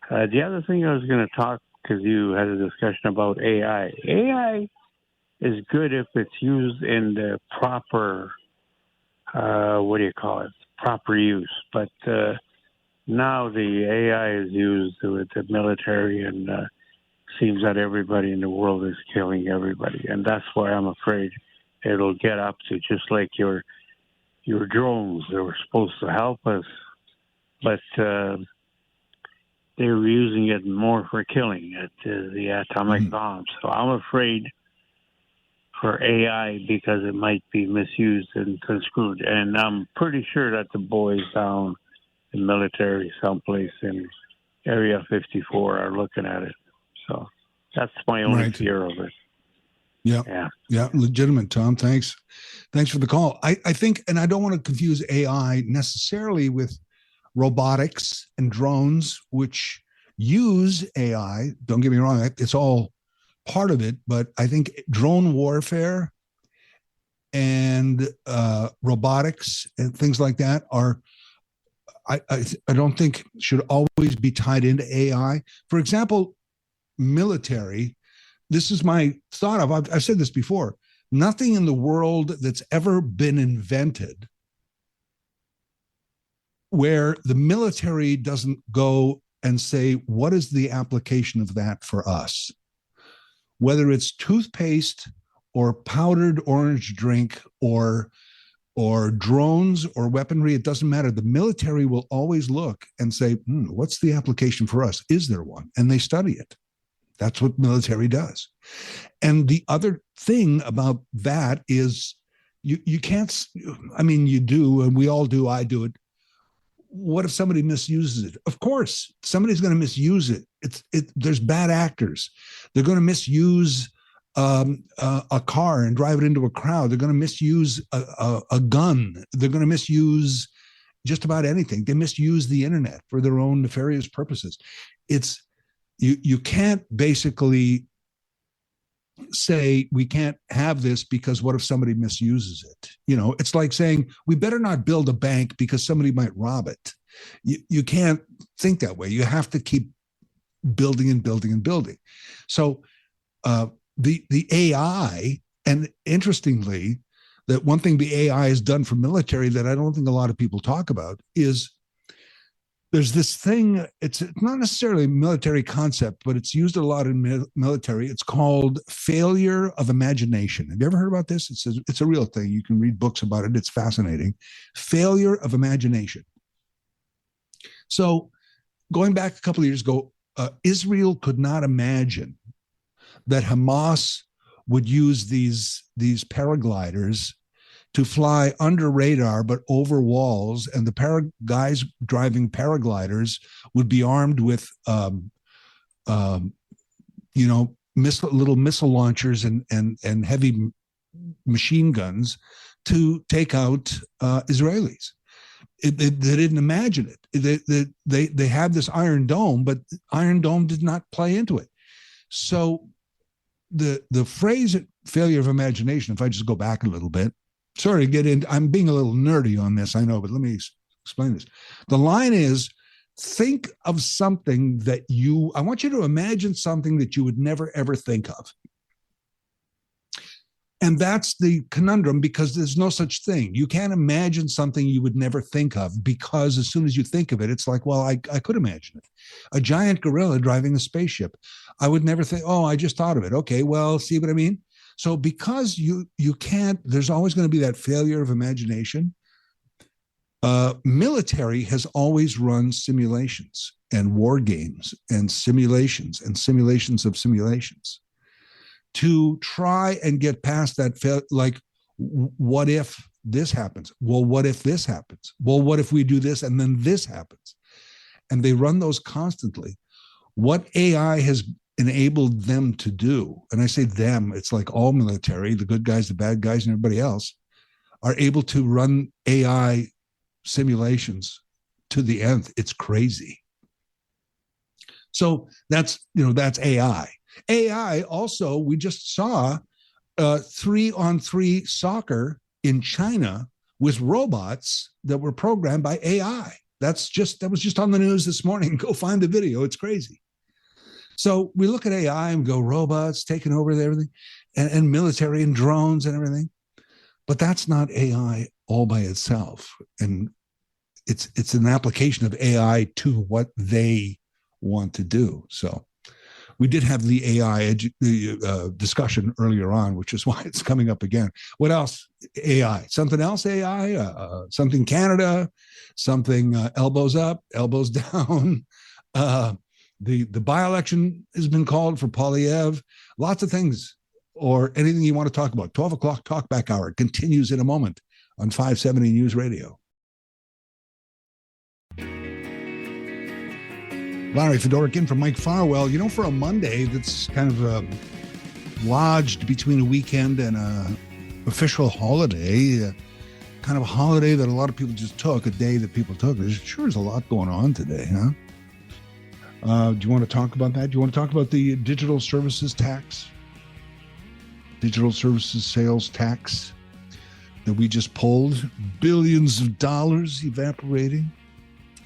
The other thing I was going to talk, because you had a discussion about AI. AI is good if it's used in the proper, proper use. But now the AI is used with the military, and seems that everybody in the world is killing everybody. And that's why I'm afraid it'll get up to just like your drones. They were supposed to help us, but they were using it more for killing at the atomic bombs. So I'm afraid for AI because it might be misused and construed. And I'm pretty sure that the boys down in military someplace in Area 54 are looking at it. So that's my only fear of it. Yeah, legitimate, Tom. Thanks for the call. I think, and I don't want to confuse AI necessarily with robotics and drones, which use AI. Don't get me wrong; it's all part of it. But I think drone warfare and robotics and things like that are, I don't think should always be tied into AI. For example, military. This is my thought of, I've said this before, nothing in the world that's ever been invented where the military doesn't go and say, what is the application of that for us? Whether it's toothpaste or powdered orange drink or drones or weaponry, it doesn't matter. The military will always look and say, what's the application for us? Is there one? And they study it. That's what military does. And the other thing about that is you can't, I mean, you do, and we all do, I do it. What if somebody misuses it? Of course, somebody's going to misuse it. There's bad actors. They're going to misuse a car and drive it into a crowd. They're going to misuse a gun. They're going to misuse just about anything. They misuse the internet for their own nefarious purposes. You can't basically say we can't have this because what if somebody misuses it? You know, it's like saying we better not build a bank because somebody might rob it. You can't think that way. You have to keep building and building and building. So the AI, and interestingly, that one thing the AI has done for military that I don't think a lot of people talk about is there's this thing, it's not necessarily a military concept, but it's used a lot in military. It's called failure of imagination. Have you ever heard about this? It's a real thing. You can read books about it. It's fascinating. Failure of imagination. So going back a couple of years ago, Israel could not imagine that Hamas would use these paragliders to fly under radar but over walls, and the guys driving paragliders would be armed with little missile launchers and heavy machine guns to take out Israelis. They didn't imagine it. They had this Iron Dome, but Iron Dome did not play into it. So the phrase failure of imagination, if I just go back a little bit, sorry to get in, I'm being a little nerdy on this, I know, but let me explain this. The line is, think of something that I want you to imagine something that you would never, ever think of. And that's the conundrum, because there's no such thing. You can't imagine something you would never think of, because as soon as you think of it, it's like, well, I could imagine it. A giant gorilla driving a spaceship. I would never think, oh, I just thought of it. Okay, well, see what I mean? So because you can't, there's always going to be that failure of imagination. Military has always run simulations and war games and simulations of simulations to try and get past that. Like, what if this happens? Well, what if this happens? Well, what if we do this and then this happens? And they run those constantly. What AI has enabled them to do, and I say them, it's like all military, the good guys, the bad guys, and everybody else, are able to run AI simulations to the nth. It's crazy. So that's AI. AI also, we just saw 3-on-3 soccer in China with robots that were programmed by AI. That was just on the news this morning. Go find the video. It's crazy. So we look at AI and go, robots taking over everything, and military and drones and everything. But that's not AI all by itself. And it's an application of AI to what they want to do. So we did have the AI discussion earlier on, which is why it's coming up again. What else? AI. Something else AI? Something Canada? Something elbows up, elbows down? The by-election has been called for Polyev. Lots of things, or anything you want to talk about. 12 o'clock Talkback Hour continues in a moment on 570 News Radio. Larry Fedoruk in for Mike Farwell. For a Monday that's kind of lodged between a weekend and an official holiday, kind of a holiday that a lot of people just took, a day that people took. There's sure is a lot going on today, huh? Do you want to talk about that? Do you want to talk about the digital services tax? Digital services sales tax that we just pulled? Billions of dollars evaporating.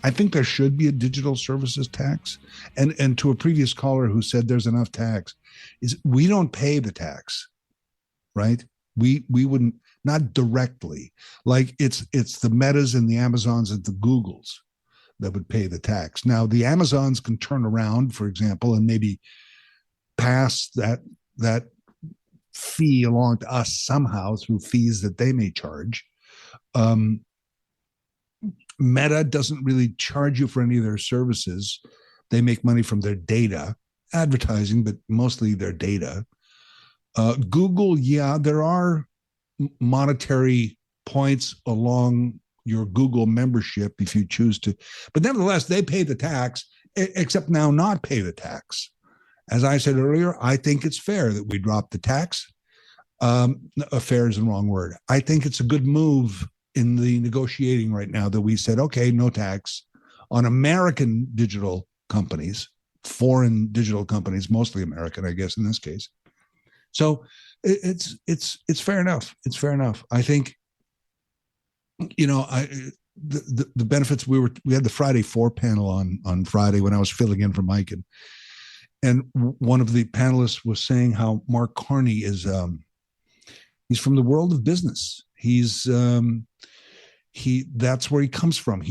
I think there should be a digital services tax. And to a previous caller who said there's enough tax, is we don't pay the tax, right? We wouldn't, not directly. Like it's the Metas and the Amazons and the Googles that would pay the tax. Now, the Amazons can turn around, for example, and maybe pass that fee along to us somehow through fees that they may charge. Meta doesn't really charge you for any of their services. They make money from their data, advertising, but mostly their data. Google, yeah, there are monetary points along your Google membership if you choose to. But nevertheless, they pay the tax, except now not pay the tax. As I said earlier, I think it's fair that we drop the tax. Fair is the wrong word. I think it's a good move in the negotiating right now that we said, okay, no tax on American digital companies, foreign digital companies, mostly American, I guess, in this case. So it's fair enough. It's fair enough. I think, the benefits, we had the Friday 4 panel on Friday when I was filling in for Mike, and one of the panelists was saying how Mark Carney is he's from the world of business. That's where he comes from.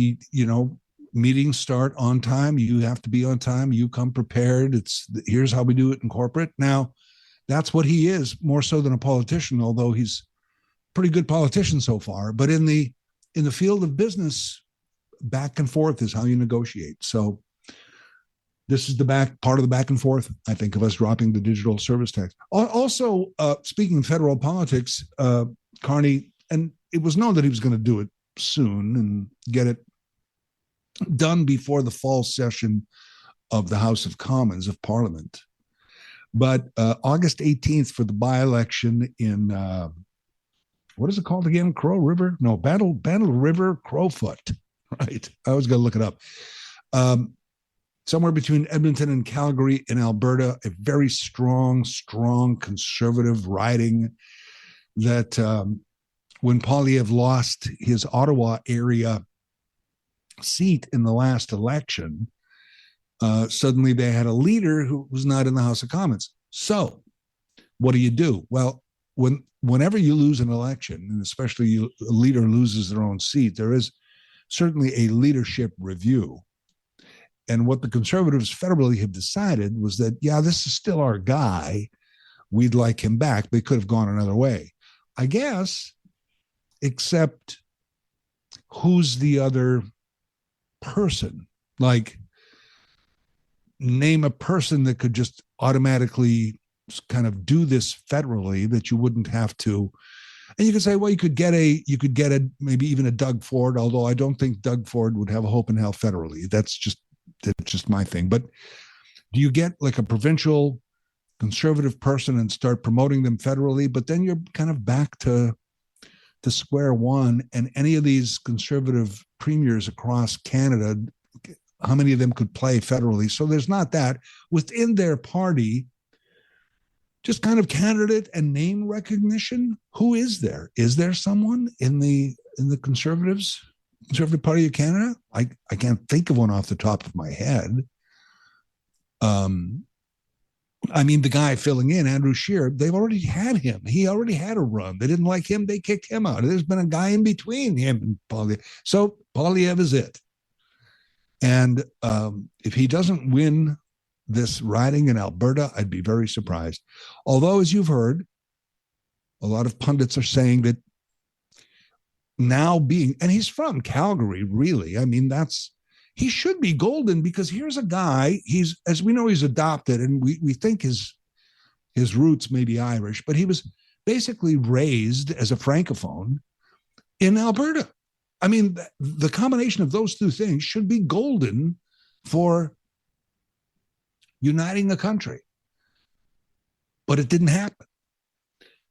Meetings start on time. You have to be on time. You come prepared. Here's how we do it in corporate. Now, that's what he is, more so than a politician, although he's a pretty good politician so far. But in the field of business, back and forth is how you negotiate. So this is the part of the back and forth, I think, of us dropping the digital service tax. Also, speaking of federal politics, Carney, and it was known that he was going to do it soon and get it done before the fall session of the House of Commons of Parliament. But August 18th for the by-election in, what is it called again? Crow River? No, Battle River, Crowfoot. Right. I was going to look it up. Somewhere between Edmonton and Calgary in Alberta, a very strong conservative riding that when Poilievre lost his Ottawa area seat in the last election, suddenly they had a leader who was not in the House of Commons. So what do? Well, whenever you lose an election, and especially a leader loses their own seat, there is certainly a leadership review. And what the Conservatives federally have decided was that, yeah, this is still our guy. We'd like him back. They could have gone another way, I guess, except who's the other person? Like, name a person that could just automatically kind of do this federally that you wouldn't have to. And you could say, well, you could get a maybe even a Doug Ford, although I don't think Doug Ford would have a hope in hell federally. That's just my thing. But do you get like a provincial conservative person and start promoting them federally? But then you're kind of back to square one. And any of these conservative premiers across Canada, how many of them could play federally? So there's not that. Within their party, just kind of candidate and name recognition. Who is there? Is there someone in the Conservative Party of Canada? I can't think of one off the top of my head. I mean, the guy filling in, Andrew Scheer, they've already had him. He already had a run. They didn't like him. They kicked him out. There's been a guy in between him and Poilievre. So Poilievre is it. And if he doesn't win this riding in Alberta, I'd be very surprised. Although, as you've heard, a lot of pundits are saying that now and he's from Calgary, really. I mean, he should be golden because here's a guy, as we know, he's adopted, and we think his roots may be Irish, but he was basically raised as a Francophone in Alberta. I mean, the combination of those two things should be golden for uniting the country. But it didn't happen.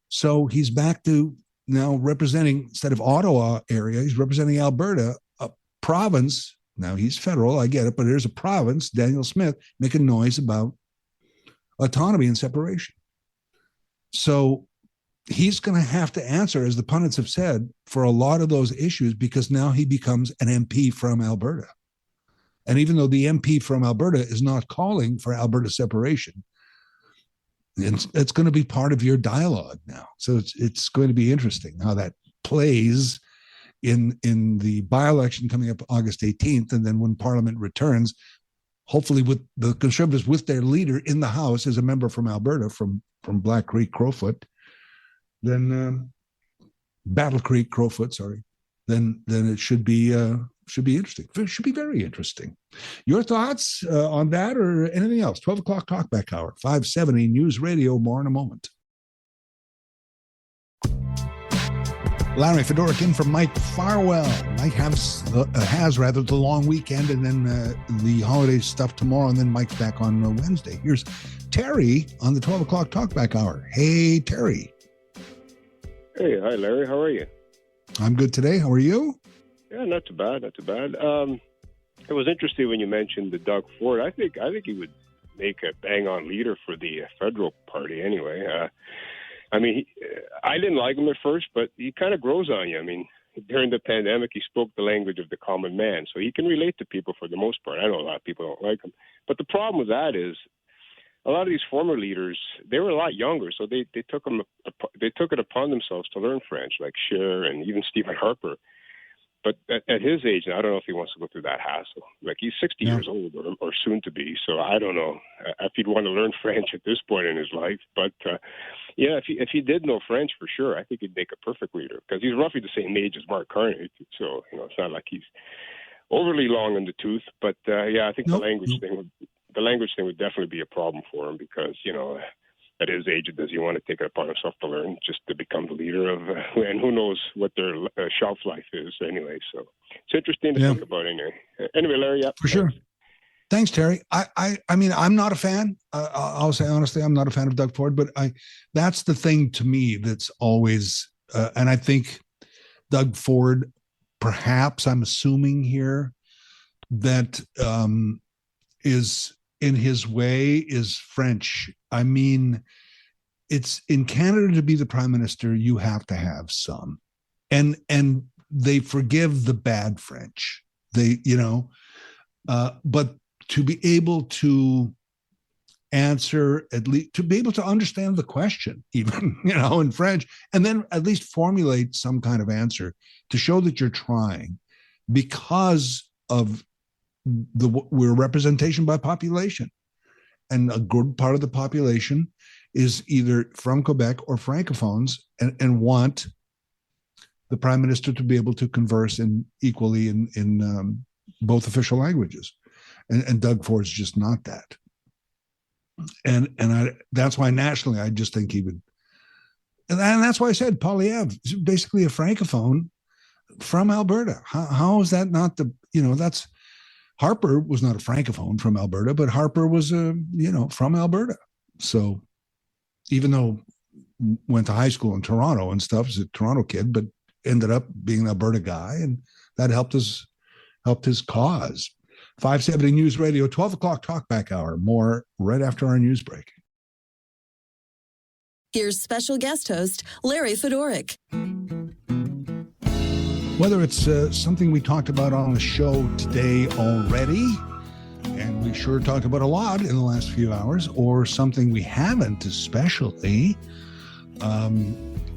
So he's back to now representing, instead of Ottawa area, he's representing Alberta, a province. Now he's federal, I get it, but there's a province, Daniel Smith, making noise about autonomy and separation. So he's going to have to answer, as the pundits have said, for a lot of those issues because now he becomes an MP from Alberta. And even though the MP from Alberta is not calling for Alberta separation, it's going to be part of your dialogue now. So it's going to be interesting how that plays in the by-election coming up August 18th. And then when Parliament returns, hopefully with the Conservatives with their leader in the House as a member from Alberta, from Black Creek, Crowfoot, then Battle Creek, Crowfoot, sorry, then it should be interesting. It should be very interesting. Your thoughts on that or anything else? 12 o'clock Talkback Hour, 570 News Radio. More in a moment. Larry Fedoruk in for Mike Farwell. Mike has the long weekend and then the holiday stuff tomorrow, and then Mike's back on Wednesday. Here's Terry on the 12 o'clock Talkback Hour. Hey, Terry. Hey, hi, Larry. How are you? I'm good today. How are you? Yeah, not too bad. It was interesting when you mentioned the Doug Ford. I think he would make a bang-on leader for the federal party anyway. I didn't like him at first, but he kind of grows on you. I mean, during the pandemic, he spoke the language of the common man, so he can relate to people for the most part. I know a lot of people don't like him. But the problem with that is a lot of these former leaders, they were a lot younger, so they took it upon themselves to learn French, like Scheer and even Stephen Harper. But at his age, I don't know if he wants to go through that hassle. Like, he's 60 years old or soon to be, so I don't know if he'd want to learn French at this point in his life. But, if he did know French, for sure, I think he'd make a perfect leader because he's roughly the same age as Mark Carney. So, it's not like he's overly long in the tooth. But, I think the language thing would definitely be a problem for him because, at his age, does he want to take it upon himself to learn just to become the leader of, and who knows what their shelf life is anyway. So it's interesting to think about anyway. Anyway, Larry, yeah. For sure. Thanks, Terry. I mean, I'm not a fan. I'll say honestly, I'm not a fan of Doug Ford, but that's the thing to me that's always, and I think Doug Ford, perhaps I'm assuming here, that is in his way is French. I mean, it's in Canada to be the prime minister, you have to have some, and they forgive the bad French. They, but to be able to answer, at least to be able to understand the question, even, in French, and then at least formulate some kind of answer to show that you're trying, because of we're representation by population. And a good part of the population is either from Quebec or Francophones, and want the prime minister to be able to converse equally in both official languages. And Doug Ford's just not that. And that's why nationally, I just think he would. And that's why I said Poilievre is basically a Francophone from Alberta. How is that not that's Harper was not a Francophone from Alberta, but Harper was from Alberta. So even though went to high school in Toronto and stuff, was a Toronto kid, but ended up being an Alberta guy, and that helped his cause. 570 News Radio, 12 o'clock Talkback Hour. More right after our news break. Here's special guest host Larry Fedoruk. Whether it's something we talked about on the show today already, and we sure talked about a lot in the last few hours, or something we haven't especially,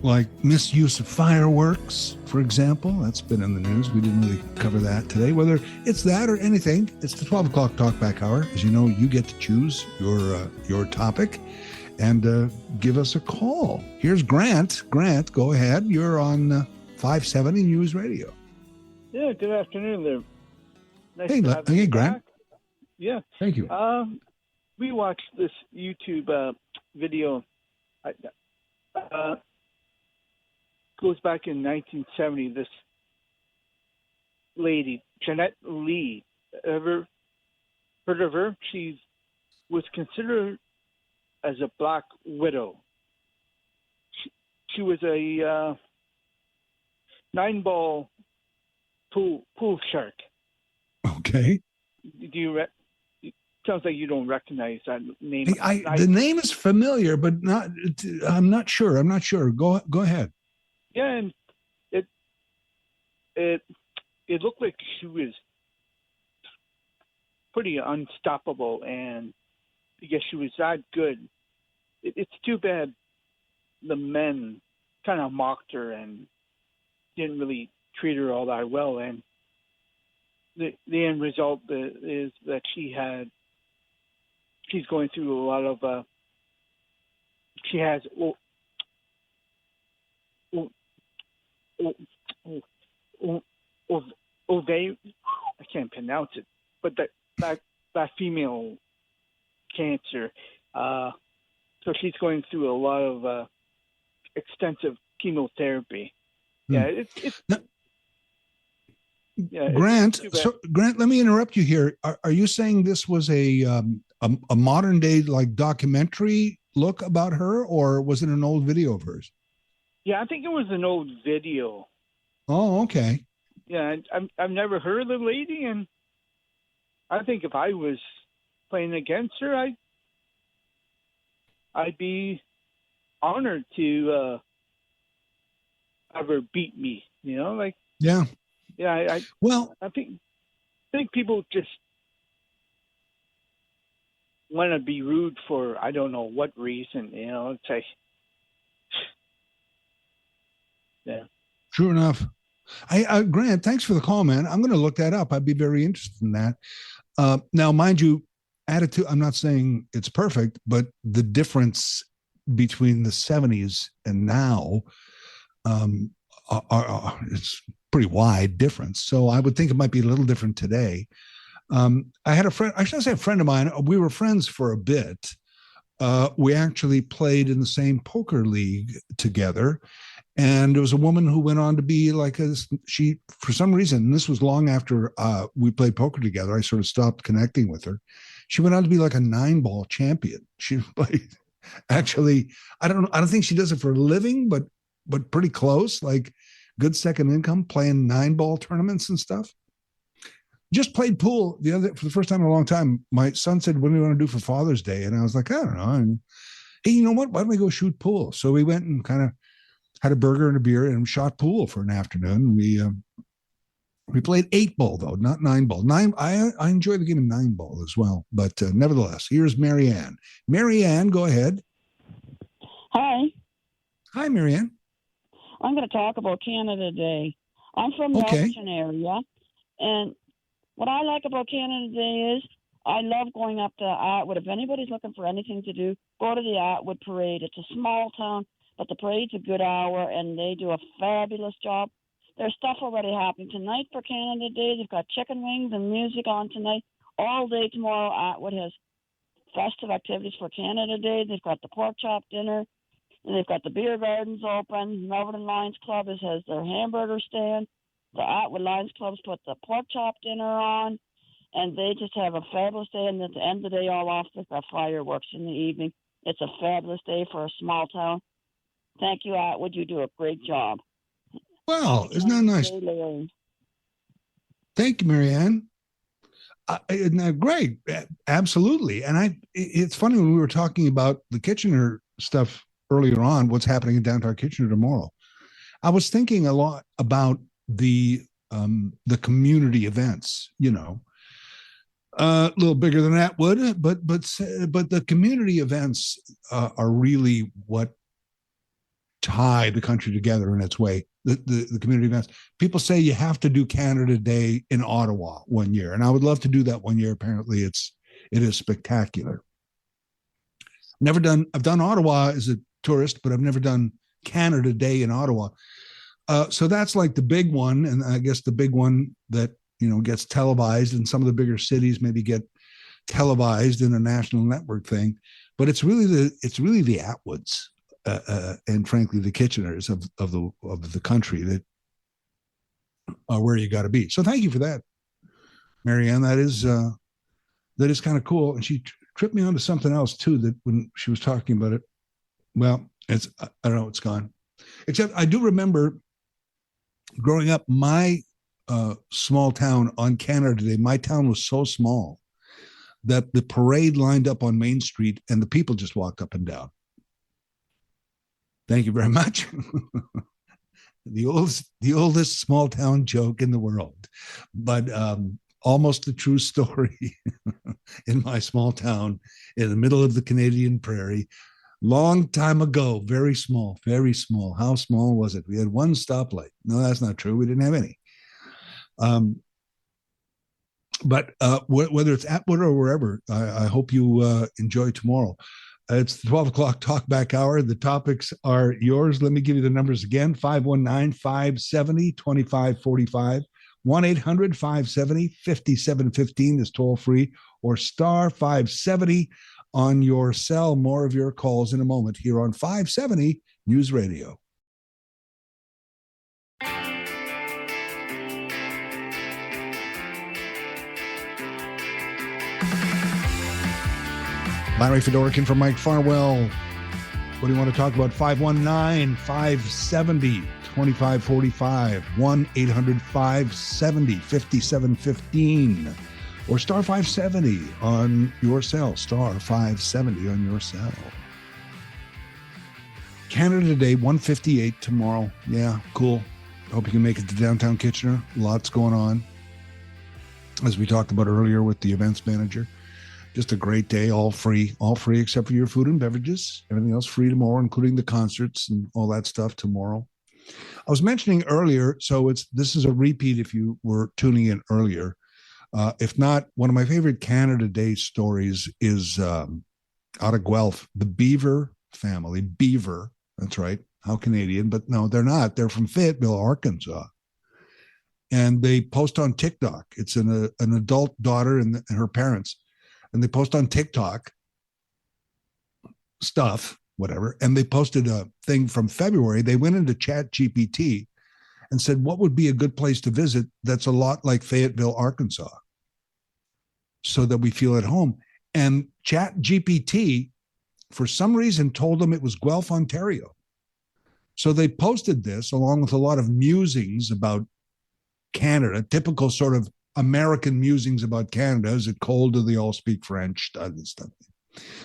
like misuse of fireworks, for example. That's been in the news. We didn't really cover that today. Whether it's that or anything, it's the 12 o'clock Talkback Hour. As you know, you get to choose your topic and give us a call. Here's Grant. Grant, go ahead. You're on 570 News Radio. Yeah, good afternoon there. Nice hey, to have hey you Grant. back. Yeah. Thank you. We watched this YouTube video. Goes back in 1970. This lady, Jeanette Lee, ever heard of her? She was considered as a black widow. She was a 9-ball pool shark. Okay. Sounds like you don't recognize that name. The name is familiar, but I'm not sure. Go ahead. Yeah, and it looked like she was pretty unstoppable, and because she was that good, it's too bad the men kind of mocked her and didn't really treat her all that well. And the end result is that she's going through a lot of. She has. I can't pronounce it, but that female cancer. So she's going through a lot of extensive chemotherapy. Yeah, it's yeah. Grant, Grant, let me interrupt you here. Are you saying this was a modern day like documentary look about her, or was it an old video of hers? Yeah, I think it was an old video. Oh, okay. Yeah, I've never heard of the lady, and I think if I was playing against her, I'd be honored to have her beat me. Yeah. Yeah. I think people just want to be rude for I don't know what reason. It's like. Yeah. True enough. Grant, thanks for the call, man. I'm going to look that up. I'd be very interested in that. Now, mind you, attitude, I'm not saying it's perfect, but the difference between the 70s and now it's pretty wide difference. So I would think it might be a little different today. I had a friend, I shouldn't say a friend of mine. We were friends for a bit. we actually played in the same poker league together. And there was a woman who went on to be she, for some reason, and this was long after we played poker together, I sort of stopped connecting with her. She went on to be like a 9-ball champion. She played, actually, I don't think she does it for a living, but pretty close, like good second income, playing 9-ball tournaments and stuff. Just played pool for the first time in a long time. My son said, "What do you want to do for Father's Day?" And I was like, "I don't know." And, hey, you know what? Why don't we go shoot pool? So we went and kind of had a burger and a beer and shot pool for an afternoon. We played 8-ball though, not 9-ball. I enjoy the game of 9-ball as well. But nevertheless, here's Marianne. Marianne, go ahead. Hi. Hi, Marianne. I'm going to talk about Canada Day. I'm from the Upton area, and what I like about Canada Day is I love going up to Atwood. If anybody's looking for anything to do, go to the Atwood Parade. It's a small town, but the parade's a good hour, and they do a fabulous job. There's stuff already happening tonight for Canada Day. They've got chicken wings and music on tonight. All day tomorrow, Atwood has festive activities for Canada Day. They've got the pork chop dinner, and they've got the beer gardens open. Melbourne Lions Club has their hamburger stand. The Atwood Lions Club's put the pork chop dinner on, and they just have a fabulous day. And at the end of the day, all off, they've got fireworks in the evening. It's a fabulous day for a small town. Thank you, Atwood. You do a great job. Wow, isn't that nice? Thank you, Marianne. Great, absolutely. And it's funny when we were talking about the Kitchener stuff earlier on, what's happening in downtown Kitchener tomorrow. I was thinking a lot about the community events, a little bigger than Atwood, but the community events are really what tie the country together in its way. The community events. People say you have to do Canada Day in Ottawa one year, and I would love to do that one year. Apparently, it is spectacular. I've done Ottawa as a tourist, but I've never done Canada Day in Ottawa. So that's like the big one, and I guess the big one that gets televised, and some of the bigger cities maybe get televised in a national network thing. But it's really the Atwoods and frankly the Kitcheners of the country that are where you got to be. So thank you for that, Marianne. That is kind of cool. And she tripped me onto something else too, that when she was talking about it. Well, I don't know, it's gone. Except I do remember growing up, my small town on Canada Day, my town was so small that the parade lined up on Main Street and the people just walked up and down. Thank you very much. The oldest small town joke in the world, but almost a true story in my small town in the middle of the Canadian prairie. Long time ago, very small, very small. How small was it? We had one stoplight. No, that's not true. We didn't have any. But whether it's Atwood or wherever, I hope you enjoy tomorrow. It's the 12 o'clock Talkback Hour. The topics are yours. Let me give you the numbers again. 519-570-2545. 1-800-570-5715 is toll free, or star 570 on your cell. More of your calls in a moment here on 570 News Radio. Larry Fedorkin from Mike Farwell. What do you want to talk about? 519-570-2545. 1-800-570-5715. Or star 570 on your cell. Star 570 on your cell. Canada Day, 158 tomorrow. Yeah, cool. Hope you can make it to downtown Kitchener. Lots going on, as we talked about earlier with the events manager. Just a great day, all free except for your food and beverages. Everything else free tomorrow, including the concerts and all that stuff tomorrow. I was mentioning earlier, so this is a repeat if you were tuning in earlier. If not, one of my favorite Canada Day stories is out of Guelph, the Beaver family. Beaver, that's right. How Canadian, but no, they're not. They're from Fayetteville, Arkansas. And they post on TikTok. It's an adult daughter and her parents. And they post on TikTok stuff, whatever, and they posted a thing from February. They went into Chat GPT and said, what would be a good place to visit that's a lot like Fayetteville, Arkansas, so that we feel at home? And Chat GPT, for some reason, told them it was Guelph, Ontario. So they posted this along with a lot of musings about Canada, typical sort of American musings about Canada. Is it cold? Do they all speak French? Stuff.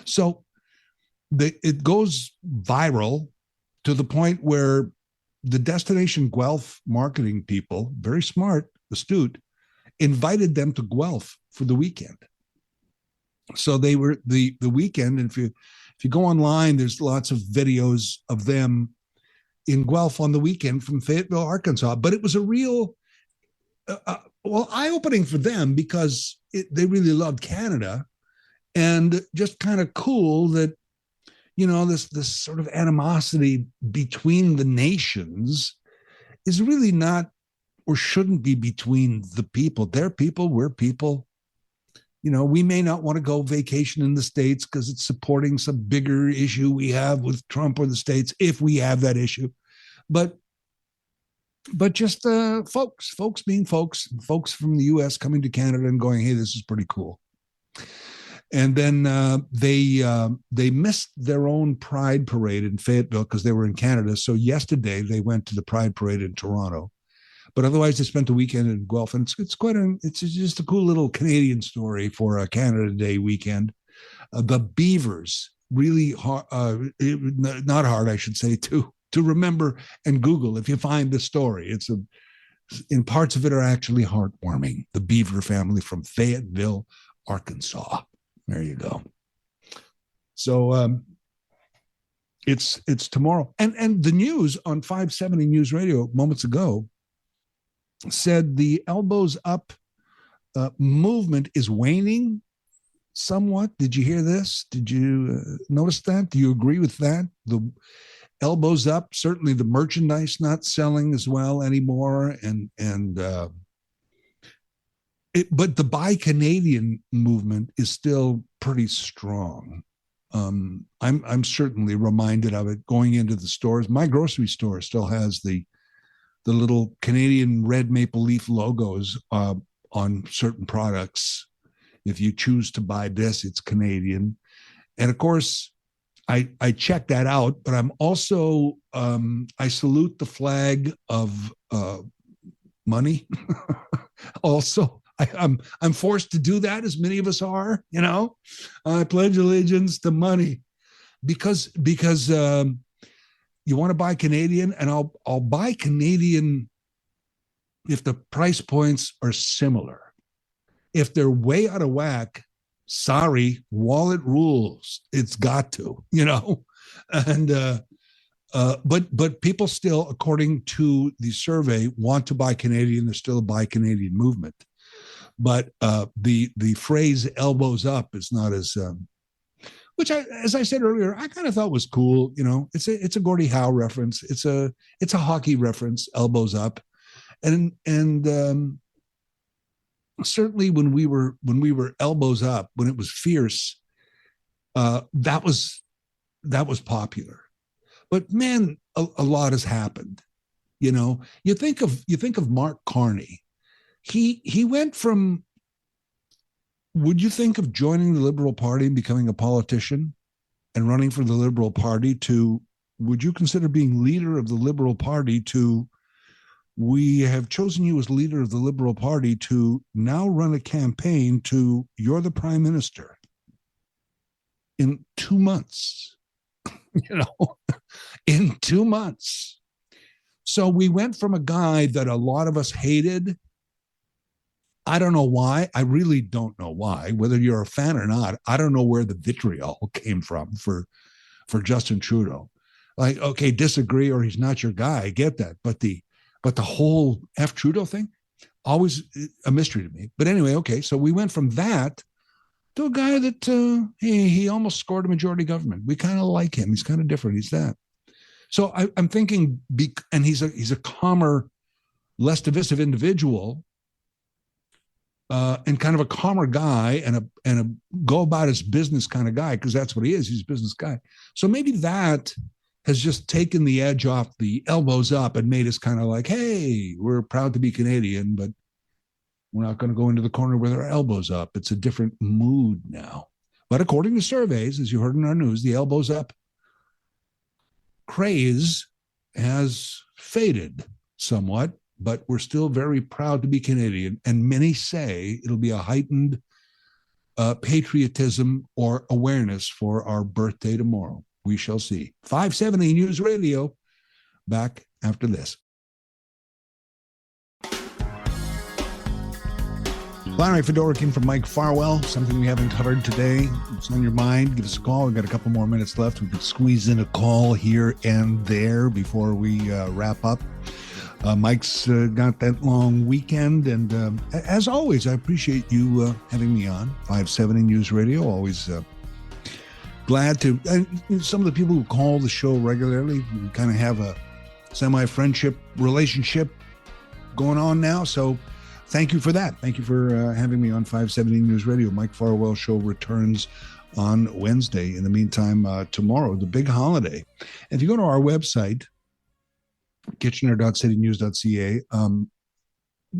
So it goes viral to the point where the Destination Guelph marketing people, very smart, astute, invited them to Guelph for the weekend. So they were the weekend, and if you go online, there's lots of videos of them in Guelph on the weekend from Fayetteville, Arkansas. But it was a real, eye-opening for them because they really loved Canada, and just kind of cool that, this sort of animosity between the nations is really not, or shouldn't be, between the people. They're people, we're people. We may not want to go vacation in the States because it's supporting some bigger issue we have with Trump or the States, if we have that issue. But just folks being folks from the U.S. coming to Canada and going, hey, this is pretty cool. And then they missed their own Pride Parade in Fayetteville because they were in Canada. So yesterday they went to the Pride Parade in Toronto. But otherwise, they spent the weekend in Guelph, and it's just a cool little Canadian story for a Canada Day weekend. The Beavers, really hard, not hard, I should say, to remember and Google if you find the story. In parts of it are actually heartwarming. The Beaver family from Fayetteville, Arkansas. There you go. So it's tomorrow, and the news on 570 News Radio moments ago said the elbows up movement is waning somewhat. Did you hear this? Did you notice that? Do you agree with that? The elbows up, certainly the merchandise not selling as well anymore, but the Buy Canadian movement is still pretty strong. I'm certainly reminded of it going into the stores. My grocery store still has the little Canadian red maple leaf logos on certain products. If you choose to buy this, it's Canadian. And of course, I check that out, but I'm also, I salute the flag of money. Also, I'm forced to do that, as many of us are, I pledge allegiance to money because you want to buy Canadian, and I'll buy Canadian if the price points are similar. If they're way out of whack, sorry, wallet rules. It's got to, and but people still, according to the survey, want to buy Canadian. There's still a Buy Canadian movement, but the phrase "elbows up" is not as which, as I said earlier, I kind of thought was cool. It's a Gordie Howe reference. It's a hockey reference. Elbows up, and certainly when we were elbows up, when it was fierce, that was popular. But man, a lot has happened. You think of Mark Carney. He went from, would you think of joining the Liberal Party and becoming a politician and running for the Liberal Party, to, would you consider being leader of the Liberal Party, to, we have chosen you as leader of the Liberal Party to now run a campaign to, you're the prime minister in 2 months, in 2 months. So we went from a guy that a lot of us hated. I don't know why. I really don't know why. Whether you're a fan or not, I don't know where the vitriol came from for Justin Trudeau. Like, okay, disagree or he's not your guy. I get that. But the whole F Trudeau thing, always a mystery to me. But anyway, okay, so we went from that to a guy that he almost scored a majority government. We kind of like him. He's kind of different. He's that. So I'm thinking, and he's a calmer, less divisive individual. and kind of a calmer guy and a go about his business kind of guy, because that's what he is. He's a business guy. So maybe that has just taken the edge off the elbows up and made us kind of like, hey, we're proud to be Canadian, but we're not going to go into the corner with our elbows up. It's a different mood now. But according to surveys, as you heard in our news, the elbows up craze has faded somewhat, but we're still very proud to be Canadian. And many say it'll be a heightened patriotism or awareness for our birthday tomorrow. We shall see. 570 News Radio, back after this. Larry Fedoruk in from Mike Farwell. Something we haven't covered today. It's on your mind. Give us a call. We've got a couple more minutes left. We could squeeze in a call here and there before we wrap up. Mike's got that long weekend. And as always, I appreciate you having me on 570 News Radio. Always glad to. And some of the people who call the show regularly, we kind of have a semi-friendship relationship going on now. So thank you for that. Thank you for having me on 570 News Radio. Mike Farwell Show returns on Wednesday. In the meantime, tomorrow, the big holiday. If you go to our website, kitchener.citynews.ca,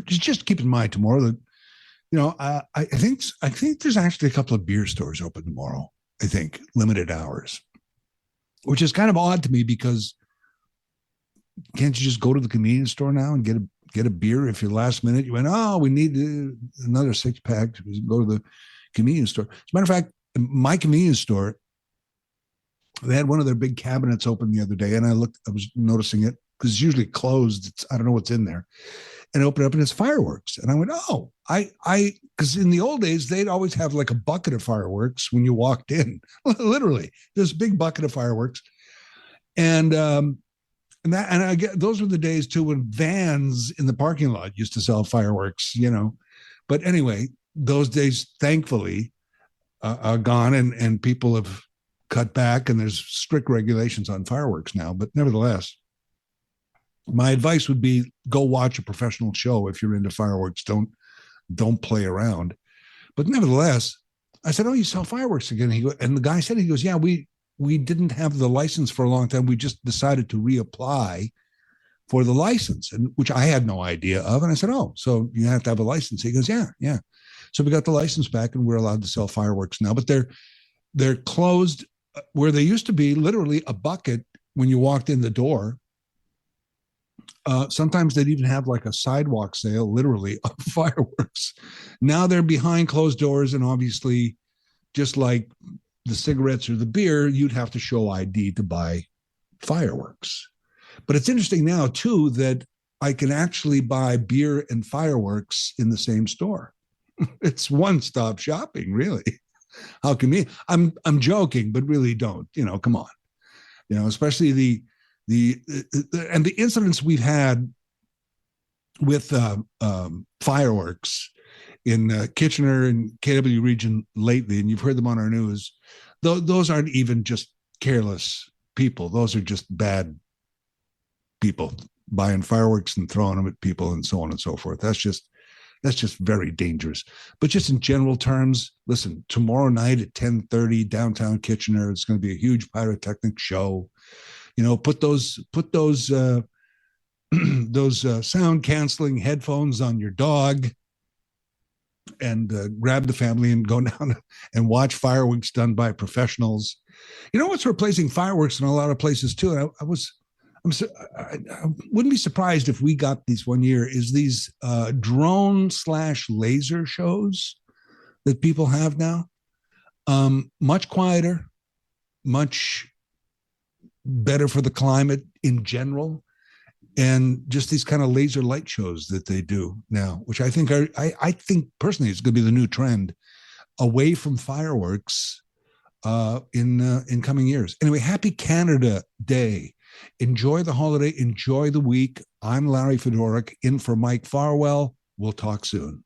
just keep in mind tomorrow that, you know, I think there's actually a couple of beer stores open tomorrow. I think limited hours, which is kind of odd to me, because can't you just go to the convenience store now and get a beer if you're last minute? You went, oh, we need another 6-pack. Go to the convenience store. As a matter of fact, my convenience store, they had one of their big cabinets open the other day, and I was noticing it because it's usually closed. I don't know what's in there. And I opened up and it's fireworks. And I went, oh, because in the old days, they'd always have like a bucket of fireworks when you walked in, literally this big bucket of fireworks. And I get, those were the days too when vans in the parking lot used to sell fireworks, you know. But anyway, those days, thankfully, are gone, and people have cut back, and there's strict regulations on fireworks now. But nevertheless, my advice would be go watch a professional show if you're into fireworks. Don't play around. But nevertheless, I said, oh, you sell fireworks again? And the guy said, he goes, yeah, we didn't have the license for a long time. We just decided to reapply for the license, and which I had no idea of. And I said, oh, so you have to have a license? He goes, yeah. So we got the license back, and we're allowed to sell fireworks now. But they're closed where they used to be literally a bucket when you walked in the door. Sometimes they'd even have like a sidewalk sale, literally, of fireworks. Now they're behind closed doors, and obviously, just like the cigarettes or the beer, you'd have to show ID to buy fireworks. But it's interesting now, too, that I can actually buy beer and fireworks in the same store. It's one-stop shopping, really. How convenient. I'm joking, but really don't. You know, come on. You know, especially the incidents we've had with fireworks in Kitchener and KW region lately, and you've heard them on our news. Those aren't even just careless people. Those are just bad people buying fireworks and throwing them at people and so on and so forth. That's just very dangerous. But just in general terms, listen, tomorrow night at 10:30 downtown Kitchener, it's going to be a huge pyrotechnic show. You know, put those sound canceling headphones on your dog, and grab the family and go down and watch fireworks done by professionals. You know what's replacing fireworks in a lot of places too? And I wouldn't be surprised if we got these one year, is these drone/laser shows that people have now. Much quieter, much better for the climate in general, and just these kind of laser light shows that they do now, which I think I think personally is going to be the new trend away from fireworks in coming years. Anyway, happy Canada Day. Enjoy the holiday. Enjoy the week. I'm Larry Fedoruk in for Mike Farwell. We'll talk soon.